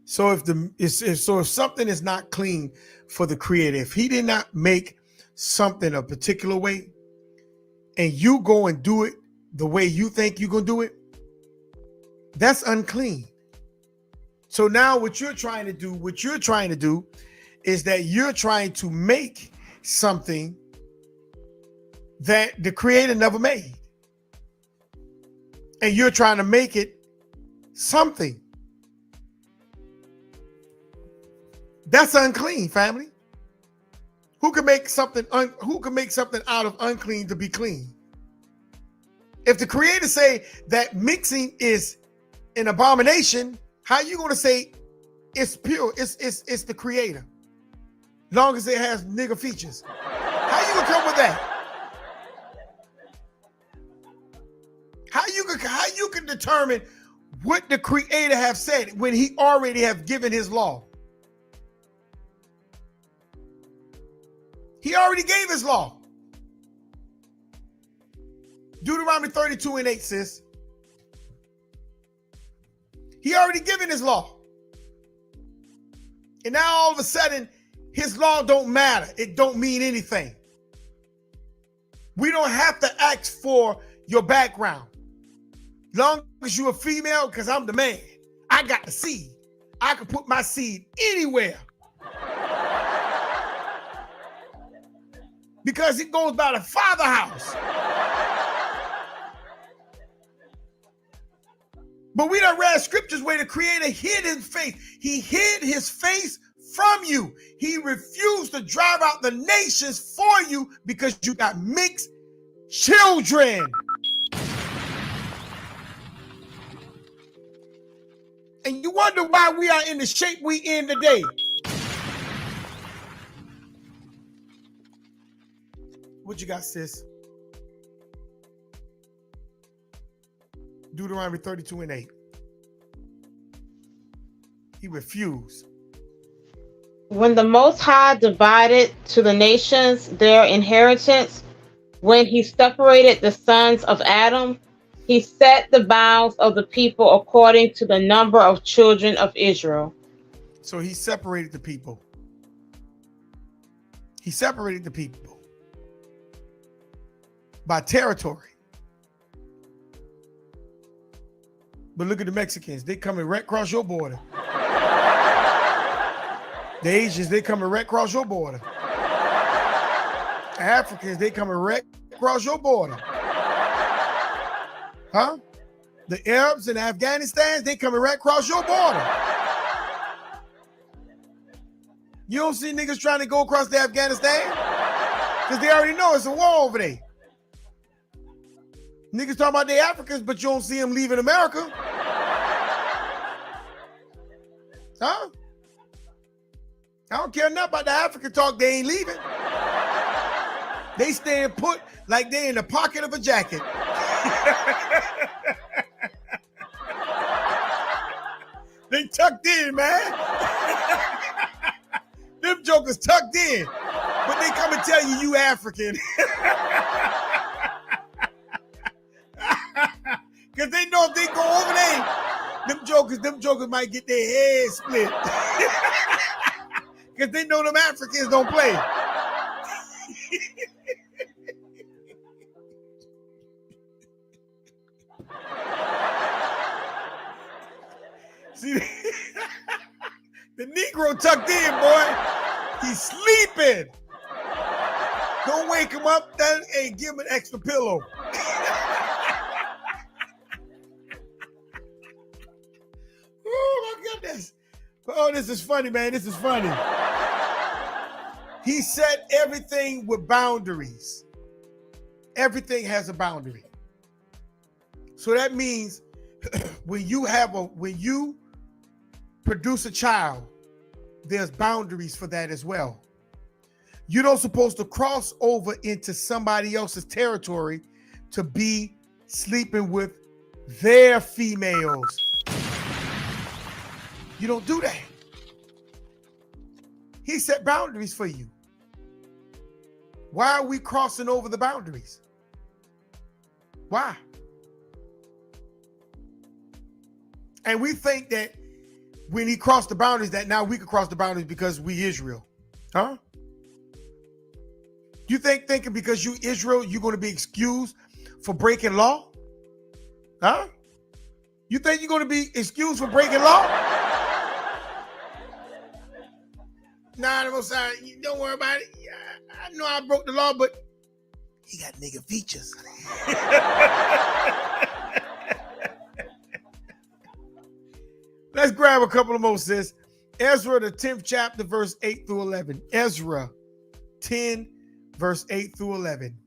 So if something is not clean for the Creator, if He did not make something a particular way, and you go and do it the way you think you're gonna do it, that's unclean. So now what you're trying to do is that you're trying to make something that the Creator never made. And you're trying to make it something. That's unclean, family. Who can make something out of unclean to be clean? If the Creator say that mixing is an abomination, how are you going to say it's pure? It's the Creator. Long as it has nigger features. How you going to come with that? How you can determine what the Creator have said when He already have given His law? He already gave His law. Deuteronomy 32 and 8, sis. He already given His law. And now all of a sudden, His law don't matter. It don't mean anything. We don't have to ask for your background. Long as you're a female, because I'm the man. I got the seed. I can put my seed anywhere. Because it goes by the Father house. But we done read scriptures where the Creator hid His face. He hid His face from you. He refused to drive out the nations for you because you got mixed children. And you wonder why we are in the shape we in today. What you got, sis? Deuteronomy 32 and 8. He refused. When the Most High divided to the nations their inheritance, when He separated the sons of Adam, He set the bounds of the people according to the number of children of Israel. So He separated the people. He separated the people by territory. But look at the Mexicans. They coming right across your border. The Asians, they coming right across your border. Africans, they coming right across your border. Huh? The Arabs and Afghanistan, they coming right across your border. You don't see niggas trying to go across to Afghanistan? Because they already know it's a war over there. Niggas talking about they Africans, but you don't see them leaving America. Huh? I don't care nothing about the African talk, they ain't leaving. They staying put like they in the pocket of a jacket. They tucked in, man. Them jokers tucked in. But they come and tell you African. Because they know if they go over there, them jokers might get their heads split. Because they know them Africans don't play. See, the Negro tucked in, boy. He's sleeping. Don't wake him up. Hey, give him an extra pillow. Oh, my goodness. Oh, this is funny, man. This is funny. He set everything with boundaries. Everything has a boundary. So that means when you produce a child, there's boundaries for that as well. You don't supposed to cross over into somebody else's territory to be sleeping with their females. You don't do that. He set boundaries for you. Why are we crossing over the boundaries? Why? And we think that when he crossed the boundaries, that now we can cross the boundaries because we Israel. Huh? You thinking because you Israel, you're going to be excused for breaking law? Huh? You think you're going to be excused for breaking law? Nah, the Most High, don't worry about it. I know I broke the law, but he got nigga features. Let's grab a couple of more, sis. Ezra, the 10th chapter, verse 8 through 11. Ezra 10, verse 8 through 11.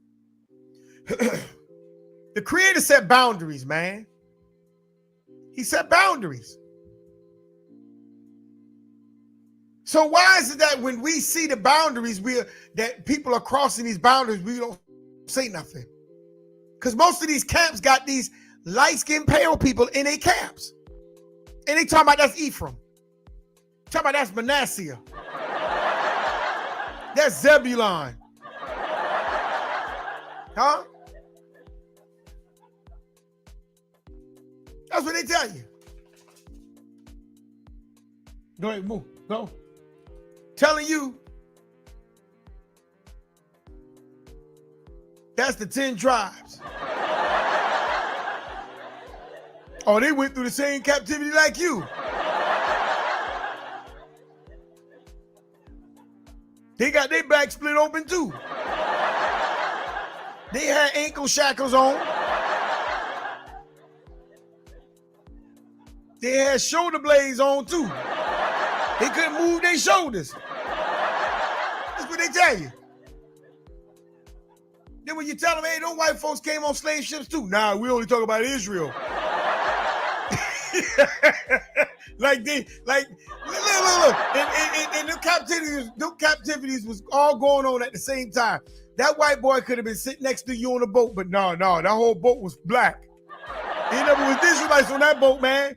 The Creator set boundaries, man. He set boundaries. So why is it that when we see the boundaries, that people are crossing these boundaries, we don't say nothing? Because most of these camps got these light-skinned pale people in their camps. And they talking about that's Ephraim. Talking about that's Manasseh. That's Zebulon. Huh? That's what they tell you. Go ahead, move. Go. Telling you that's the 10 tribes. Oh, they went through the same captivity like you. They got their back split open too. They had ankle shackles on. They had shoulder blades on too. They couldn't move their shoulders. That's what they tell you. Then when you tell them, hey, those white folks came on slave ships too. Nah, we only talk about Israel. Look. And the captivities was all going on at the same time. That white boy could have been sitting next to you on the boat, but no, that whole boat was black. He never was Israelites on that boat, man.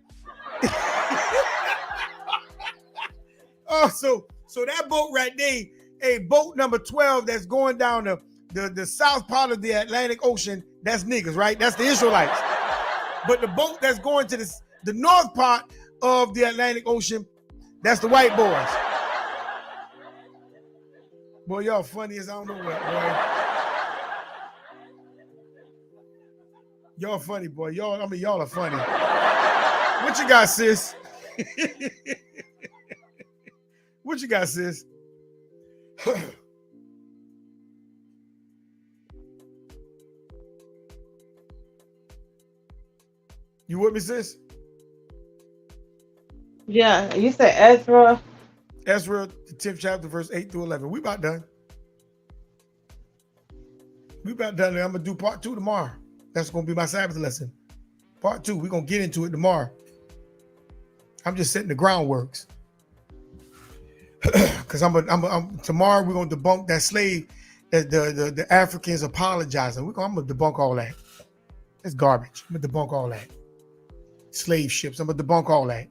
Oh, so that boat right there, a boat number 12 that's going down the south part of the Atlantic Ocean, that's niggas, right? That's the Israelites. But the boat that's going to the north part of the Atlantic Ocean, that's the white boys. Boy, y'all funny as I don't know what, boy. Y'all funny, boy. Y'all are funny. What you got, sis? What you got, sis? You with me, sis? Yeah, you said Ezra. Ezra, the 10th chapter, verse 8 through 11. We about done. I'm going to do part 2 tomorrow. That's going to be my Sabbath lesson. Part 2, we're going to get into it tomorrow. I'm just setting the groundworks. Because tomorrow we're going to debunk that slave, that the Africans apologizing. I'm going to debunk all that. It's garbage. I'm going to debunk all that. Slave ships. I'm going to debunk all that.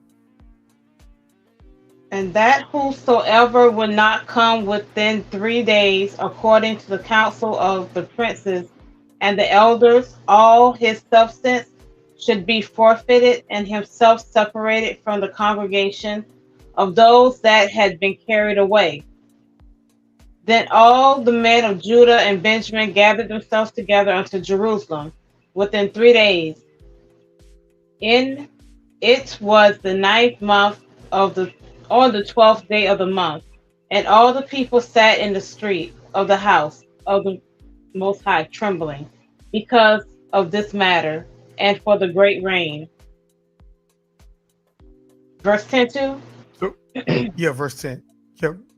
And that whosoever will not come within 3 days, according to the counsel of the princes and the elders, all his substance should be forfeited, and himself separated from the congregation of those that had been carried away. Then all the men of Judah and Benjamin gathered themselves together unto Jerusalem within 3 days. It was the 9th month on the 12th day of the month, and all the people sat in the street of the house of the Most High, trembling because of this matter, and for the great rain. Verse 10 too? Yeah, verse 10.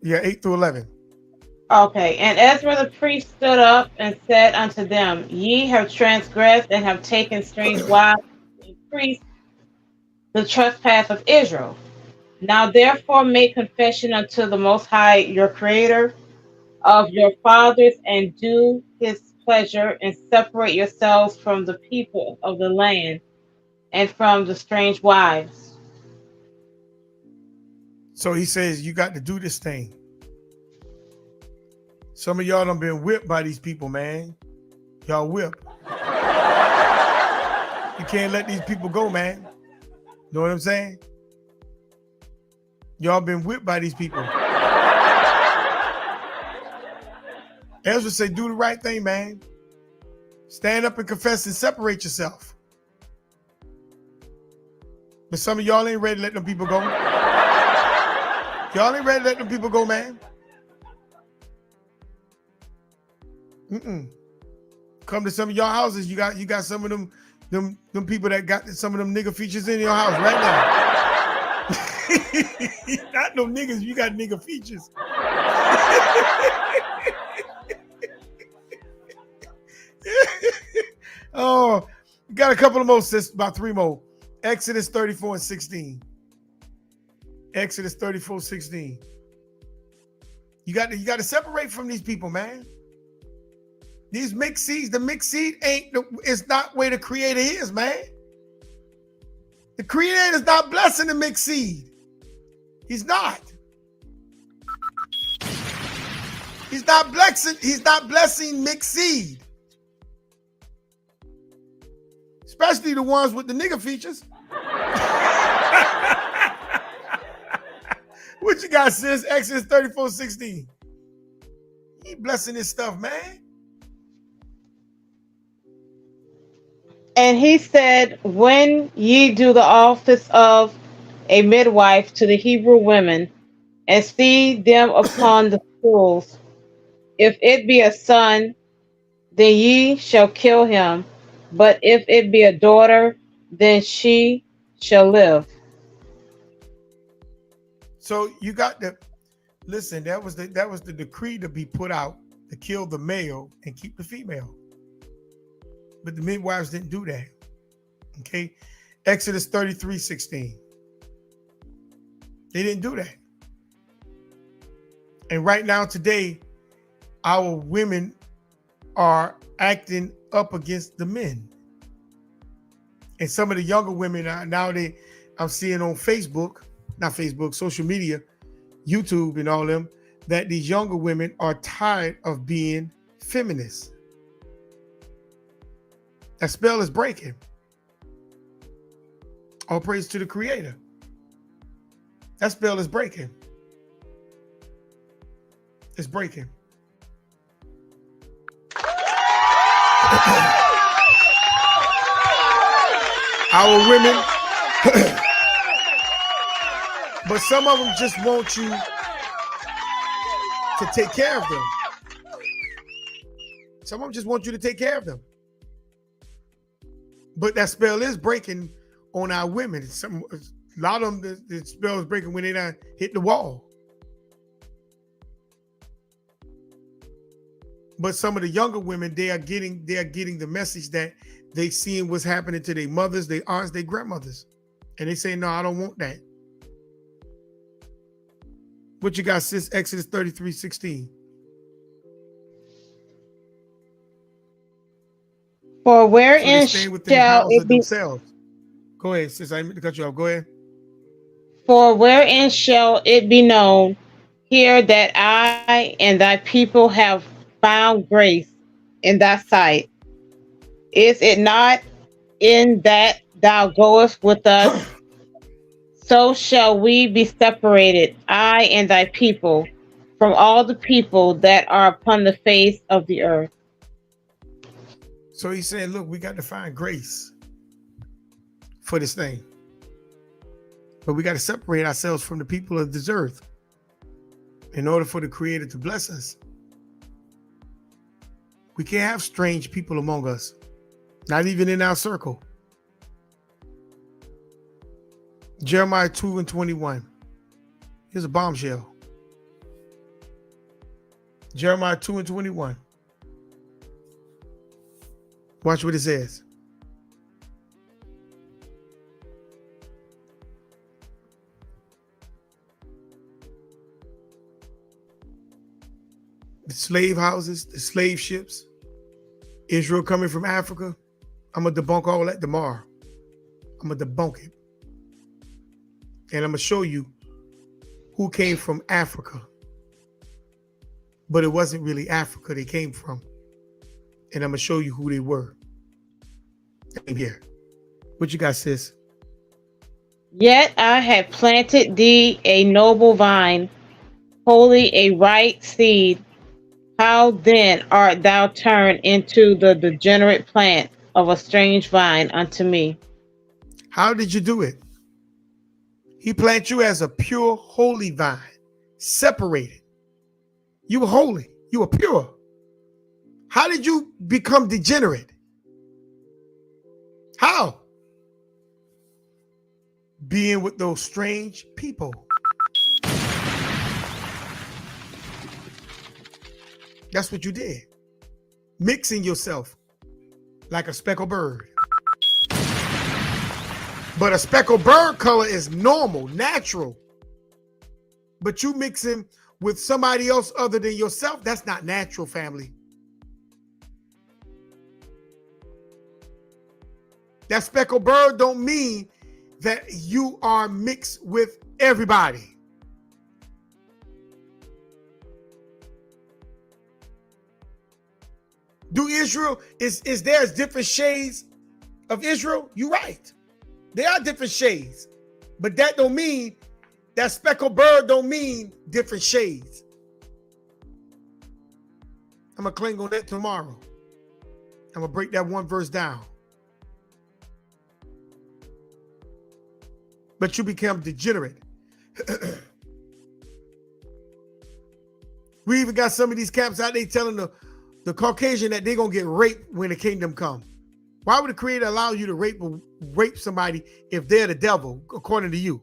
Yeah, 8 through 11. Okay, and Ezra the priest stood up and said unto them, Ye have transgressed and have taken strange wives and priests the trespass of Israel. Now therefore make confession unto the Most High your Creator of your fathers, and do his pleasure, and separate yourselves from the people of the land and from the strange wives. So he says, you got to do this thing. Some of y'all done been whipped by these people, man. Y'all whipped. You can't let these people go, man. Know what I'm saying? Y'all been whipped by these people. Ezra say, do the right thing, man. Stand up and confess and separate yourself. But some of y'all ain't ready to let them people go. Y'all ain't ready to let them people go, man. Come to some of y'all houses. You got some of them people that got some of them nigga features in your house right now. Not no niggas, you got nigga features. Oh, got a couple of more, sis, about 3 more. Exodus 34 and 16. Exodus 34, 16. You got to separate from these people, man. These mixed seeds, the mixed seed it's not where the creator is, man. The creator is not blessing the mixed seed. He's not. He's not blessing mixed seed. Especially the ones with the nigga features. What you got, sis? Exodus 34, 16. He ain't blessing this stuff, man. And he said, when ye do the office of a midwife to the Hebrew women, and see them upon the stools, if it be a son, then ye shall kill him. But if it be a daughter, then she shall live. So you got to listen. That was the decree to be put out to kill the male and keep the female. But the midwives didn't do that. Okay, Exodus 33, 16. They didn't do that. And right now, today, our women are acting up against the men. And some of the younger women I'm seeing on social media, YouTube and all them, that these younger women are tired of being feminists. That spell is breaking. All praise to the creator. That spell is breaking. It's breaking. Our women, but some of them just want you to take care of them. Some of them just want you to take care of them. But that spell is breaking on our women. A lot of them, the spell is breaking when they done hit the wall. But some of the younger women, they are getting the message that they seeing what's happening to their mothers, their aunts, their grandmothers. And they say, no, I don't want that. What you got, sis? Exodus 33, 16. For wherein so shall it be themselves. Go ahead, sis. I didn't mean to cut you off. Go ahead. For wherein shall it be known here that I and thy people have found grace in thy sight? Is it not in that thou goest with us? So shall we be separated, I and thy people, from all the people that are upon the face of the earth. So he's saying, look, we got to find grace for this thing. But we got to separate ourselves from the people of this earth in order for the Creator to bless us. We can't have strange people among us, not even in our circle. Jeremiah 2 and 21. Here's a bombshell. Jeremiah 2 and 21. Watch what it says. the slave houses, the slave ships, Israel coming from Africa. I'm going to debunk all that tomorrow. I'm going to debunk it. And I'm going to show you who came from Africa. But it wasn't really Africa they came from. And I'm going to show you who they were. Here. What you got, sis? Yet I have planted thee a noble vine, wholly a right seed. How then art thou turned into the degenerate plant of a strange vine unto me? How did you do it? He planted you as a pure, holy vine, separated. You were holy. You were pure. How did you become degenerate? How? Being with those strange people. That's what you did. Mixing yourself like a speckled bird. But a speckled bird color is normal, natural. But you mixing with somebody else other than yourself, that's not natural, family. That speckled bird don't mean that you are mixed with everybody. Do Israel, is there different shades of Israel? You're right. There are different shades. But that don't mean, that speckled bird don't mean different shades. I'm going to cling on that tomorrow. I'm going to break that one verse down. But you become degenerate. We even got some of these camps out there telling the Caucasian that they're going to get raped when the kingdom come. Why would the Creator allow you to rape somebody if they're the devil, according to you?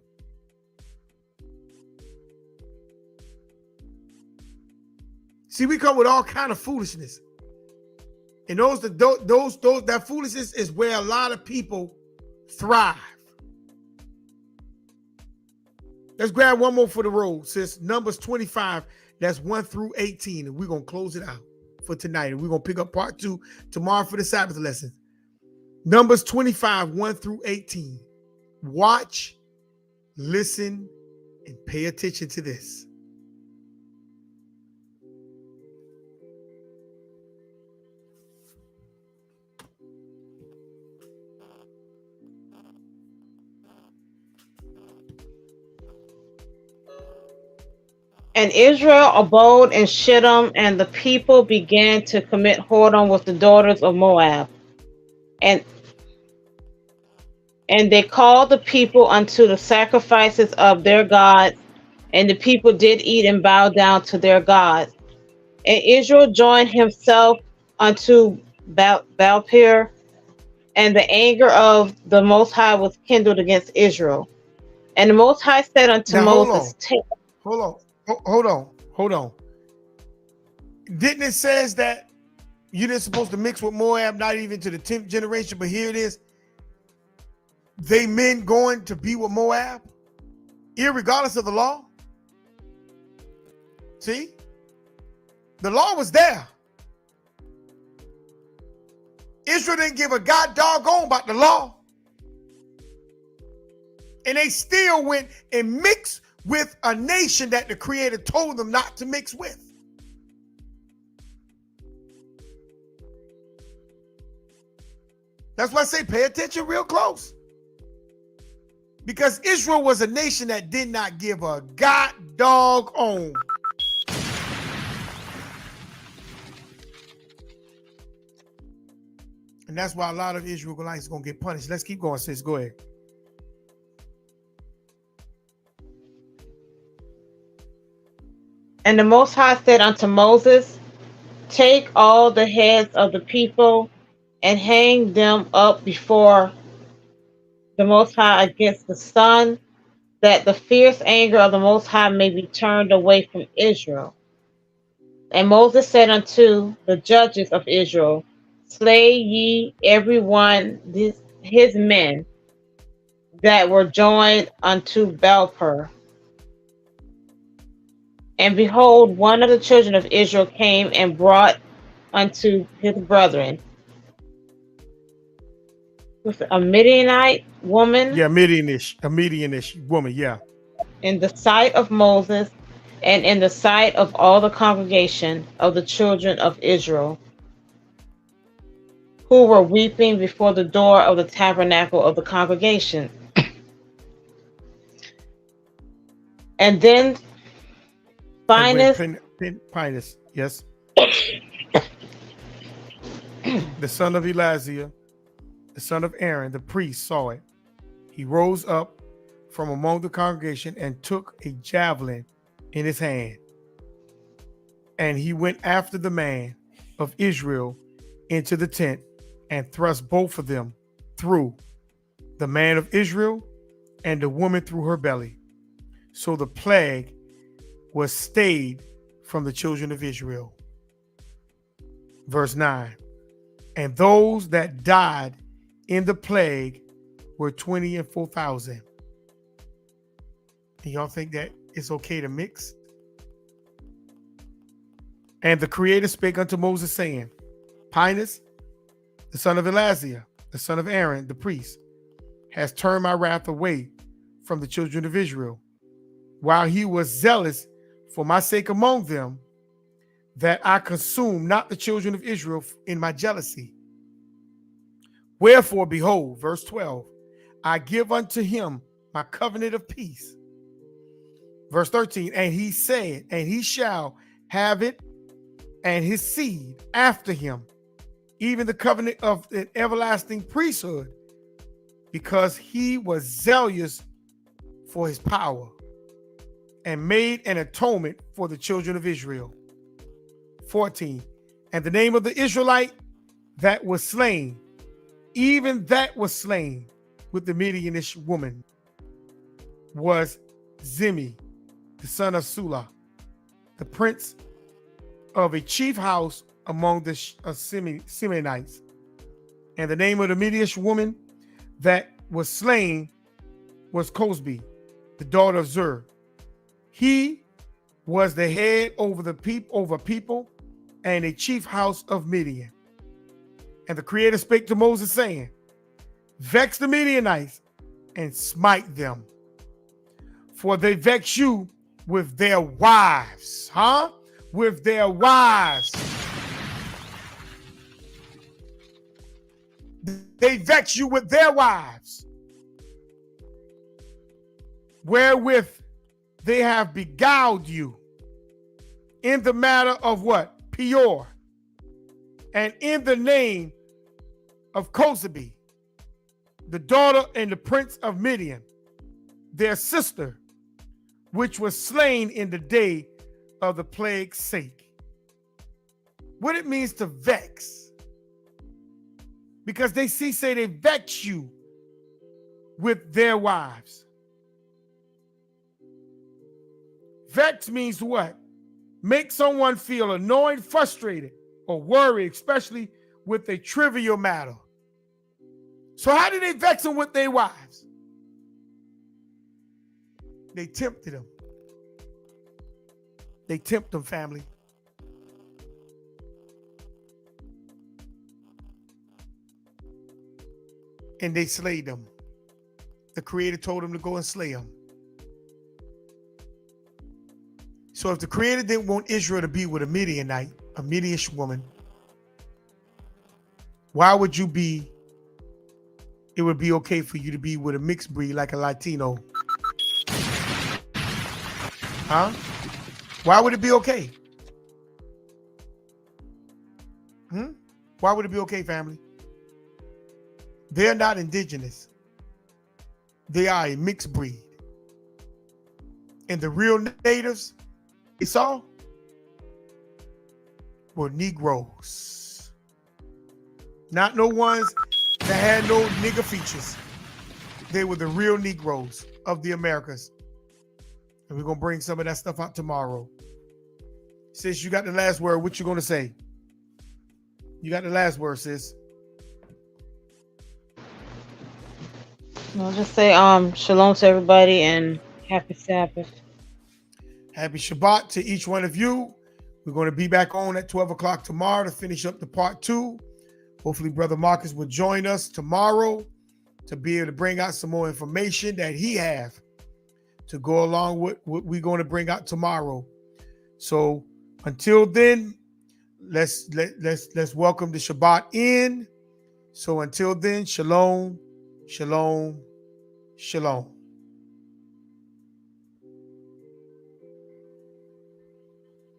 See, we come with all kind of foolishness. And that foolishness is where a lot of people thrive. Let's grab one more for the road, sis. Numbers 25, that's 1 through 18. And we're going to close it out for tonight. And we're going to pick up part 2 tomorrow for the Sabbath lesson. Numbers 25, 1 through 18. Watch, listen, and pay attention to this. And Israel abode in Shittim, and the people began to commit whoredom with the daughters of Moab. And they called the people unto the sacrifices of their gods, and the people did eat and bow down to their gods. And Israel joined himself unto Baalpeor, and the anger of the Most High was kindled against Israel. And the Most High said unto Now, Moses, Hold on. Didn't it says that you didn't supposed to mix with Moab, not even to the 10th generation, but here it is. They men going to be with Moab, irregardless of the law. See? The law was there. Israel didn't give a god doggone about the law. And they still went and mixed with a nation that the Creator told them not to mix with. That's why I say pay attention real close. Because Israel was a nation that did not give a god doggone. And that's why a lot of Israelites are going to get punished. Let's keep going, sis. Go ahead. And the Most High said unto Moses, take all the heads of the people and hang them up before the Most High against the sun, that the fierce anger of the Most High may be turned away from Israel. And Moses said unto the judges of Israel, slay ye every one his men that were joined unto Baalpeor. And behold, one of the children of Israel came and brought unto his brethren with a Midianite woman Yeah, a Midianish woman. Yeah. in the sight of Moses and in the sight of all the congregation of the children of Israel, who were weeping before the door of the tabernacle of the congregation. And then And when Phinehas, Pinus, yes, the son of Elaziah, the son of Aaron, the priest, saw it. He rose up from among the congregation and took a javelin in his hand. And he went after the man of Israel into the tent and thrust both of them through, the man of Israel and the woman through her belly. So the plague was stayed from the children of Israel. Verse 9. And those that died in the plague were 24,000. Do y'all think that it's okay to mix? And the Creator spake unto Moses, saying, Pinus, the son of Elaziah, the son of Aaron, the priest, has turned my wrath away from the children of Israel, while he was zealous for my sake among them, that I consume not the children of Israel in my jealousy. Wherefore, behold, verse 12, I give unto him my covenant of peace. Verse 13, and he said, and he shall have it, and his seed after him, even the covenant of an everlasting priesthood, because he was zealous for his power, and made an atonement for the children of Israel. 14, and the name of the Israelite that was slain, even that was slain with the Midianish woman, was Zimri, the son of Sula, the prince of a chief house among the Simeonites. And the name of the Midianish woman that was slain was Cosbi, the daughter of Zur. He was the head over the people and a chief house of Midian. And the Creator spake to Moses, saying, vex the Midianites and smite them, for they vex you with their wives. With their wives. They vex you with their wives, wherewith they have beguiled you in the matter of what? Peor, and in the name of Kosabi, the daughter and the prince of Midian, their sister, which was slain in the day of the plague's sake. What it means to vex. Because they say they vex you with their wives. Vex means what? Make someone feel annoyed, frustrated, or worried, especially with a trivial matter. So how did they vex them with their wives? They tempted them. They tempt them, family. And they slayed them. The Creator told them to go and slay them. So if the Creator didn't want Israel to be with a Midianite, a Midianish woman, why would you be, it would be okay for you to be with a mixed breed like a Latino? Huh? Why would it be okay? Why would it be okay, family? They're not indigenous. They are a mixed breed. And the real natives they saw were Negroes. Not no ones that had no nigger features. They were the real Negroes of the Americas. And we're going to bring some of that stuff out tomorrow. Sis, you got the last word. What you going to say? You got the last word, sis. I'll just say shalom to everybody and happy Sabbath. Happy Shabbat to each one of you. We're going to be back on at 12 o'clock tomorrow to finish up the part 2. Hopefully, Brother Marcus will join us tomorrow to be able to bring out some more information that he have to go along with what we're going to bring out tomorrow. So until then, let's welcome the Shabbat in. So until then, shalom, shalom, shalom.